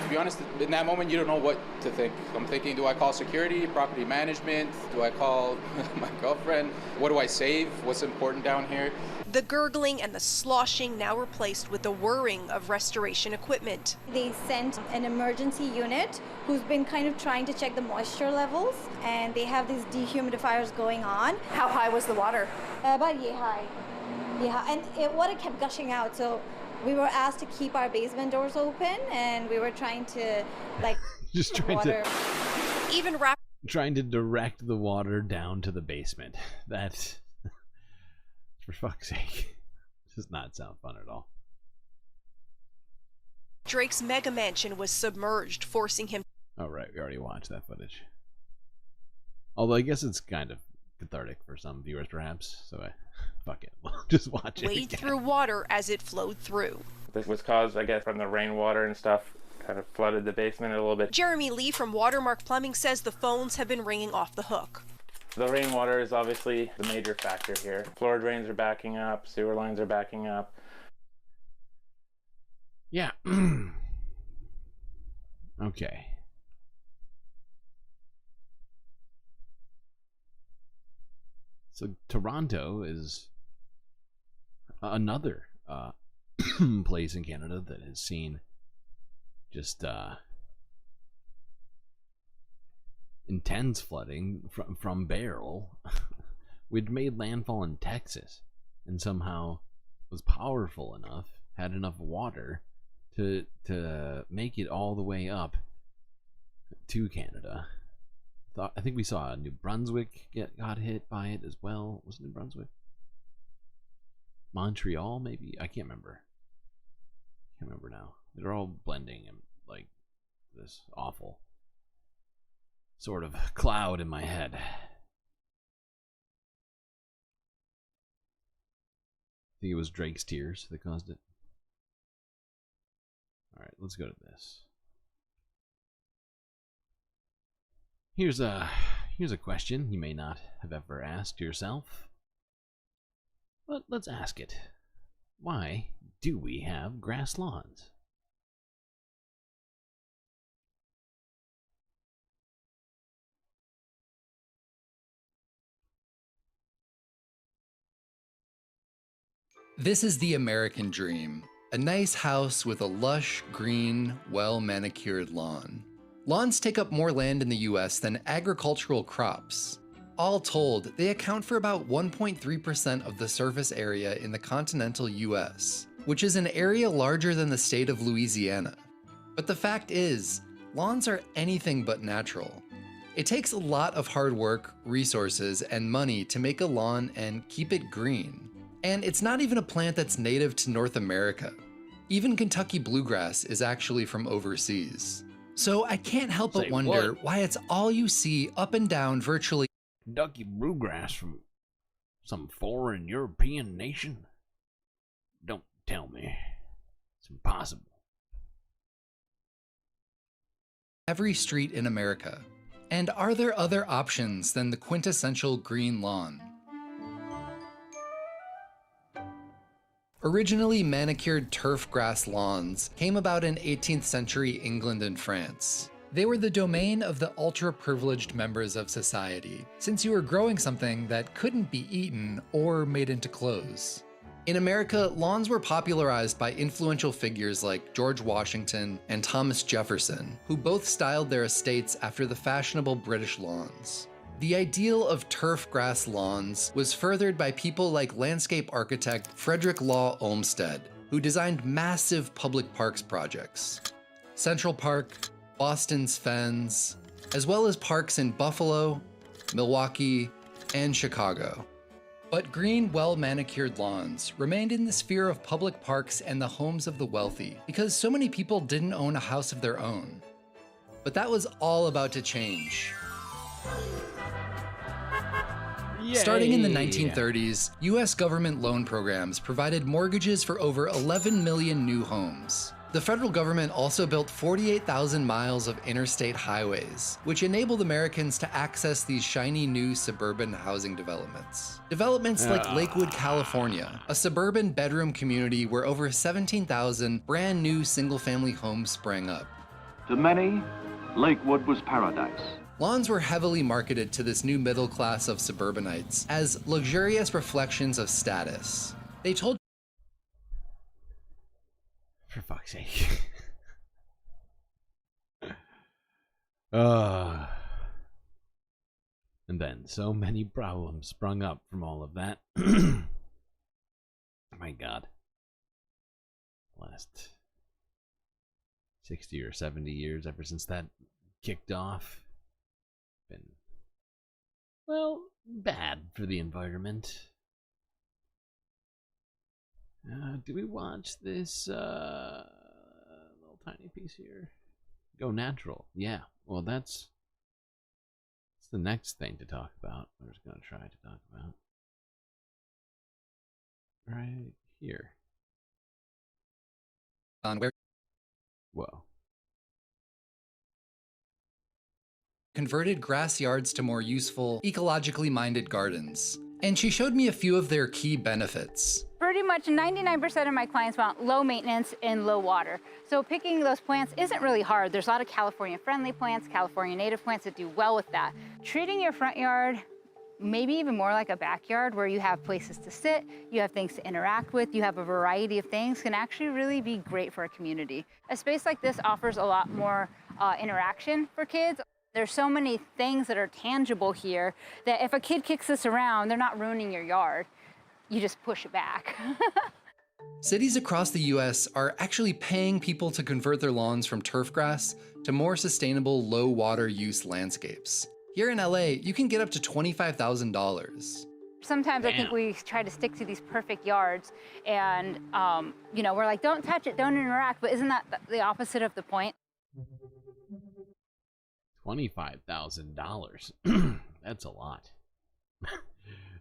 To be honest, in that moment, you don't know what to think. I'm thinking, do I call security, property management? Do I call my girlfriend? What do I save? What's important down here? The gurgling and the sloshing now replaced with the whirring of restoration equipment. They sent an emergency unit who's been kind of trying to check the moisture levels, and they have these dehumidifiers going on. How high was the water? About yay high. Yeah, and water kept gushing out, so we were asked to keep our basement doors open, and we were trying to, like, just trying water. to even trying to direct the water down to the basement. That, for fuck's sake, does not sound fun at all. Drake's mega mansion was submerged, forcing him. Oh right, we already watched that footage. Although I guess it's kind of cathartic for some viewers, perhaps. So fuck it, we'll just watch it. Wade through water as it flowed through. This was caused, I guess, from the rainwater and stuff. Kind of flooded the basement a little bit. Jeremy Lee from Watermark Plumbing says the phones have been ringing off the hook. The rainwater is obviously the major factor here. Floor drains are backing up, sewer lines are backing up. Yeah. Okay. So Toronto is another place in Canada that has seen just intense flooding from Beryl. We'd made landfall in Texas and somehow was powerful enough, had enough water to make it all the way up to Canada. I think we saw New Brunswick got hit by it as well. Was it New Brunswick? Montreal, maybe? I can't remember. Can't remember now. They're all blending in like this awful sort of cloud in my head. I think it was Drake's tears that caused it. Alright, let's go to this. Here's a question you may not have ever asked yourself, but let's ask it. Why do we have grass lawns? This is the American dream. A nice house with a lush, green, well-manicured lawn. Lawns take up more land in the US than agricultural crops. All told, they account for about 1.3% of the surface area in the continental US, which is an area larger than the state of Louisiana. But the fact is, lawns are anything but natural. It takes a lot of hard work, resources, and money to make a lawn and keep it green. And it's not even a plant that's native to North America. Even Kentucky bluegrass is actually from overseas. So I can't help but wonder why it's all you see up and down virtually. Kentucky bluegrass from some foreign European nation? Don't tell me. It's impossible. Every street in America. And are there other options than the quintessential green lawn? Originally manicured turf grass lawns came about in 18th century England and France. They were the domain of the ultra-privileged members of society, since you were growing something that couldn't be eaten or made into clothes. In America, lawns were popularized by influential figures like George Washington and Thomas Jefferson, who both styled their estates after the fashionable British lawns. The ideal of turf grass lawns was furthered by people like landscape architect Frederick Law Olmsted, who designed massive public parks projects. Central Park, Boston's Fens, as well as parks in Buffalo, Milwaukee, and Chicago. But green, well-manicured lawns remained in the sphere of public parks and the homes of the wealthy because so many people didn't own a house of their own. But that was all about to change. Starting in the 1930s, U.S. government loan programs provided mortgages for over 11 million new homes. The federal government also built 48,000 miles of interstate highways, which enabled Americans to access these shiny new suburban housing developments. Developments like Lakewood, California, a suburban bedroom community where over 17,000 brand new single-family homes sprang up. To many, Lakewood was paradise. Lawns were heavily marketed to this new middle class of suburbanites as luxurious reflections of status. They told For fuck's sake. And then so many problems sprung up from all of that. My God. Last 60 or 70 years ever since that kicked off. Been, well, bad for the environment. Do we watch this little tiny piece here? Go natural. Yeah, well that's the next thing to talk about. We're just going to try to talk about. Right here. On where? Whoa. Converted grass yards to more useful, ecologically minded gardens. And she showed me a few of their key benefits. Pretty much 99% of my clients want low maintenance and low water. So picking those plants isn't really hard. There's a lot of California-friendly plants, California native plants that do well with that. Treating your front yard maybe even more like a backyard where you have places to sit, you have things to interact with, you have a variety of things can actually really be great for a community. A space like this offers a lot more interaction for kids. There's so many things that are tangible here that if a kid kicks this around, they're not ruining your yard. You just push it back. Cities across the US are actually paying people to convert their lawns from turf grass to more sustainable low water use landscapes. Here in LA, you can get up to $25,000. Sometimes I think we try to stick to these perfect yards and, you know, we're like, don't touch it, don't interact, but isn't that the opposite of the point? $25,000. That's a lot.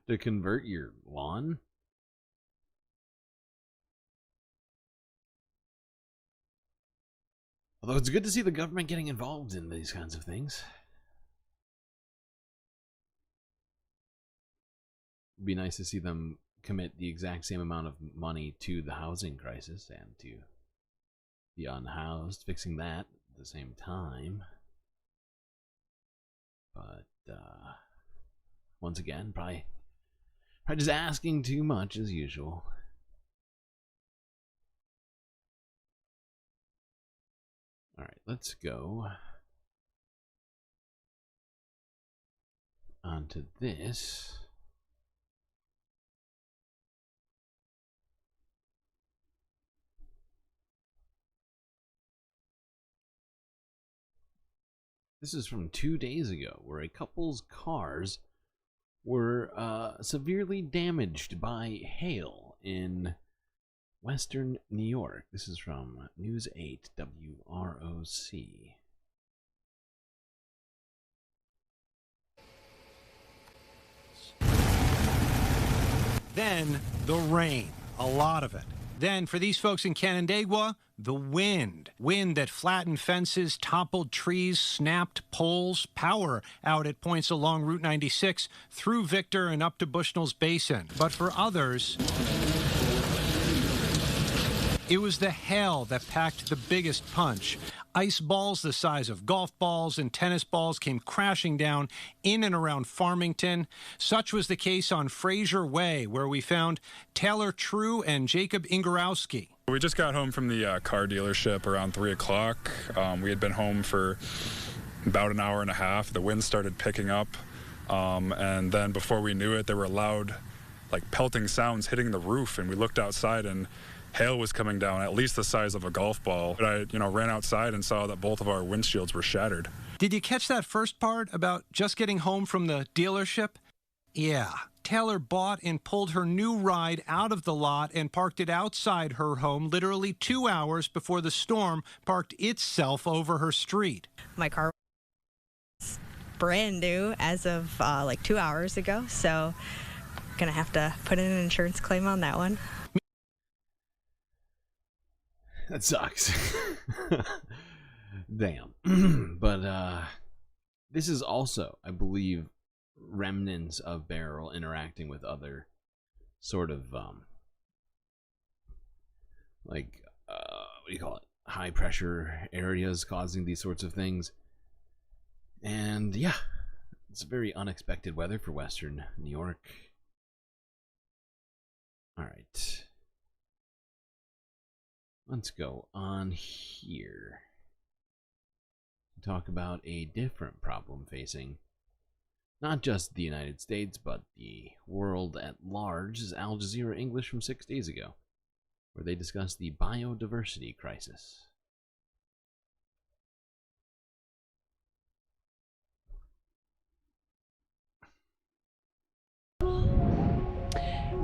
To convert your lawn? Although it's good to see the government getting involved in these kinds of things. It'd be nice to see them commit the exact same amount of money to the housing crisis and to the unhoused, fixing that at the same time. But, once again, probably just asking too much as usual. Alright, let's go on to this. This is from 2 days ago, where a couple's cars were severely damaged by hail in Western New York. This is from News 8 WROC. Then the rain, a lot of it. Then for these folks in Canandaigua, the wind. Wind that flattened fences, toppled trees, snapped poles, power out at points along Route 96, through Victor and up to Bushnell's Basin. But for others, it was the hail that packed the biggest punch. Ice balls the size of golf balls and tennis balls came crashing down in and around Farmington. Such was the case on Fraser Way, where we found Taylor True and Jacob Ingorowski. We just got home from the car dealership around 3 o'clock. We had been home for about an hour and a half. The wind started picking up, and then before we knew it, there were loud, like, pelting sounds hitting the roof, and we looked outside and hail was coming down, at least the size of a golf ball. But I, ran outside and saw that both of our windshields were shattered. Did you catch that first part about just getting home from the dealership? Yeah, Taylor bought and pulled her new ride out of the lot and parked it outside her home literally 2 hours before the storm parked itself over her street. My car was brand new as of like 2 hours ago, so gonna have to put in an insurance claim on that one. That sucks. Damn. But this is also, I believe, remnants of Beryl interacting with other sort of what do you call it, high pressure areas causing these sorts of things. And yeah, it's very unexpected weather for Western New York. All right, let's go on here. Talk about a different problem facing not just the United States, but the world at large. Is Al Jazeera English from 6 days ago, where they discussed the biodiversity crisis.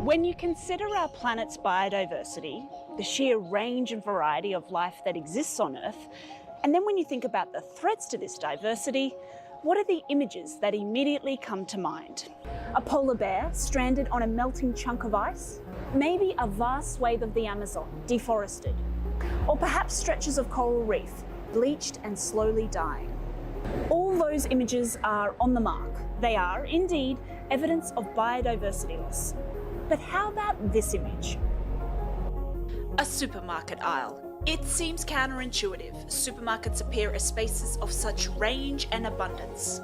When you consider our planet's biodiversity, the sheer range and variety of life that exists on Earth, and then when you think about the threats to this diversity, what are the images that immediately come to mind? A polar bear stranded on a melting chunk of ice? Maybe a vast swathe of the Amazon deforested? Or perhaps stretches of coral reef bleached and slowly dying? All those images are on the mark. They are, indeed, evidence of biodiversity loss. But how about this image? A supermarket aisle. It seems counterintuitive. Supermarkets appear as spaces of such range and abundance.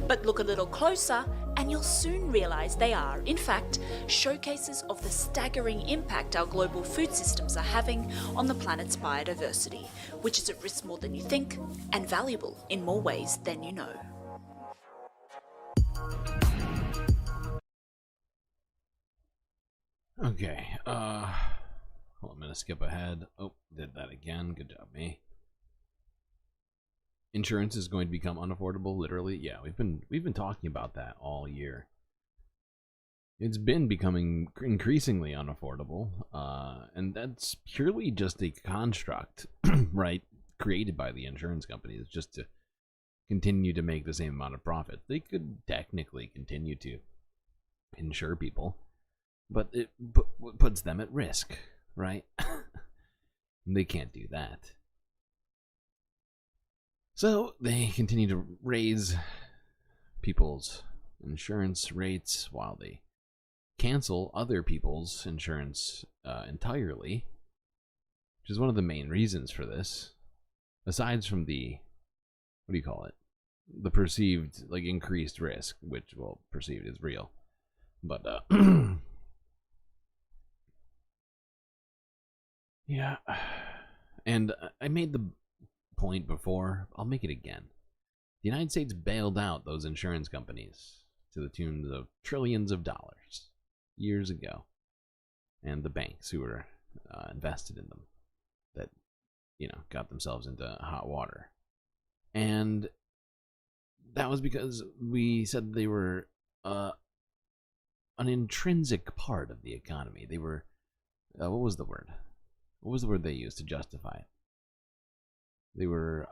But look a little closer and you'll soon realize they are, in fact, showcases of the staggering impact our global food systems are having on the planet's biodiversity, which is at risk more than you think and valuable in more ways than you know. Okay, well, I'm gonna skip ahead. Oh, did that again. Good job, me. Insurance is going to become unaffordable, literally. Yeah, we've been talking about that all year. It's been becoming increasingly unaffordable, and that's purely just a construct, right, created by the insurance companies just to continue to make the same amount of profit. They could technically continue to insure people, but it puts them at risk, right? They can't do that. So they continue to raise people's insurance rates while they cancel other people's insurance entirely, which is one of the main reasons for this, aside from the, what do you call it, the perceived, like, increased risk, which, well, perceived is real, but yeah. And I made the point before, I'll make it again. The United States bailed out those insurance companies to the tune of trillions of dollars years ago, and the banks who were invested in them that, you know, got themselves into hot water. And that was because we said they were an intrinsic part of the economy. They were, what was the word? What was the word they used to justify it? They were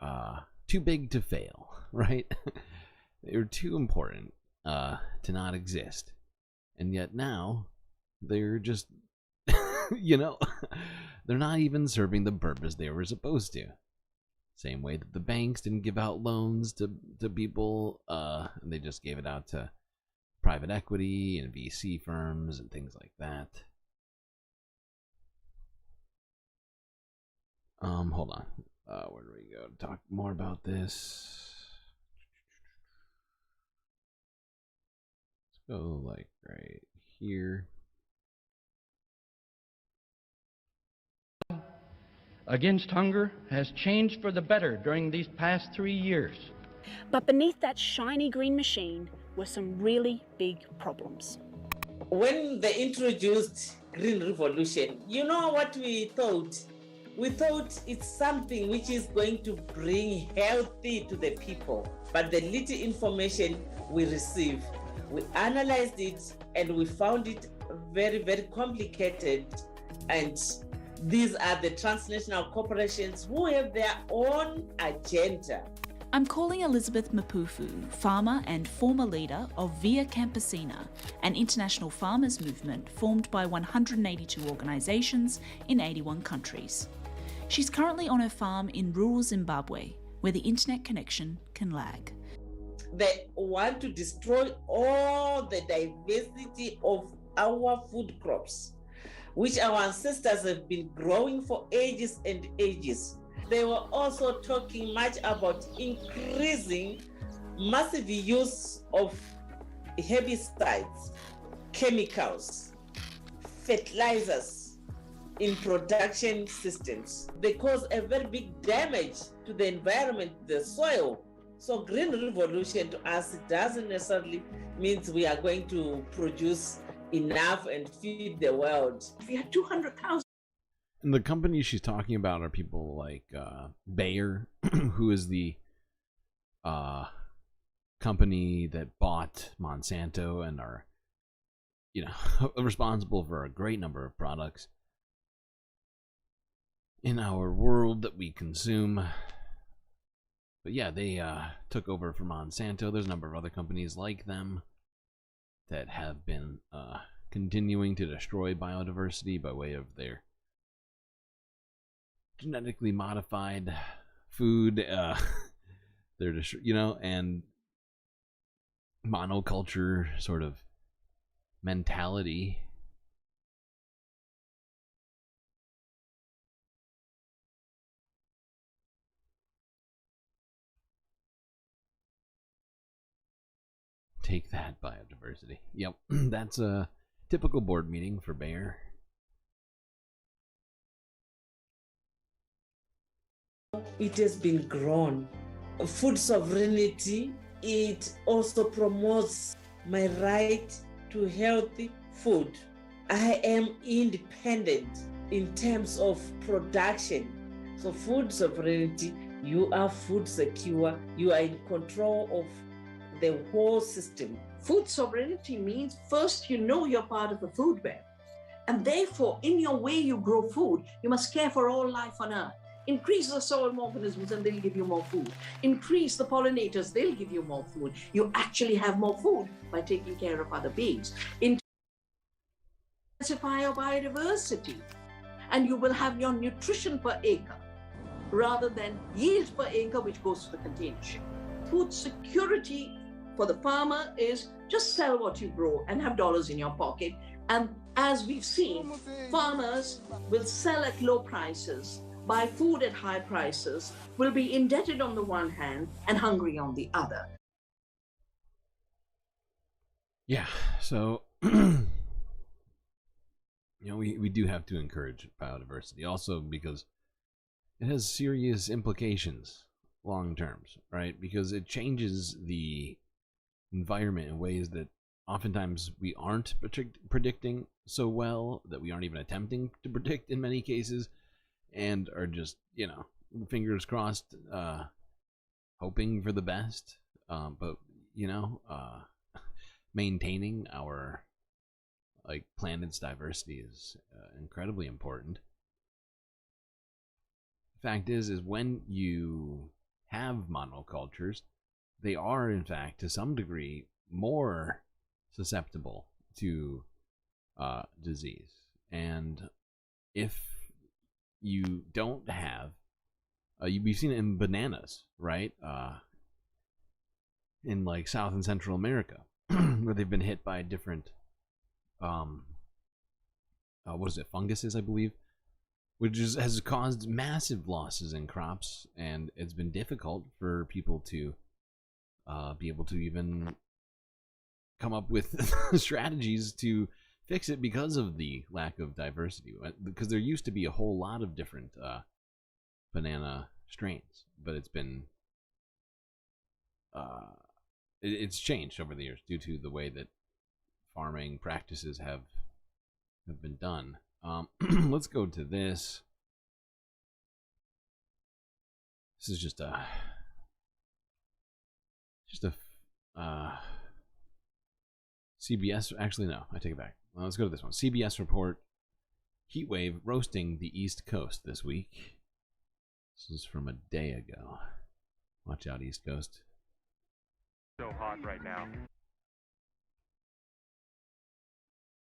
too big to fail, right? They were too important to not exist. And yet now, they're just, you know, they're not even serving the purpose they were supposed to. Same way that the banks didn't give out loans to people, and they just gave it out to private equity and VC firms and things like that. Hold on. Where do we go to talk more about this? Let's go like right here. Against hunger has changed for the better during these past 3 years. But beneath that shiny green machine were some really big problems. When they introduced Green Revolution, you know what we thought? We thought it's something which is going to bring healthy to the people. But the little information we receive, We analyzed it and we found it very, very complicated. And these are the transnational corporations who have their own agenda. I'm calling Elizabeth Mapufu, farmer and former leader of Via Campesina, an international farmers' movement formed by 182 organisations in 81 countries. She's currently on her farm in rural Zimbabwe, where the internet connection can lag. They want to destroy all the diversity of our food crops, which our ancestors have been growing for ages and ages. They were also talking much about increasing massive use of herbicides, chemicals, fertilizers in production systems. They cause a very big damage to the environment, the soil. So green revolution to us doesn't necessarily mean we are going to produce enough and feed the world. We have 200,000. And the companies she's talking about are people like Bayer, who is the company that bought Monsanto and are, you know, responsible for a great number of products in our world that we consume. But yeah, they took over for Monsanto. There's a number of other companies like them that have been continuing to destroy biodiversity by way of their genetically modified food, they're just, you know, and monoculture sort of mentality. Take that, biodiversity. Yep, that's a typical board meeting for Bayer. It has been grown. Food sovereignty, it also promotes my right to healthy food. I am independent in terms of production. So food sovereignty, you are food secure, you are in control of the whole system. Food sovereignty means first you know you're part of the food web. And therefore, in your way you grow food, you must care for all life on earth. Increase the soil organisms and they'll give you more food. Increase the pollinators, they'll give you more food. You actually have more food by taking care of other beings. Intensify your biodiversity and you will have your nutrition per acre rather than yield per acre, which goes to the container ship. Food security for the farmer is just sell what you grow and have dollars in your pocket. And as we've seen, farmers will sell at low prices, buy food at high prices, will be indebted on the one hand and hungry on the other. Yeah, so you know, we do have to encourage biodiversity also because it has serious implications long terms, right? Because it changes the environment in ways that oftentimes we aren't predicting so well, that we aren't even attempting to predict in many cases, and are just, you know, fingers crossed, hoping for the best. But, you know, maintaining our like planet's diversity is incredibly important. Fact is when you have monocultures, they are in fact to some degree more susceptible to disease. And if you don't have, we've seen it in bananas, right? In like South and Central America, where they've been hit by different, what is it, funguses, I believe, which has caused massive losses in crops, and it's been difficult for people to be able to even come up with strategies to fix it because of the lack of diversity. Because there used to be a whole lot of different banana strains, but it's been it's changed over the years due to the way that farming practices have been done. Let's go to this. This is just a CBS, actually no, I take it back. Well, let's go to this one. CBS report, heat wave roasting the East Coast this week. This is from a day ago. Watch out, East Coast. So hot right now.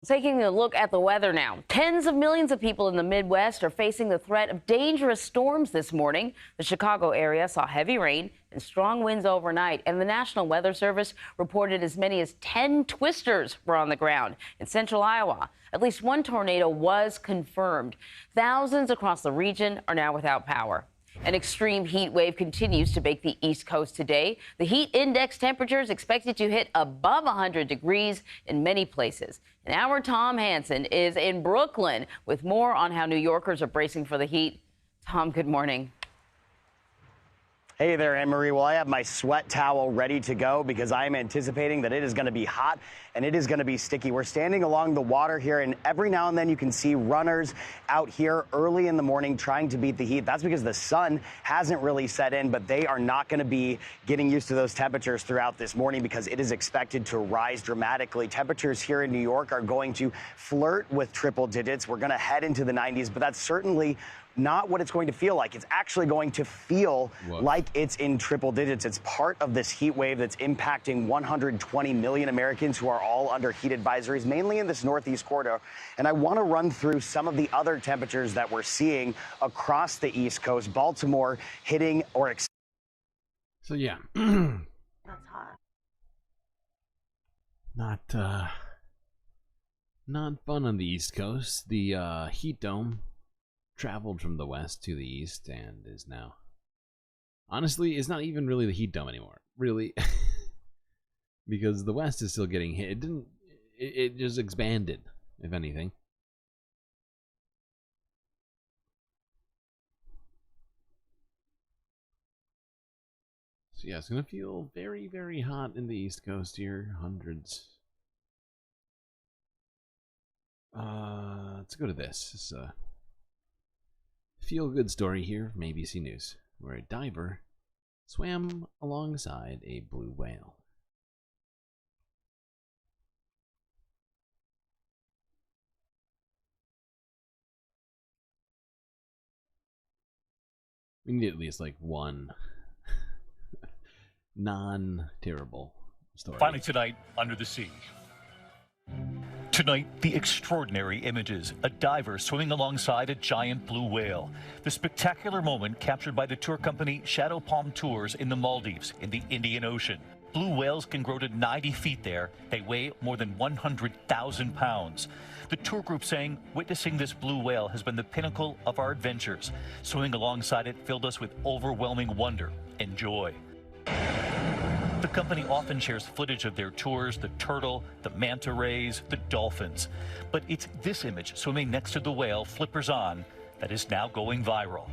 Taking a look at the weather now. Tens of millions of people in the Midwest are facing the threat of dangerous storms this morning. The Chicago area saw heavy rain and strong winds overnight, and the National Weather Service reported as many as 10 twisters were on the ground. In central Iowa, at least one tornado was confirmed. Thousands across the region are now without power. An extreme heat wave continues to bake the East Coast today. The heat index temperature is expected to hit above 100 degrees in many places. And our Tom Hansen is in Brooklyn with more on how New Yorkers are bracing for the heat. Tom, good morning. Hey there, Anne-Marie. Well, I have my sweat towel ready to go because I am anticipating that it is going to be hot and it is going to be sticky. We're standing along the water here, and every now and then you can see runners out here early in the morning trying to beat the heat. That's because the sun hasn't really set in, but they are not going to be getting used to those temperatures throughout this morning because it is expected to rise dramatically. Temperatures here in New York are going to flirt with triple digits. We're going to head into the 90s, but that's certainly not what it's going to feel like. It's actually going to feel like it's in triple digits. It's part of this heat wave that's impacting 120 million Americans who are all under heat advisories, mainly in this northeast corridor. And I want to run through some of the other temperatures that we're seeing across the East Coast. Baltimore hitting or... So yeah. That's hot. Not fun on the East Coast. The heat dome traveled from the west to the east and is now, honestly, it's not even really the heat dome anymore, really. Because the west is still getting hit. It just expanded, if anything. So yeah, it's gonna feel very, very hot in the East Coast here. Hundreds. Let's go to this. It's a feel-good story here from ABC News, where a diver swam alongside a blue whale. We need at least like one non-terrible story. Finally tonight, under the sea. Tonight, the extraordinary images. A diver swimming alongside a giant blue whale. The spectacular moment captured by the tour company Shadow Palm Tours in the Maldives in the Indian Ocean. Blue whales can grow to 90 feet there. They weigh more than 100,000 pounds. The tour group saying witnessing this blue whale has been the pinnacle of our adventures. Swimming alongside it filled us with overwhelming wonder and joy. The company often shares footage of their tours, the turtle, the manta rays, the dolphins. But it's this image swimming next to the whale, flippers on, that is now going viral.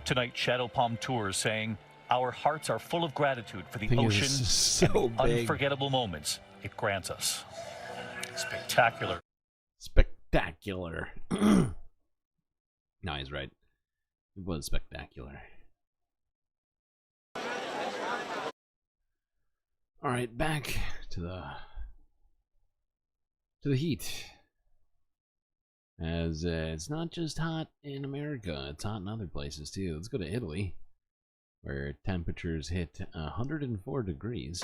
Tonight, Shadow Palm Tours saying, our hearts are full of gratitude for the ocean and the unforgettable moments it grants us. Spectacular. Spectacular. No, he's right. It was spectacular. All right, back to the heat. As it's not just hot in America, it's hot in other places too. Let's go to Italy, where temperatures hit 104 degrees.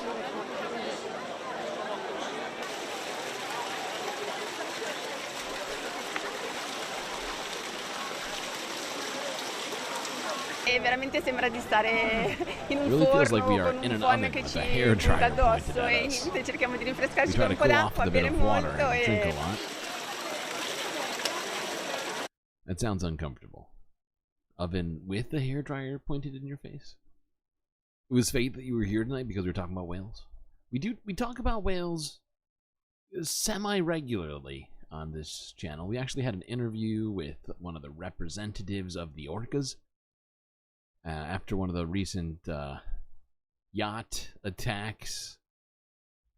Veramente sembra di stare in un Really feels like we forno are con in un an phon oven che with ci a hair butta dryer addosso pointed e at us. niente, cerchiamo di We rinfrescarci try con to un po' cool off d'acqua, with a bit bere of water molto and drink a e... lot. That sounds uncomfortable. Oven with the hair dryer pointed in your face. It was fate that you were here tonight because we were talking about whales. We talk about whales semi-regularly on this channel. We actually had an interview with one of the representatives of the orcas after one of the recent yacht attacks.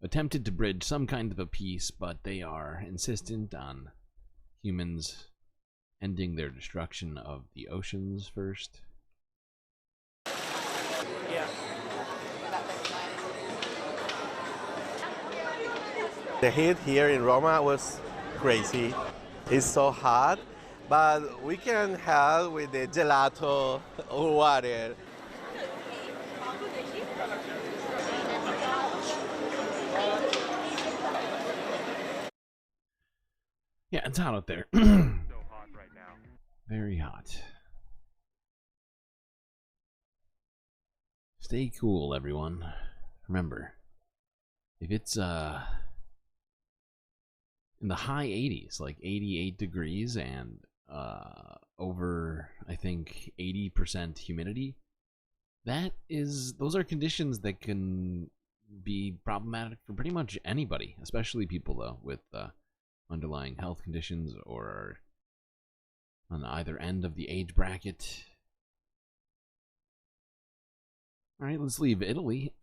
Attempted to bridge some kind of a peace, but they are insistent on humans ending their destruction of the oceans first. Yeah. The heat here in Roma was crazy. It's so hot, but we can help with the gelato or water. Yeah, it's hot out there. So hot right now. Very hot. Stay cool, everyone. Remember, if it's in the high 80s, like 88 degrees and over, I think, 80% humidity, those are conditions that can be problematic for pretty much anybody, especially people though with underlying health conditions or on either end of the age bracket. All right, let's leave Italy.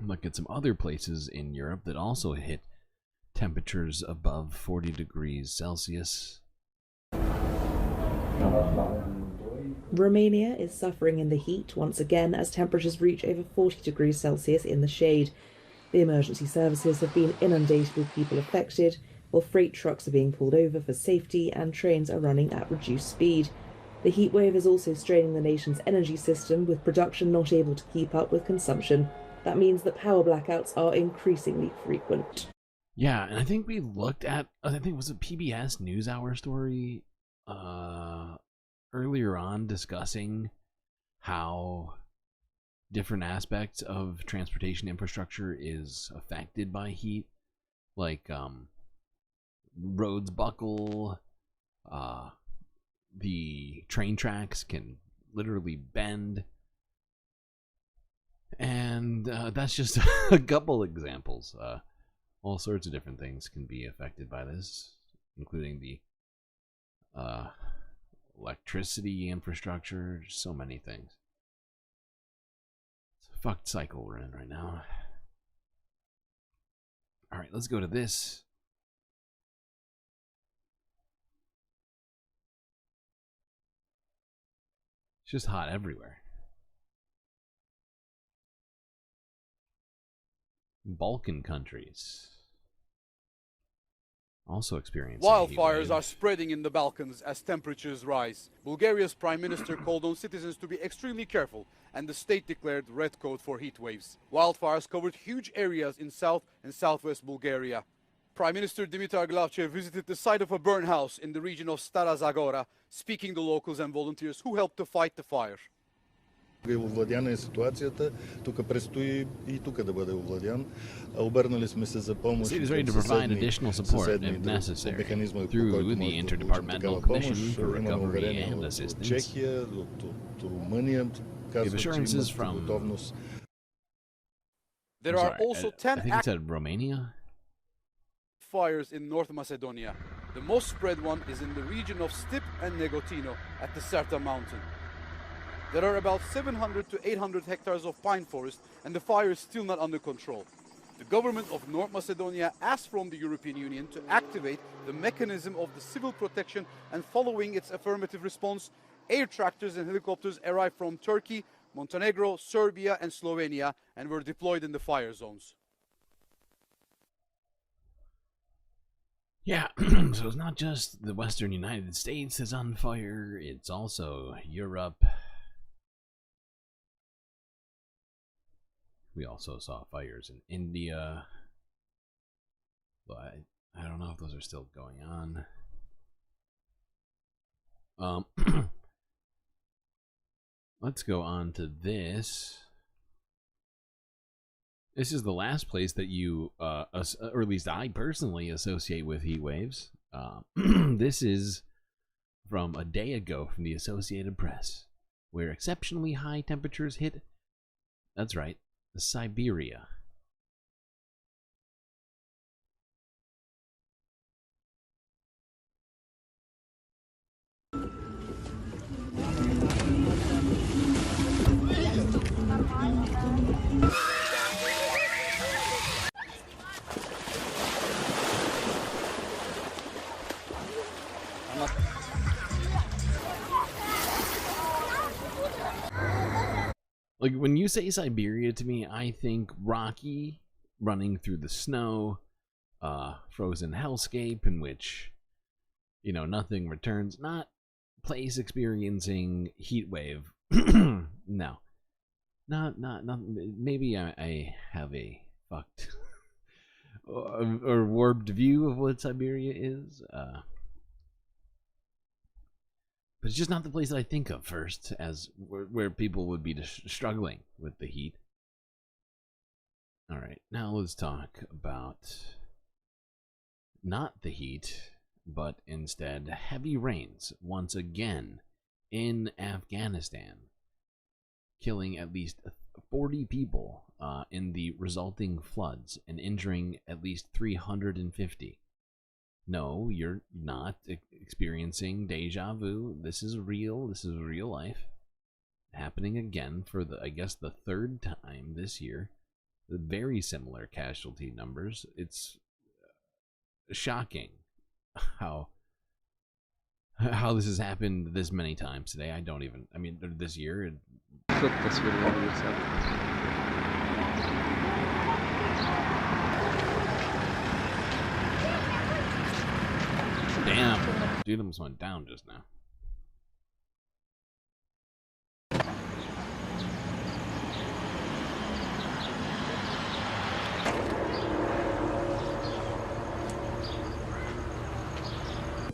Look at some other places in Europe that also hit temperatures above 40 degrees Celsius. Romania is suffering in the heat once again as temperatures reach over 40 degrees Celsius in the shade. The emergency services have been inundated with people affected, while freight trucks are being pulled over for safety and trains are running at reduced speed. The heatwave is also straining the nation's energy system, with production not able to keep up with consumption. That means that power blackouts are increasingly frequent. Yeah, and I think we looked at, I think it was a PBS NewsHour story earlier on discussing how different aspects of transportation infrastructure is affected by heat. Like, roads buckle, the train tracks can literally bend. And that's just a couple examples. All sorts of different things can be affected by this, including the electricity infrastructure, so many things. It's a fucked cycle we're in right now. All right, let's go to this. It's just hot everywhere. Balkan countries also experiencing wildfires are spreading in the Balkans as temperatures rise. Bulgaria's prime minister called on citizens to be extremely careful, and the state declared red code for heat waves. Wildfires covered huge areas in south and southwest Bulgaria. Prime Minister Dimitar Glavchev visited the site of a burn house in the region of Stara Zagora, speaking to locals and volunteers who helped to fight the fire. Овладяна е ситуацията. Тук предстои и тук да бъде овладян. Обърнали сме се за помощ is ready to provide additional support if necessary through the Interdepartmental Commission for Recovery and Assistance. Чехия, от Румъния. Give assurances from. There are also 10 I think it said Romania. Fires in North Macedonia. The most spread one is in the region of Stip and Negotino at the Serta mountain. There are about 700 to 800 hectares of pine forest, and the fire is still not under control. The government of North Macedonia asked from the European Union to activate the mechanism of the civil protection, and following its affirmative response, air tractors and helicopters arrived from Turkey, Montenegro, Serbia and Slovenia and were deployed in the fire zones. Yeah, so it's not just the western United States is on fire, it's also Europe. We also saw fires in India, but I don't know if those are still going on. Let's go on to this. This is the last place that you, or at least I personally associate with heat waves. This is from a day ago from the Associated Press, where exceptionally high temperatures hit, that's right, Siberia. Like, when you say Siberia to me, I think Rocky, running through the snow, frozen hellscape in which, nothing returns. Not place experiencing heat wave. No. Not, maybe I have a fucked or warped view of what Siberia is. But it's just not the place that I think of first as where people would be struggling with the heat. All right, now let's talk about not the heat, but instead heavy rains once again in Afghanistan, killing at least 40 people in the resulting floods and injuring at least 350. No, you're not experiencing deja vu. This is real. This is real life. Happening again for I guess the third time this year. Very similar casualty numbers. It's shocking how this has happened this many times today. This year. Damn, dude almost went down just now.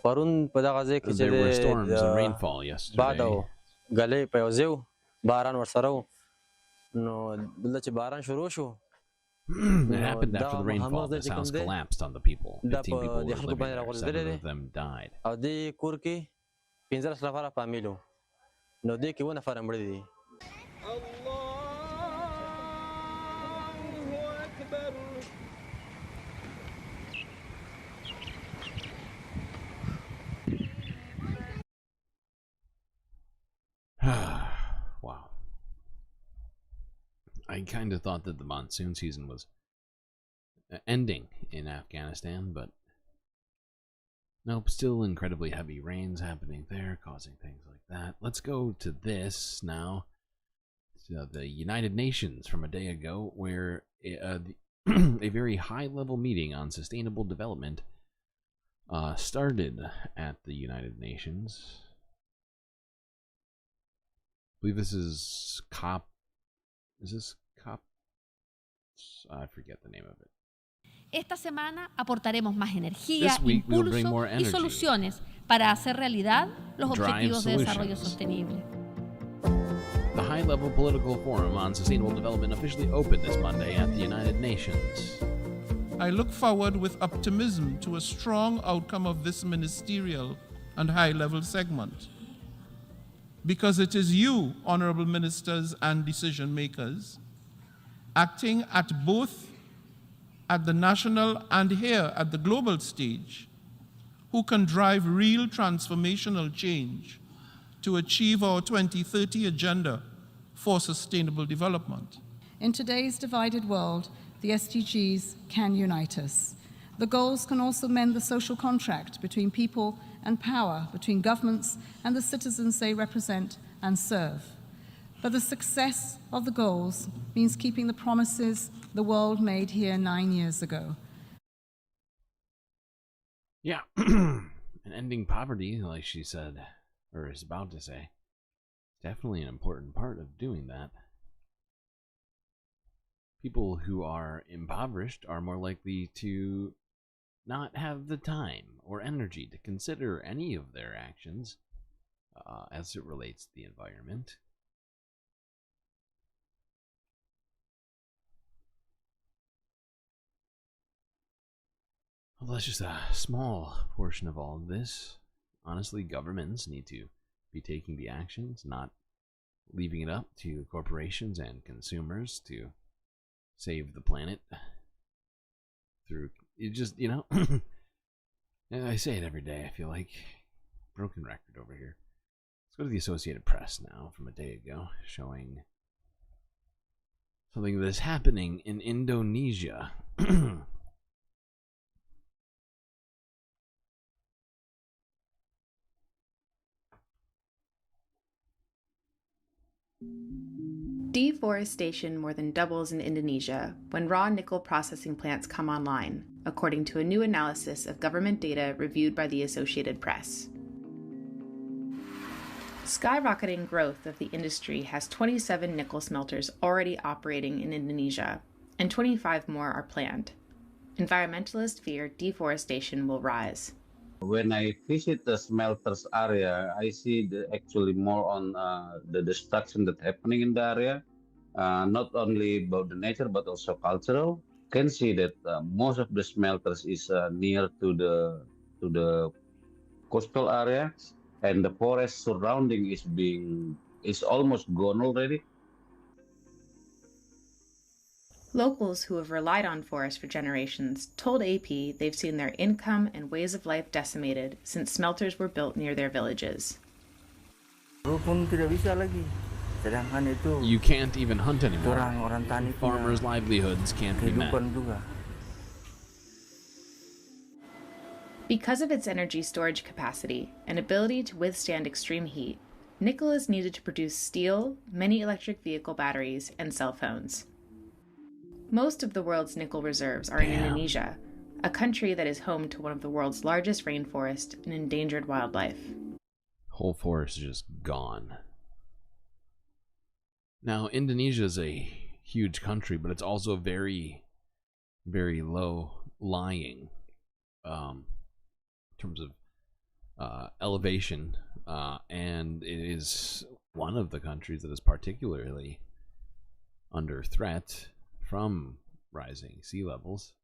There were storms and rainfall yesterday. It happened after the rainfall. This house collapsed on the people. 15 people were living there. 7 of them died. Wow. I kind of thought that the monsoon season was ending in Afghanistan, but nope, still incredibly heavy rains happening there, causing things like that. Let's go to this now. The United Nations from a day ago, where a very high-level meeting on sustainable development started at the United Nations. I believe this is COP. Is this COP? I forget the name of it. Esta semana aportaremos más energía, impulso y soluciones para hacer realidad los objetivos de desarrollo sostenible. The high-level political forum on sustainable development officially opened this Monday at the United Nations. I look forward with optimism to a strong outcome of this ministerial and high-level segment, because it is you, honorable ministers and decision makers, acting at both at the national and here at the global stage, who can drive real transformational change to achieve our 2030 agenda for sustainable development. In today's divided world, the SDGs can unite us. The goals can also mend the social contract between people and power, between governments and the citizens they represent and serve. But the success of the goals means keeping the promises the world made here 9 years ago. Yeah, and ending poverty, like she said, or is about to say, definitely an important part of doing that. People who are impoverished are more likely to not have the time or energy to consider any of their actions as it relates to the environment. Well, that's just a small portion of all of this. Honestly, governments need to be taking the actions, not leaving it up to corporations and consumers to save the planet through, I say it every day, I feel like. Broken record over here. Let's go to the Associated Press now from a day ago, showing something that's happening in Indonesia. Deforestation more than doubles in Indonesia when raw nickel processing plants come online, according to a new analysis of government data reviewed by the Associated Press. Skyrocketing growth of the industry has 27 nickel smelters already operating in Indonesia, and 25 more are planned. Environmentalists fear deforestation will rise. When I visit the smelters area, I see actually more on the destruction that's happening in the area, not only about the nature but also cultural. Can see that most of the smelters is near to the coastal area, and the forest surrounding is almost gone already. Locals who have relied on forests for generations told AP they've seen their income and ways of life decimated since smelters were built near their villages. You can't even hunt anymore. Farmers' livelihoods can't be met. Because of its energy storage capacity and ability to withstand extreme heat, nickel is needed to produce steel, many electric vehicle batteries, and cell phones. Most of the world's nickel reserves are in Indonesia, a country that is home to one of the world's largest rainforests and endangered wildlife. Whole forest is just gone. Now, Indonesia is a huge country, but it's also very, very low-lying in terms of elevation, and it is one of the countries that is particularly under threat from rising sea levels.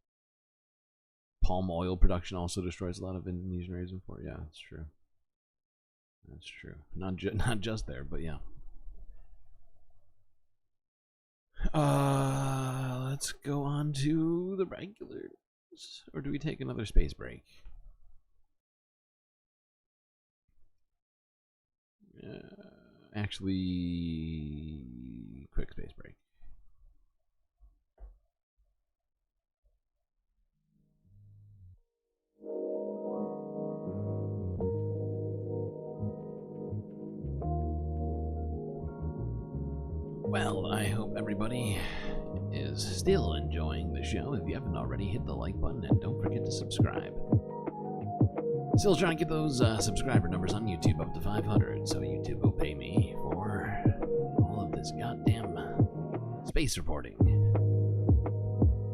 Palm oil production also destroys a lot of Indonesian raisin forest. Yeah, that's true. That's true. Not just there, but yeah. Let's go on to the regulars. Or do we take another space break? Actually, quick space break. Well, I hope everybody is still enjoying the show. If you haven't already, hit the like button and don't forget to subscribe. Still trying to get those subscriber numbers on YouTube up to 500, so YouTube will pay me for all of this goddamn space reporting.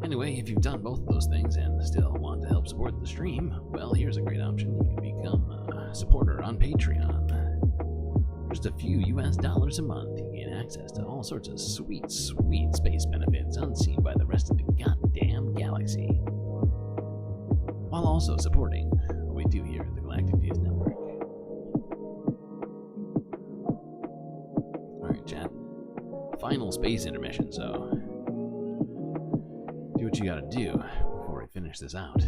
Anyway, if you've done both of those things and still want to help support the stream, well, here's a great option. You can become a supporter on Patreon. Just a few US dollars a month, you gain access to all sorts of sweet, sweet space benefits unseen by the rest of the goddamn galaxy, while also supporting what we do here at the Galactic News Network. Alright, chat. Final space intermission, so do what you gotta do before we finish this out.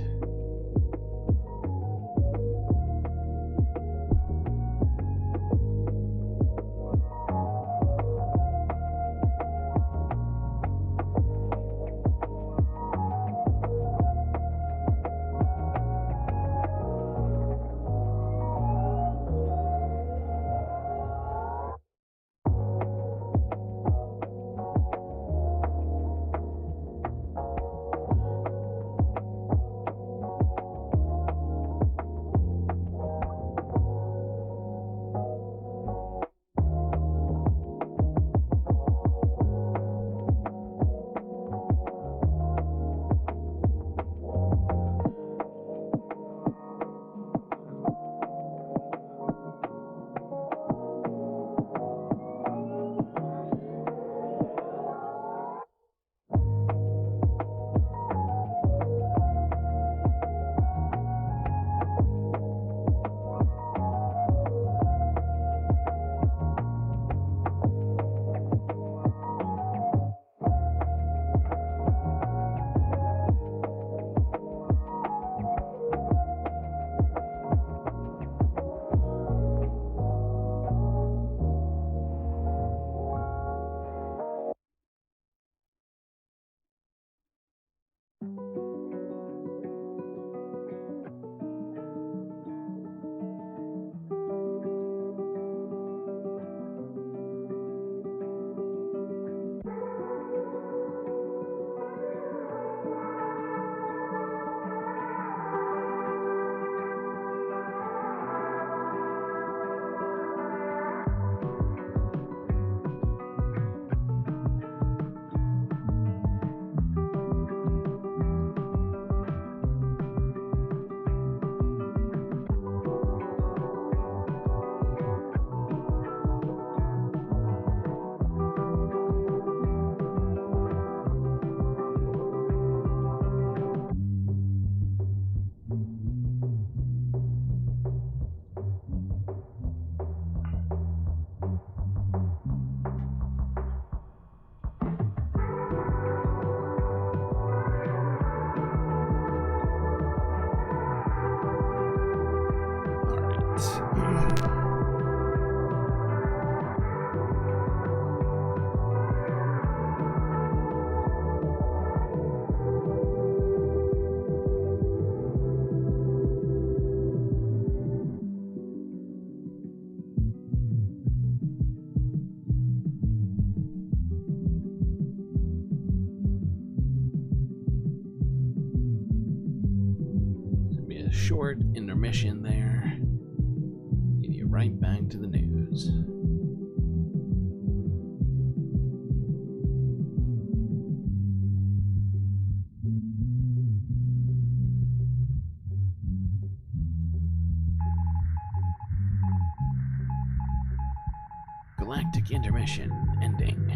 short intermission there. Get you right back to the news. Galactic intermission ending.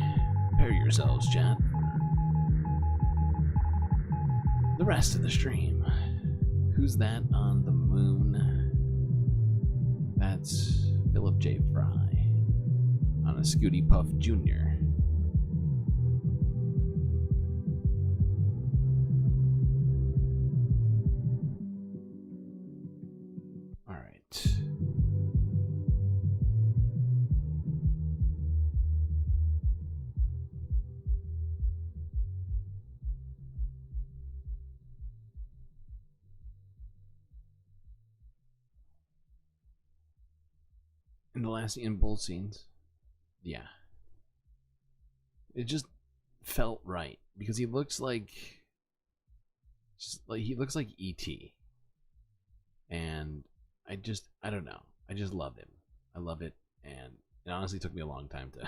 Prepare yourselves, chat. The rest of the stream. Who's that on the moon? That's Philip J. Fry on a Scooty Puff Jr. All right. In the last Ian Bull scenes, yeah, it just felt right because he looks like, he looks like E.T. And I don't know, I just love him. I love it, and it honestly took me a long time to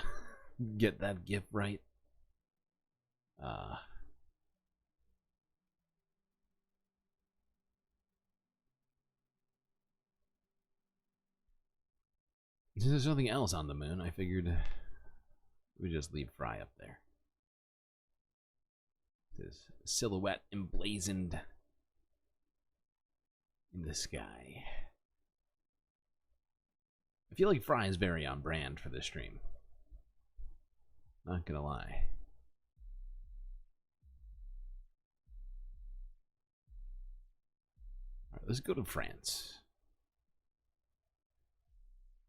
get that gif right. Since there's nothing else on the moon, I figured we'd just leave Fry up there. His silhouette emblazoned in the sky. I feel like Fry is very on brand for this stream. Not gonna lie. Alright, let's go to France.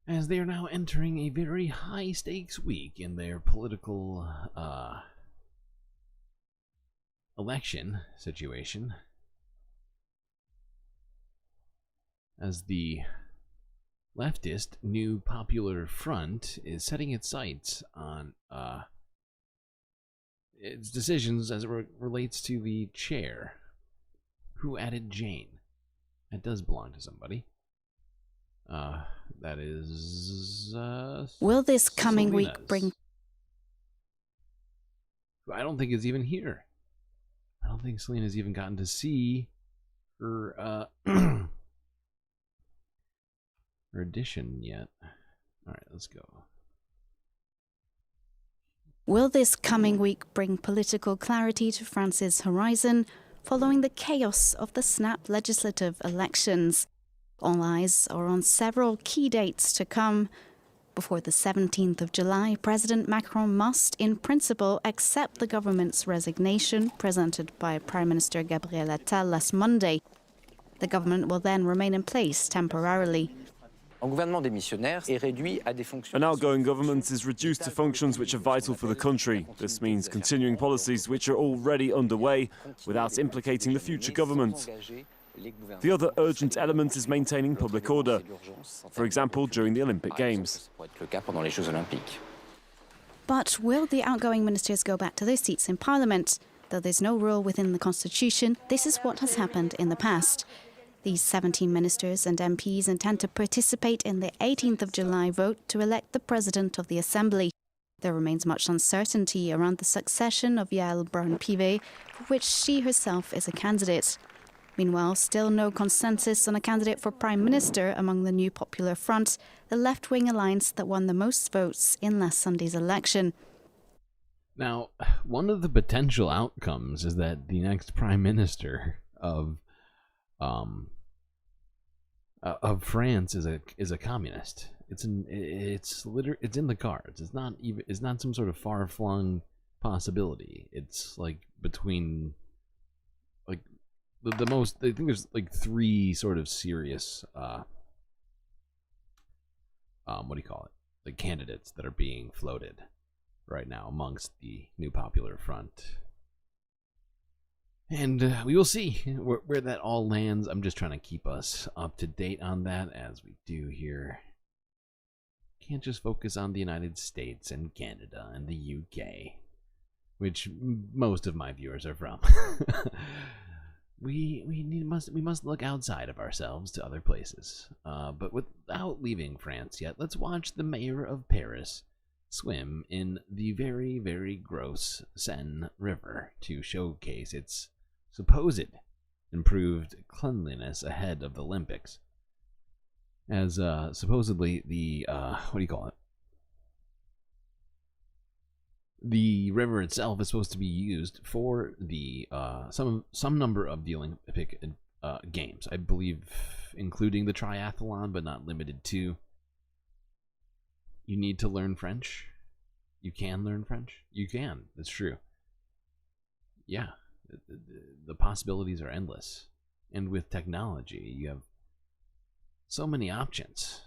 As they are now entering a very high-stakes week in their political election situation, as the leftist New Popular Front is setting its sights on its decisions as it relates to the chair. Who added Jane? That does belong to somebody. That is, will this coming Selena's. week bring... Who I don't think is even here. I don't think Selena's even gotten to see her, her edition yet. Alright, let's go. Will this coming week bring political clarity to France's horizon following the chaos of the snap legislative elections? All eyes are on several key dates to come. Before the 17th of July, President Macron must, in principle, accept the government's resignation presented by Prime Minister Gabriel Attal last Monday. The government will then remain in place temporarily. An outgoing government is reduced to functions which are vital for the country. This means continuing policies which are already underway without implicating the future government. The other urgent element is maintaining public order, for example, during the Olympic Games. But will the outgoing ministers go back to their seats in Parliament? Though there's no rule within the Constitution, this is what has happened in the past. These 17 ministers and MPs intend to participate in the 18th of July vote to elect the President of the Assembly. There remains much uncertainty around the succession of Yael Braun-Pivet, for which she herself is a candidate. Meanwhile, still no consensus on a candidate for Prime Minister among the New Popular Front, the left-wing alliance that won the most votes in last Sunday's election. Now, one of the potential outcomes is that the next Prime Minister of France is a communist. It's in the cards. It's not some sort of far-flung possibility. It's like between like the most. I think there's like three sort of serious what do you call it? Like candidates that are being floated right now amongst the New Popular Front. And we will see where that all lands. I'm just trying to keep us up to date on that as we do here. Can't just focus on the United States and Canada and the UK, which most of my viewers are from. we must look outside of ourselves to other places. But without leaving France yet, let's watch the mayor of Paris swim in the very, very gross Seine River to showcase its supposed improved cleanliness ahead of the Olympics. As supposedly the what do you call it? The river itself is supposed to be used for the some number of the Olympic games, I believe, including the triathlon, but not limited to. You need to learn French. You can learn French. You can. That's true. Yeah, the possibilities are endless, and with technology, you have so many options.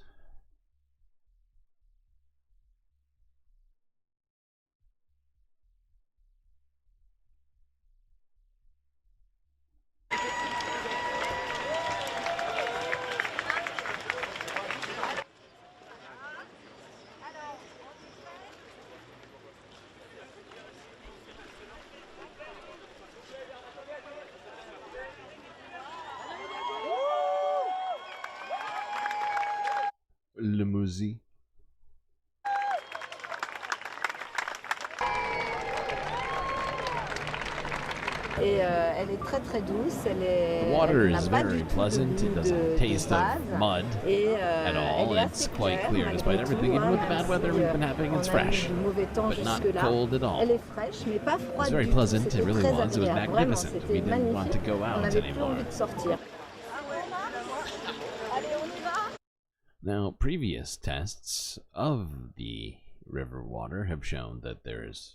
Le musique. The water is very pleasant. It doesn't taste of mud at all. It's quite clear despite everything. Even with the bad weather we've been having, it's fresh, but not cold at all. It's very pleasant. It really was. It was magnificent. We didn't want to go out anymore. Now, previous tests of the river water have shown that there's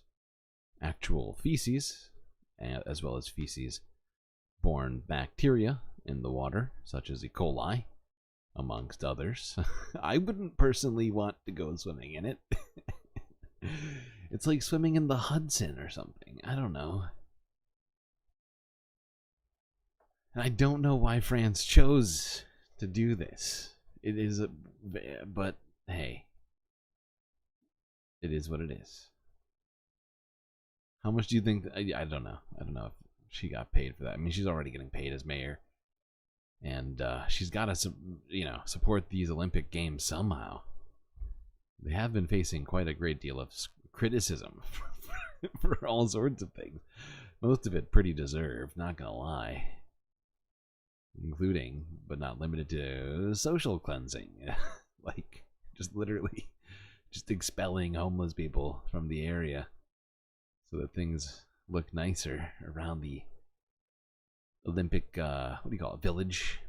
actual feces, as well as feces-borne bacteria in the water, such as E. coli, amongst others. I wouldn't personally want to go swimming in it. It's like swimming in the Hudson or something. I don't know. And I don't know why France chose to do this. It is, but hey, it is what it is. How much do you think? I don't know. I don't know if she got paid for that. I mean, she's already getting paid as mayor, and she's got to, support these Olympic Games somehow. They have been facing quite a great deal of criticism for all sorts of things. Most of it pretty deserved, not gonna lie. Including, but not limited to, social cleansing. Like, just literally just expelling homeless people from the area so that things look nicer around the Olympic, what do you call it, village.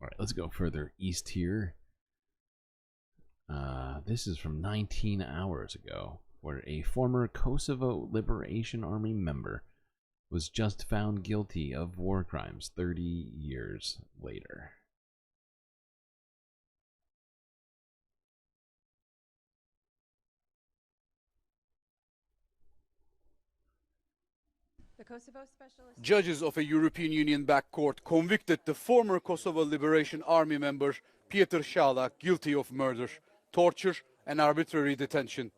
Alright, let's go further east here. This is from 19 hours ago, where a former Kosovo Liberation Army member was just found guilty of war crimes 30 years later. Judges of a European Union-backed court convicted the former Kosovo Liberation Army member Peter Shala guilty of murder, torture and arbitrary detention.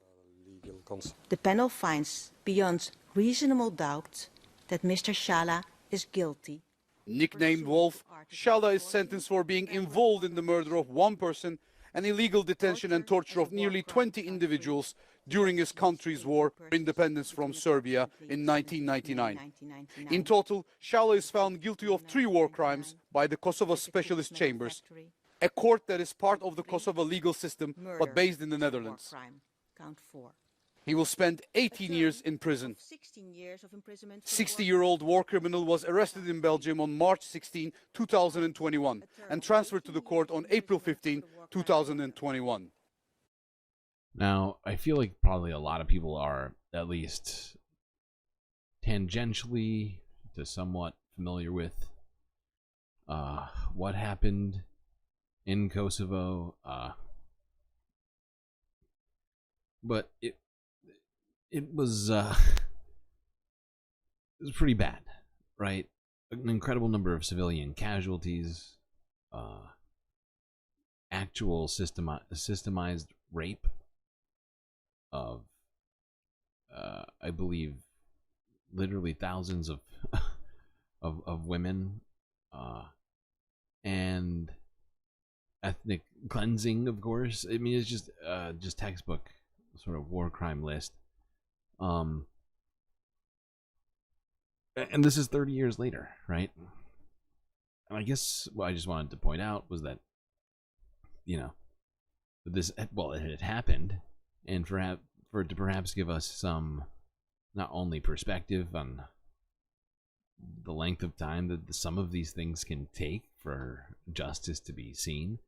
The panel finds beyond reasonable doubt that Mr. Shala is guilty. Nicknamed Wolf, Shala is sentenced for being involved in the murder of one person and illegal detention and torture of nearly 20 individuals during his country's war for independence from Serbia in 1999. In total, Shala is found guilty of 3 war crimes by the Kosovo Specialist Chambers, a court that is part of the Kosovo legal system but based in the Netherlands. He will spend 18 years in prison. 60-year-old war criminal was arrested in Belgium on March 16, 2021 and transferred to the court on April 15, 2021. Now, I feel like probably a lot of people are at least tangentially to somewhat familiar with what happened in Kosovo, but it was pretty bad, right? An incredible number of civilian casualties, actual systemized rape of, I believe, literally thousands of of women, and ethnic cleansing, of course. I mean, it's just textbook sort of war crime list. And this is 30 years later, right? And I guess what I just wanted to point out was that, this, well, it had happened, and for it to perhaps give us some, not only perspective on the length of time that some of these things can take for justice to be seen,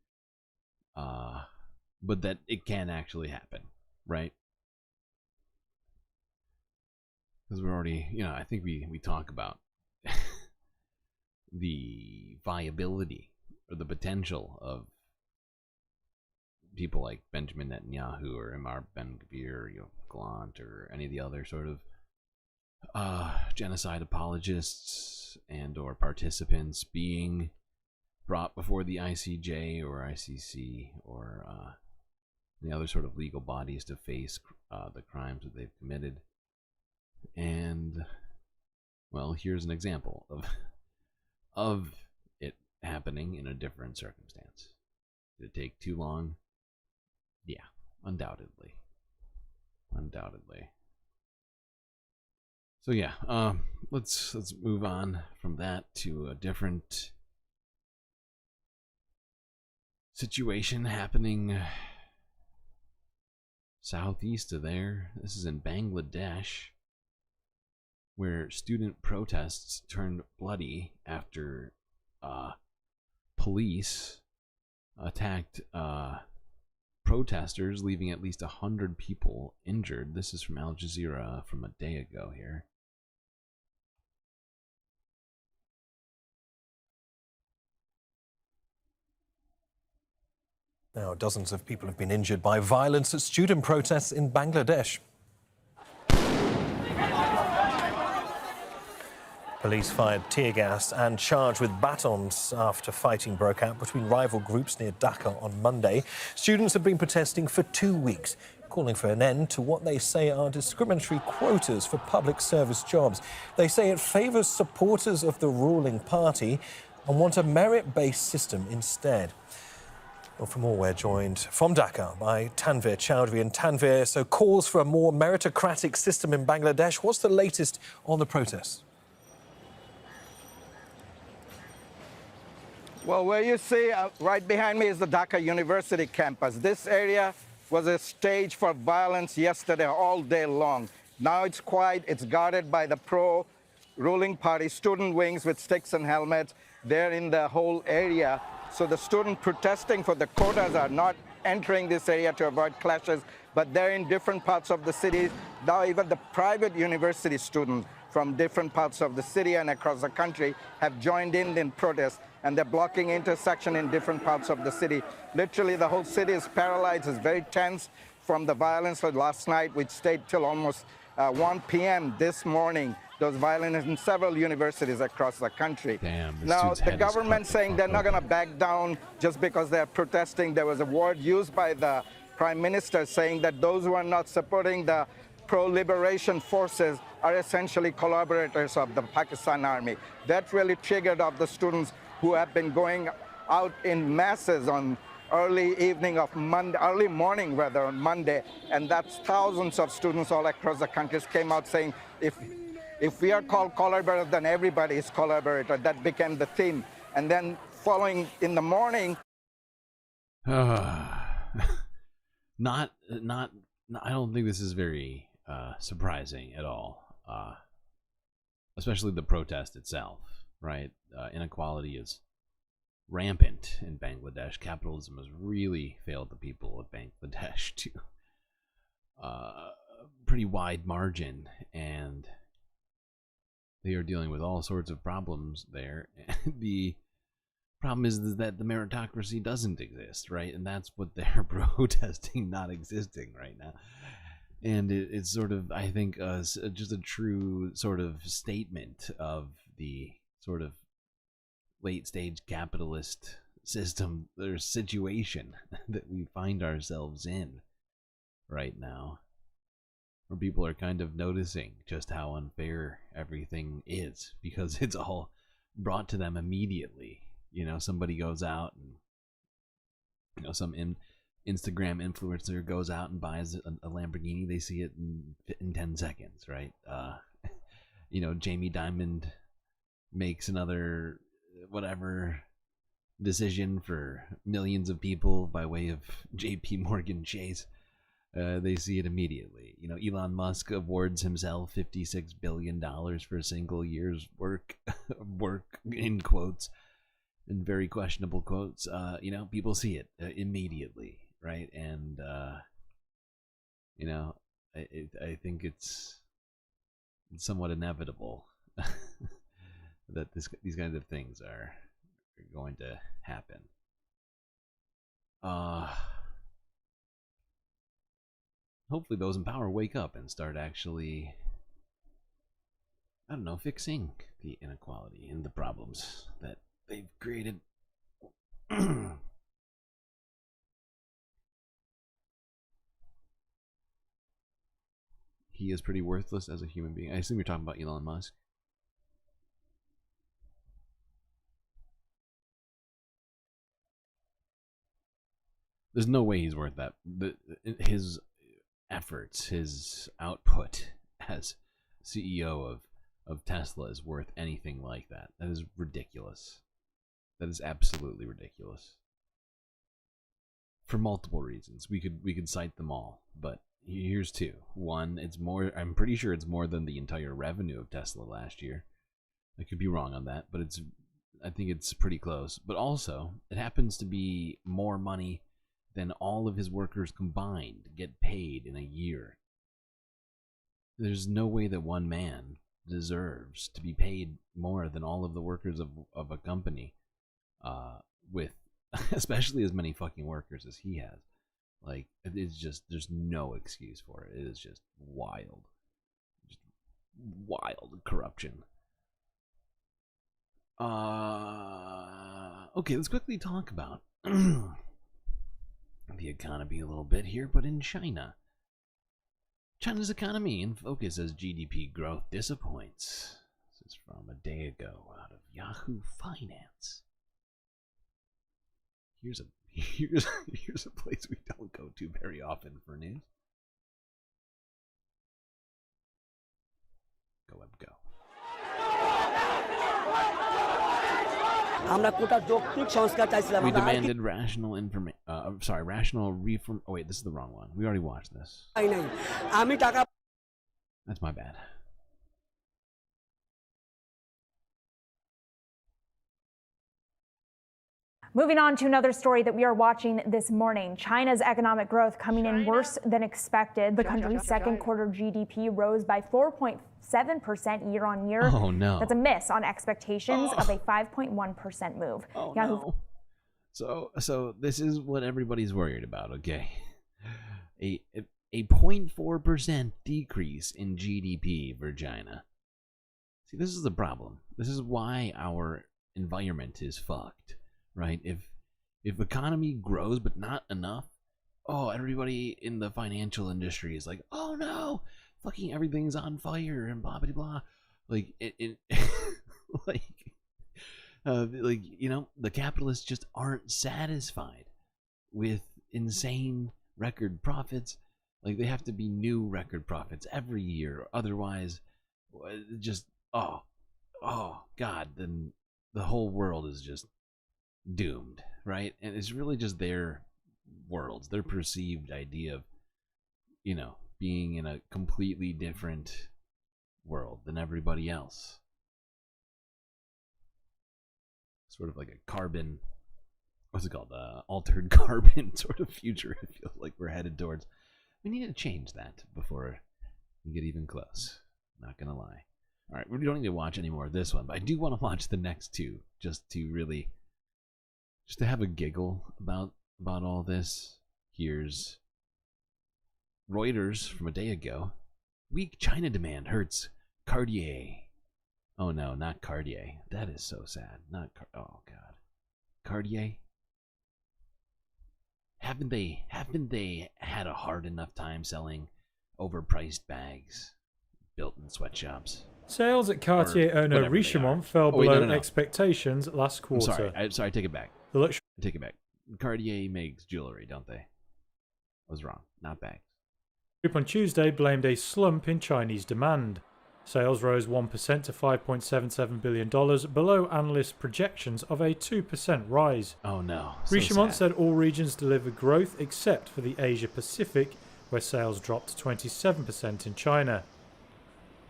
but that it can actually happen, right? Because we're already, I think we talk about the viability or the potential of people like Benjamin Netanyahu or Itamar Ben-Gvir or Gallant or any of the other sort of genocide apologists and or participants being brought before the ICJ or ICC or the other sort of legal bodies to face the crimes that they've committed. And, well, here's an example of it happening in a different circumstance. Did it take too long? Yeah, undoubtedly. So yeah, let's move on from that to a different situation happening southeast of there. This is in Bangladesh, where student protests turned bloody after police attacked protesters, leaving at least 100 people injured. This is from Al Jazeera from a day ago here. Now, dozens of people have been injured by violence at student protests in Bangladesh. Police fired tear gas and charged with batons after fighting broke out between rival groups near Dhaka on Monday. Students have been protesting for 2 weeks, calling for an end to what they say are discriminatory quotas for public service jobs. They say it favours supporters of the ruling party and want a merit-based system instead. Well, for more, we're joined from Dhaka by Tanvir Chowdhury. And Tanvir, so calls for a more meritocratic system in Bangladesh. What's the latest on the protests? Well, where you see right behind me is the Dhaka University campus. This area was a stage for violence yesterday all day long. Now it's quiet. It's guarded by the pro-ruling party student wings with sticks and helmets. They're in the whole area. So the students protesting for the quotas are not entering this area to avoid clashes, but they're in different parts of the city. Now even the private university students from different parts of the city and across the country have joined in protest, and they're blocking intersection in different parts of the city. Literally, the whole city is paralyzed. It's very tense from the violence of last night, which stayed till almost 1 p.m. this morning. There was violence in several universities across the country. Now, the government saying they're not going to back down just because they're protesting. There was a word used by the Prime Minister saying that those who are not supporting the pro-liberation forces are essentially collaborators of the Pakistan army. That really triggered off the students who have been going out in masses on early morning rather, on Monday. And that's thousands of students all across the country came out saying, if we are called collaborators, then everybody is collaborator. That became the theme. And then following in the morning... I don't think this is very surprising at all. Especially the protest itself, right? Inequality is rampant in Bangladesh. Capitalism has really failed the people of Bangladesh to a pretty wide margin, and they are dealing with all sorts of problems there. The problem is that the meritocracy doesn't exist, right? And that's what they're protesting, not existing right now. And it's sort of, I think, just a true sort of statement of the sort of late-stage capitalist system or situation that we find ourselves in right now, where people are kind of noticing just how unfair everything is, because it's all brought to them immediately. You know, somebody goes out and, you know, some Instagram influencer goes out and buys a Lamborghini. They see it in 10 seconds, right? You know, Jamie Dimon makes another whatever decision for millions of people by way of JP Morgan Chase. They see it immediately. You know, Elon Musk awards himself $56 billion for a single year's work in quotes, in very questionable quotes. You know, people see it immediately, right? And you know, I think it's somewhat inevitable that these kinds of things are going to happen. Hopefully those in power wake up and start actually, I don't know, fixing the inequality and the problems that they've created. He is pretty worthless as a human being. I assume you're talking about Elon Musk. There's no way he's worth that. His efforts, his output as CEO of Tesla is worth anything like that. That is ridiculous. That is absolutely ridiculous. For multiple reasons. We could cite them all, but here's two. One, it's more, I'm pretty sure it's more than the entire revenue of Tesla last year. I could be wrong on that, but I think it's pretty close. But also, it happens to be more money than all of his workers combined get paid in a year. There's no way that one man deserves to be paid more than all of the workers of a company, with especially as many fucking workers as he has. Like, it's just, there's no excuse for it. It is just wild. Just wild corruption. Okay, let's quickly talk about the economy a little bit here, but in China. China's economy in focus as GDP growth disappoints. This is from a day ago out of Yahoo Finance. Here's a place we don't go to very often for news. Go web go. We demanded rational reform. Oh wait, this is the wrong one. We already watched this. That's my bad. Moving on to another story that we are watching this morning. China's economic growth coming in worse than expected. The country's second quarter GDP rose by 4.7% year on year. Oh no. That's a miss on expectations of a 5.1% move. Oh no. So this is what everybody's worried about, okay? A 0.4% decrease in GDP for China. See, this is the problem. This is why our environment is fucked. Right? If economy grows but not enough, oh, everybody in the financial industry is like, oh no, fucking everything's on fire and blah blah blah. Like like you know, the capitalists just aren't satisfied with insane record profits. Like, they have to be new record profits every year, otherwise just oh god, then the whole world is just doomed, right? And it's really just their worlds, their perceived idea of, you know, being in a completely different world than everybody else. Sort of like a carbon, what's it called? Altered carbon sort of future. I feel like we're headed towards. We need to change that before we get even close. Not gonna lie. All right, we don't need to watch any more of this one, but I do want to watch the next two just to really. Just to have a giggle about all this. Here's Reuters from a day ago. Weak China demand hurts Cartier. Oh no, not Cartier. That is so sad. Not oh god. Cartier? Haven't they had a hard enough time selling overpriced bags built in sweatshops? Sales at Cartier owner Richemont fell below expectations last quarter. I'm sorry, I take it back. I take it back. Cartier makes jewelry, don't they? I was wrong. Not bags. Group on Tuesday blamed a slump in Chinese demand. Sales rose 1% to $5.77 billion, below analyst projections of a 2% rise. Oh no. Richemont said all regions delivered growth except for the Asia Pacific, where sales dropped 27% in China.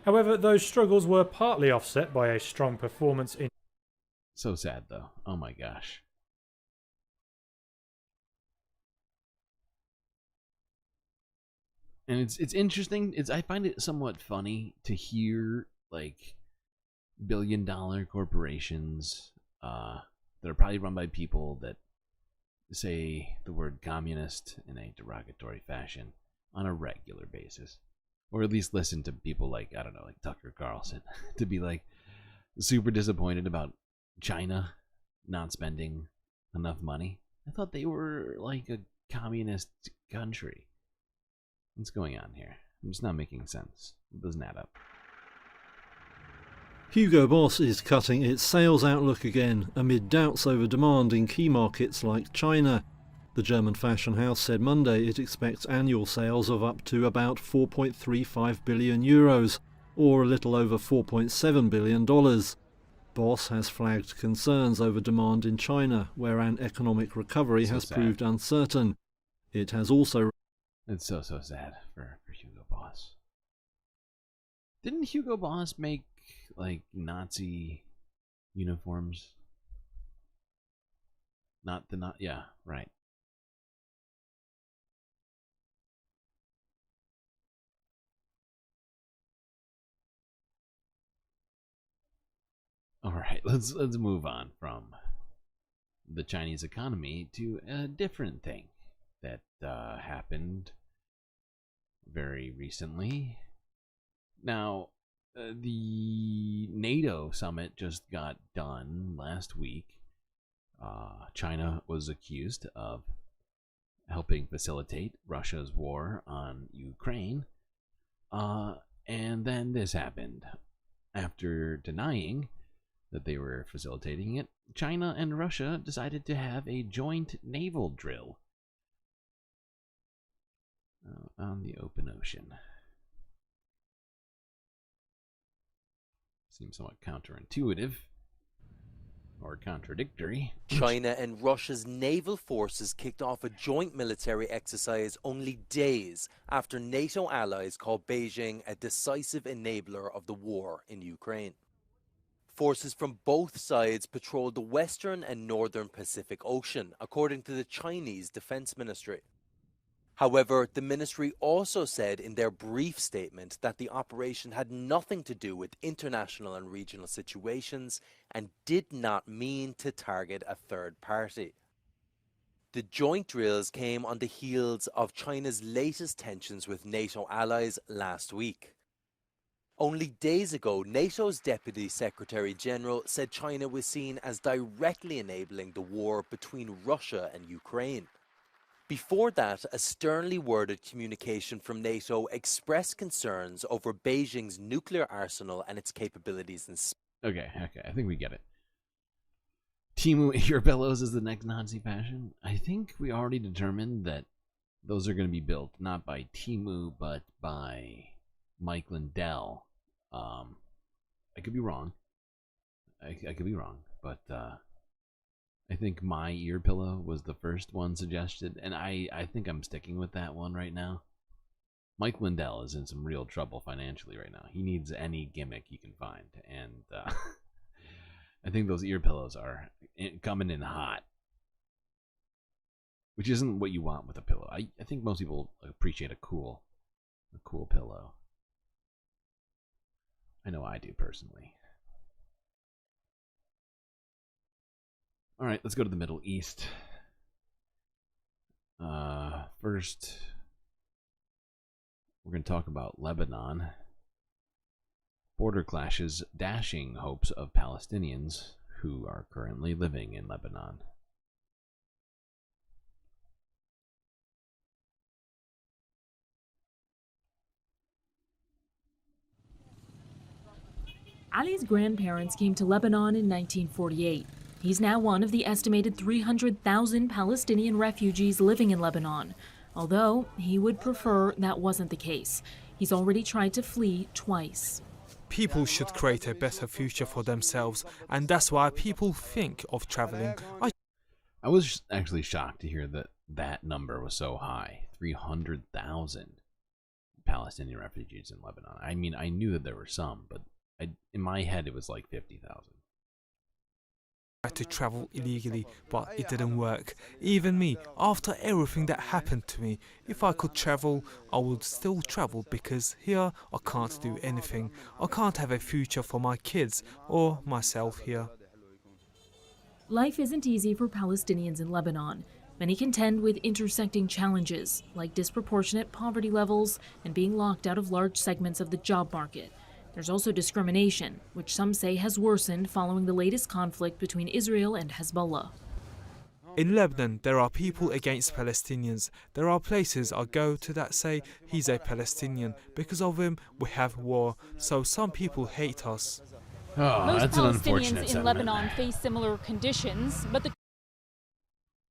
However, those struggles were partly offset by a strong performance in... So sad, though. Oh my gosh. And it's interesting. I find it somewhat funny to hear, like, billion-dollar corporations that are probably run by people that say the word communist in a derogatory fashion on a regular basis. Or at least listen to people like, I don't know, like Tucker Carlson, to be like super disappointed about China not spending enough money. I thought they were like a communist country. What's going on here? I'm just not making sense. It doesn't add up. Hugo Boss is cutting its sales outlook again amid doubts over demand in key markets like China. The German fashion house said Monday it expects annual sales of up to about 4.35 billion euros, or a little over $4.7 billion. Boss has flagged concerns over demand in China, where an economic recovery has proved uncertain. It has also... It's so sad for Hugo Boss. Didn't Hugo Boss make, like, Nazi uniforms? Yeah, right. All right, let's move on from the Chinese economy to a different thing that happened very recently. Now, the NATO summit just got done last week. China was accused of helping facilitate Russia's war on Ukraine. And then this happened. After denying that they were facilitating it, China and Russia decided to have a joint naval drill on the open ocean. Seems somewhat counterintuitive or contradictory. China and Russia's naval forces kicked off a joint military exercise only days after NATO allies called Beijing a decisive enabler of the war in Ukraine. Forces from both sides patrolled the western and northern Pacific Ocean, according to the Chinese Defense Ministry. However, the ministry also said in their brief statement that the operation had nothing to do with international and regional situations and did not mean to target a third party. The joint drills came on the heels of China's latest tensions with NATO allies last week. Only days ago, NATO's Deputy Secretary General said China was seen as directly enabling the war between Russia and Ukraine. Before that, a sternly worded communication from NATO expressed concerns over Beijing's nuclear arsenal and its capabilities in space. Okay, I think we get it. Temu earpillows is the next Nazi fashion. I think we already determined that those are going to be built not by Temu, but by Mike Lindell. I could be wrong. I could be wrong, but I think my ear pillow was the first one suggested, and I think I'm sticking with that one right now. Mike Lindell is in some real trouble financially right now. He needs any gimmick he can find, and I think those ear pillows are coming in hot, which isn't what you want with a pillow. I think most people appreciate a cool pillow. I know I do personally. All right, let's go to the Middle East. First, we're going to talk about Lebanon. Border clashes dashing hopes of Palestinians who are currently living in Lebanon. Ali's grandparents came to Lebanon in 1948. He's now one of the estimated 300,000 Palestinian refugees living in Lebanon, although he would prefer that wasn't the case. He's already tried to flee twice. People should create a better future for themselves, and that's why people think of traveling. I was actually shocked to hear that that number was so high. 300,000 Palestinian refugees in Lebanon. I mean, I knew that there were some, but in my head it was like 50,000. To travel illegally, but it didn't work. Even me, after everything that happened to me, if I could travel, I would still travel, because here I can't do anything. I can't have a future for my kids or myself here. Life isn't easy for Palestinians in Lebanon. Many contend with intersecting challenges, like disproportionate poverty levels and being locked out of large segments of the job market. There's also discrimination, which some say has worsened following the latest conflict between Israel and Hezbollah. In Lebanon, there are people against Palestinians. There are places I go to that say he's a Palestinian. Because of him, we have war. So some people hate us. Oh, Most that's an unfortunate Palestinians in Lebanon face similar conditions, but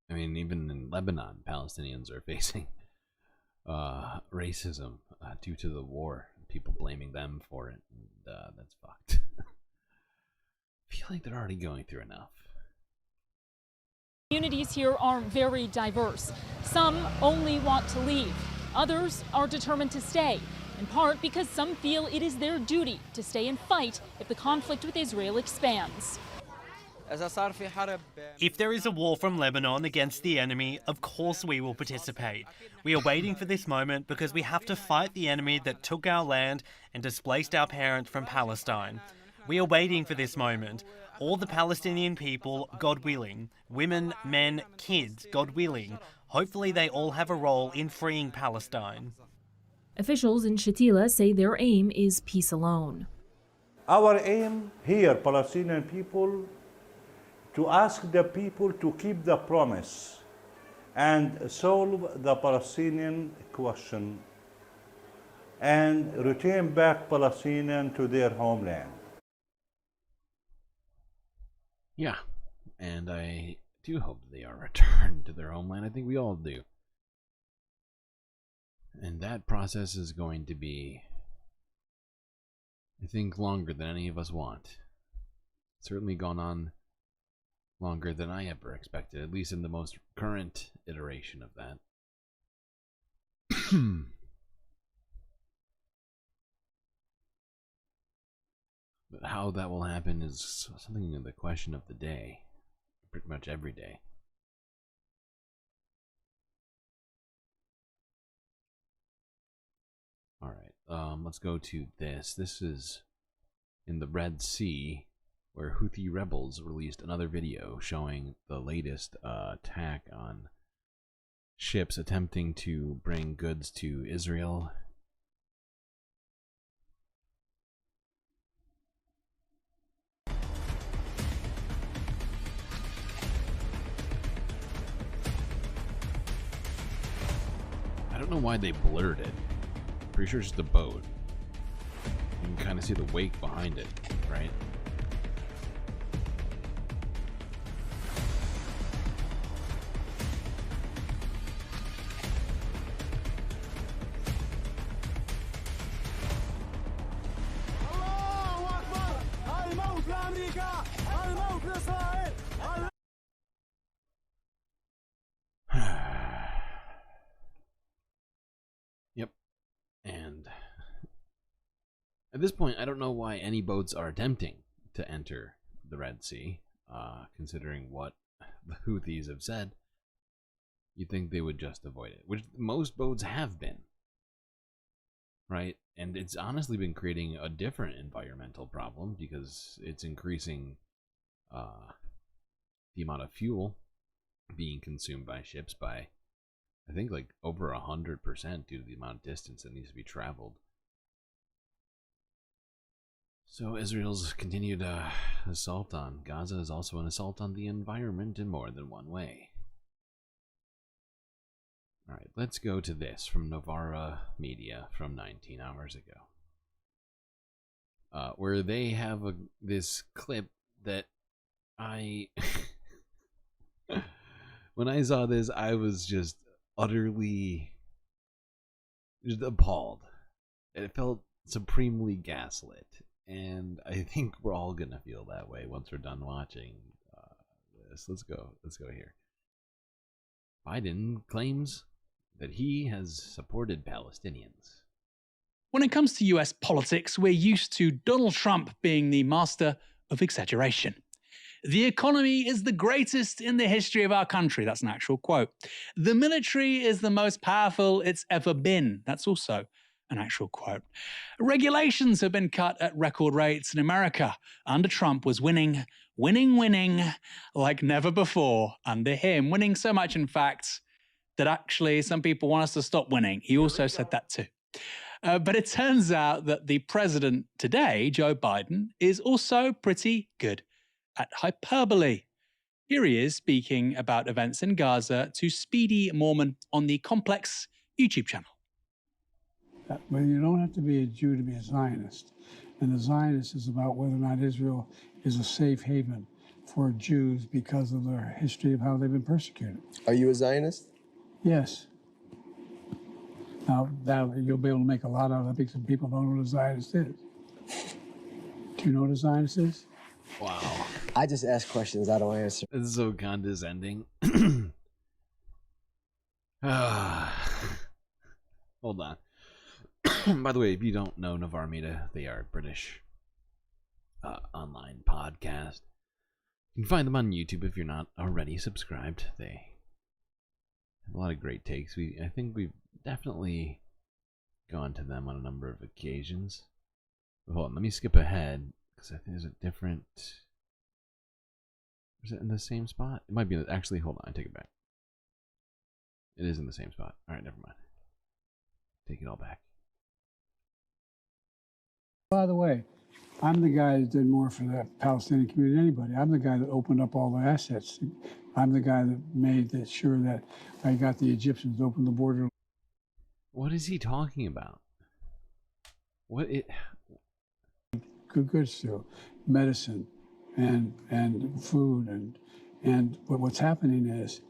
I mean, even in Lebanon, Palestinians are facing racism due to the war. People blaming them for it. And, that's fucked. I feel like they're already going through enough. communities here are very diverse. Some only want to leave. Others are determined to stay, in part because some feel it is their duty to stay and fight if the conflict with Israel expands. If there is a war from Lebanon against the enemy, of course we will participate. We are waiting for this moment because we have to fight the enemy that took our land and displaced our parents from Palestine. We are waiting for this moment. All the Palestinian people, God willing, women, men, kids, God willing, hopefully they all have a role in freeing Palestine. Officials in Shatila say their aim is peace alone. Our aim here, Palestinian people, to ask the people to keep the promise and solve the Palestinian question and return back Palestinians to their homeland. Yeah, and I do hope they are returned to their homeland. I think we all do. And that process is going to be, I think, longer than any of us want. It's certainly gone on longer than I ever expected, at least in the most current iteration of that. But how that will happen is something of the question of the day, pretty much every day. Alright, let's go to this. This is in the Red Sea, where Houthi rebels released another video showing the latest attack on ships attempting to bring goods to Israel. I don't know why they blurred it. Pretty sure it's just a boat. You can kind of see the wake behind it, right? Yep. And at this point, I don't know why any boats are attempting to enter the Red Sea, considering what the Houthis have said. You'd think they would just avoid it, which most boats have been, right? And it's honestly been creating a different environmental problem because it's increasing the amount of fuel being consumed by ships by, I think, like over 100% due to the amount of distance that needs to be traveled. So Israel's continued assault on Gaza is also an assault on the environment in more than one way. Alright, let's go to this from Novara Media from 19 hours ago. where they have this clip that when I saw this, I was just utterly just appalled. It felt supremely gaslit, and I think we're all gonna feel that way once we're done watching this. Let's go here. Biden claims that he has supported Palestinians. When it comes to US politics, we're used to Donald Trump being the master of exaggeration. The economy is the greatest in the history of our country. That's an actual quote. The military is the most powerful it's ever been. That's also an actual quote. Regulations have been cut at record rates in America. Under Trump was winning like never before under him. Winning so much, in fact, that actually some people want us to stop winning. He also said that too. But it turns out that the president today, Joe Biden, is also pretty good at hyperbole. Here he is speaking about events in Gaza to Speedy Mormon on the Complex YouTube channel. But you don't have to be a Jew to be a Zionist. And the Zionist is about whether or not Israel is a safe haven for Jews because of their history of how they've been persecuted. Are you a Zionist? Yes. Now you'll be able to make a lot out of it because some people don't know what a Zionist is. Do you know what a Zionist is? Wow. I just ask questions, I don't answer. It's so condescending. Hold on. By the way, if you don't know Navar Media, they are a British online podcast. You can find them on YouTube if you're not already subscribed. They have a lot of great takes. I think we've definitely gone to them on a number of occasions. But hold on, let me skip ahead because I think there's a different. Is it in the same spot? It might be. Actually, hold on. I take it back. It is in the same spot. All right, never mind. Take it all back. By the way, I'm the guy that did more for the Palestinian community than anybody. I'm the guy that opened up all the assets. I'm the guy that made sure that I got the Egyptians to open the border. What is he talking about? Goods to medicine and food and what's happening is,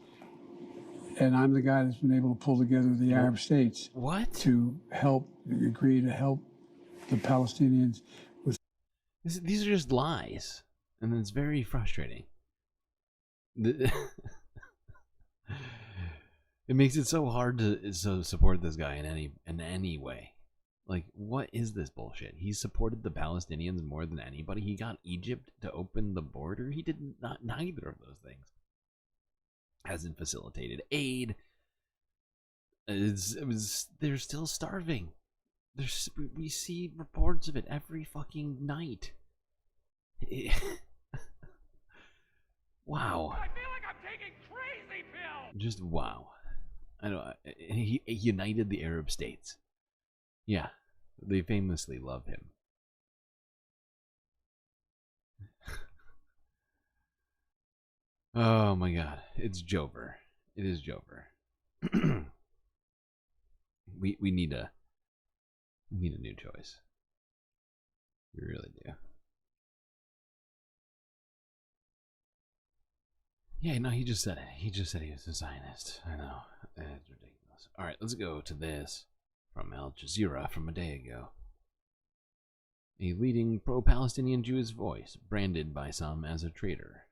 and I'm the guy that's been able to pull together the Arab states to agree to help the Palestinians with. These are just lies, and it's very frustrating. It makes it so hard to support this guy in any way. Like, what is this bullshit? He supported the Palestinians more than anybody. He got Egypt to open the border. He did neither of those things. Hasn't facilitated aid. They're still starving. We see reports of it every fucking night. Wow. I feel like I'm taking crazy pills. Just wow. I know. He united the Arab states. Yeah, they famously love him. Oh my god, it's Jover. It is Jover. we need a new choice. We really do. Yeah, no, he just said it. He just said he was a Zionist. I know. It's ridiculous. Alright, let's go to this from Al Jazeera from a day ago. A leading pro-Palestinian Jewish voice, branded by some as a traitor.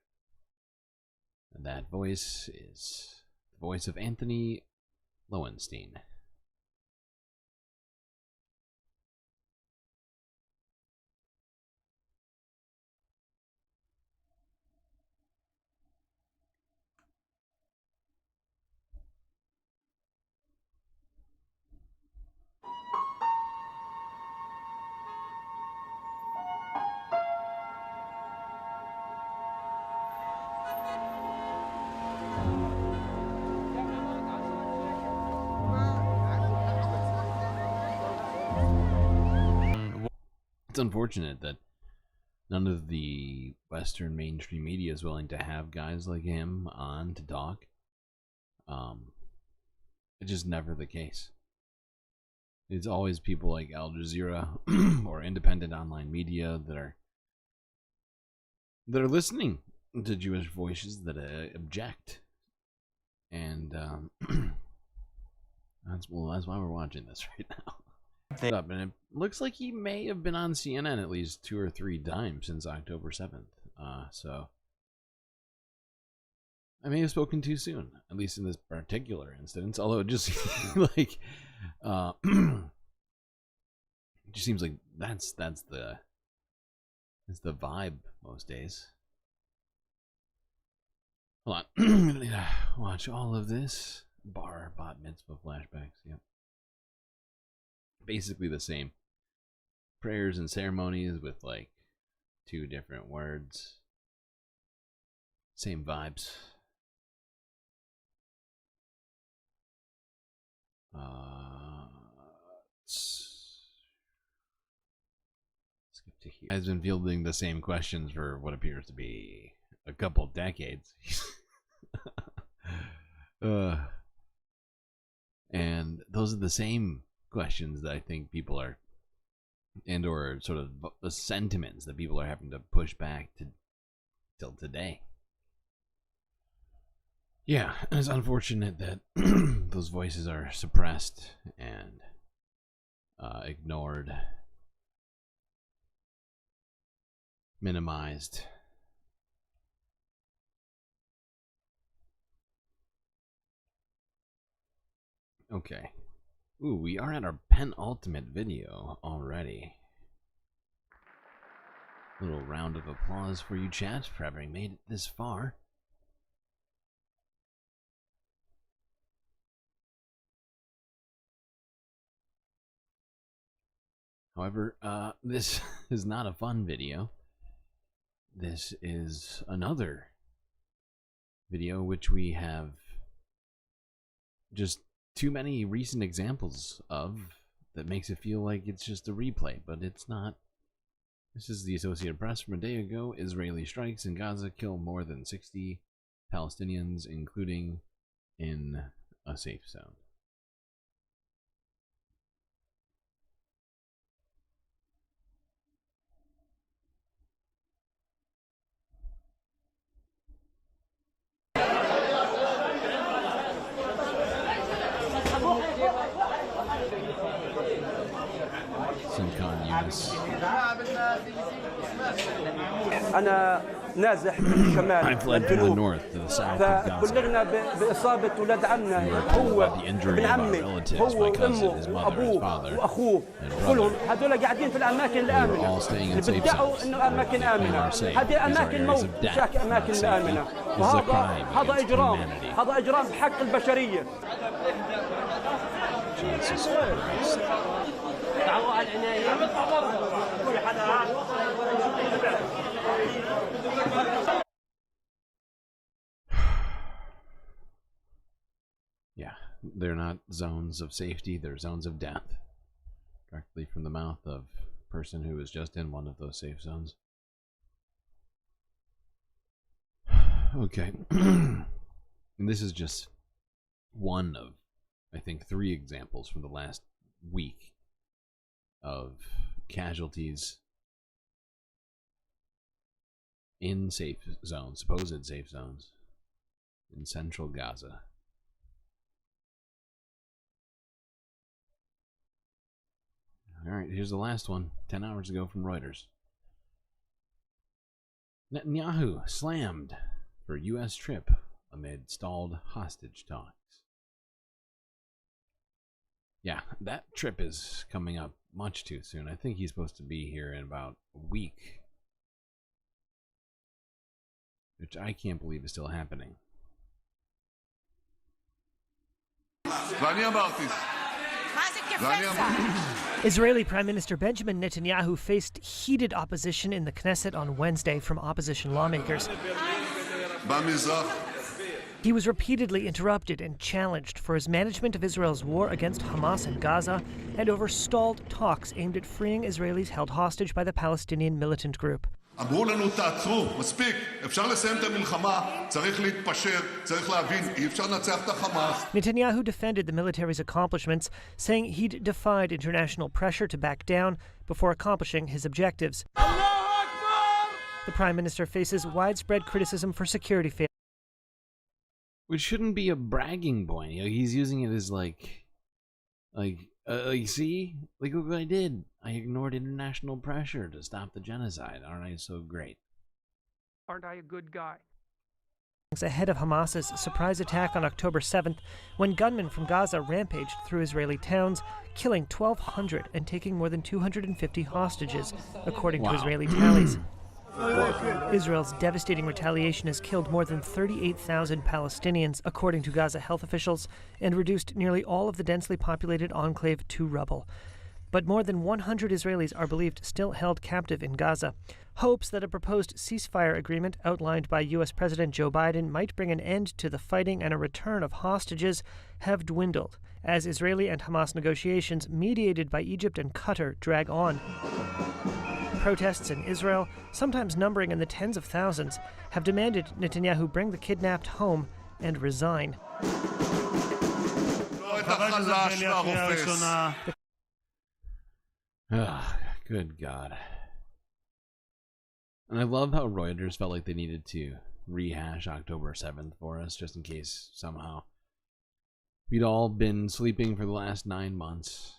And that voice is the voice of Anthony Lowenstein. It's unfortunate that none of the Western mainstream media is willing to have guys like him on to talk. It's just never the case. It's always people like Al Jazeera or independent online media that are listening to Jewish voices that object, and that's why we're watching this right now. And it looks like he may have been on CNN at least 2 or 3 times since October 7th. So I may have spoken too soon, at least in this particular instance. Although it just seems like, it just seems like that's the vibe most days. Hold on, I'm gonna need to watch all of this. Bar bat mitzvah flashbacks. Yep, basically the same prayers and ceremonies with like 2 different words. Same vibes. Skip to here. Has been fielding the same questions for what appears to be a couple decades. And those are the same questions that I think people are, and or sort of the sentiments that people are having to push back to till today. Yeah, it's unfortunate that those voices are suppressed and ignored, minimized. Okay. Ooh, we are at our penultimate video already. Little round of applause for you, chat, for having made it this far. However, this is not a fun video. This is another video which we have just too many recent examples of that makes it feel like it's just a replay, but it's not. This is the Associated Press from a day ago. Israeli strikes in Gaza kill more than 60 Palestinians, including in a safe zone. أنا نازح من الشمال I fled from the north to the south of Gaza. فبلغنا بإصابة ولاد عمنا هو ابن عمي هو وأمه وأبوه وأخوه كلهم هذول قاعدين في الأماكن الآمنة اللي بيدعوا إنه أماكن آمنة. هذه أماكن موت شاك أماكن آمنة، وهذا إجرام، هذا إجرام بحق البشرية. دعوة على العناية. Yeah, they're not zones of safety, they're zones of death. Directly from the mouth of a person who was just in one of those safe zones. Okay. And this is just one of, I think, 3 examples from the last week of casualties in safe zones, supposed safe zones, in central Gaza. Alright, here's the last one, 10 hours ago from Reuters. Netanyahu slammed for U.S. trip amid stalled hostage talks. Yeah, that trip is coming up much too soon. I think he's supposed to be here in about a week. Which I can't believe is still happening. Israeli Prime Minister Benjamin Netanyahu faced heated opposition in the Knesset on Wednesday from opposition lawmakers. He was repeatedly interrupted and challenged for his management of Israel's war against Hamas in Gaza and over stalled talks aimed at freeing Israelis held hostage by the Palestinian militant group. אמרו לנו תעצרו, מספיק, אפשר לסיים את המלחמה, צריך להתפשר, צריך להבין, אי אפשר לנצח את החמאס. Netanyahu defended the military's accomplishments, saying he'd defied international pressure to back down before accomplishing his objectives. The prime minister faces widespread criticism for security failures. Which shouldn't be a bragging point. You know, he's using it as like, see, like look what I did. I ignored international pressure to stop the genocide. Aren't I so great? Aren't I a good guy? Ahead of Hamas's surprise attack on October 7th, when gunmen from Gaza rampaged through Israeli towns, killing 1,200 and taking more than 250 hostages, according to Israeli tallies. Israel's devastating retaliation has killed more than 38,000 Palestinians, according to Gaza health officials, and reduced nearly all of the densely populated enclave to rubble. But more than 100 Israelis are believed still held captive in Gaza. Hopes that a proposed ceasefire agreement outlined by U.S. President Joe Biden might bring an end to the fighting and a return of hostages have dwindled, as Israeli and Hamas negotiations, mediated by Egypt and Qatar, drag on. Protests in Israel, sometimes numbering in the tens of thousands, have demanded Netanyahu bring the kidnapped home and resign. Good God. And I love how Reuters felt like they needed to rehash October 7th for us, just in case somehow we'd all been sleeping for the last 9 months.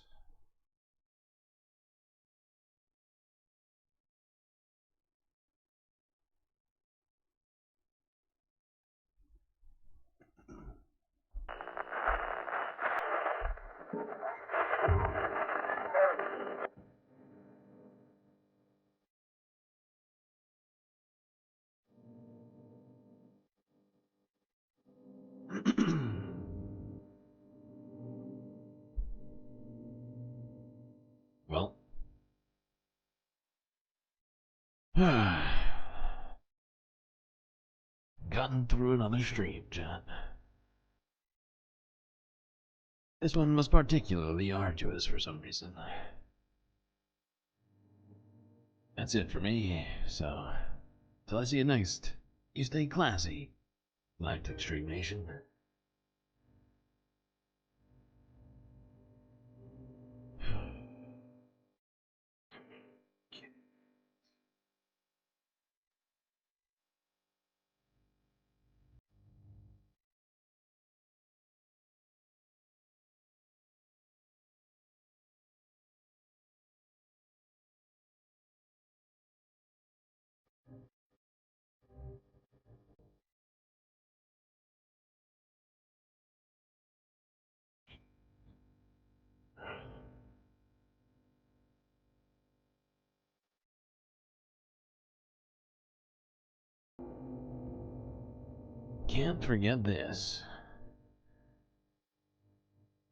Well, gotten through another stream, John. This one was particularly arduous for some reason. That's it for me, so till I see you next, you stay classy, Galactic Stream Nation. Can't forget this.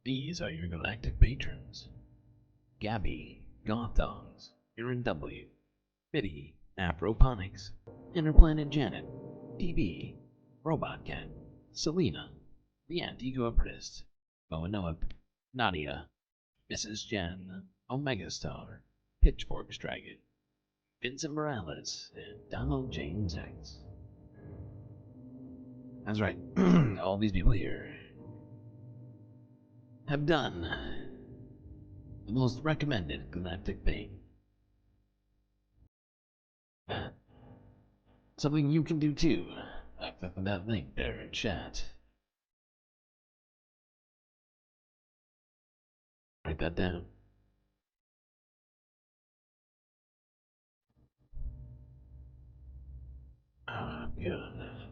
These are your galactic patrons. Gabby, Gothdogs, Aaron W, Biddy, Afroponics, Interplanet Janet, DB, Robot Cat, Selena, The Antigua Priest, Boanoa, Nadia, Mrs. Jen, Omega Star, Pitchfork Dragon, Vincent Morales, and Donald James X. That's right, all these people here have done the most recommended galactic thing. Something you can do too. I've got that link there in chat. Write that down. Oh, good.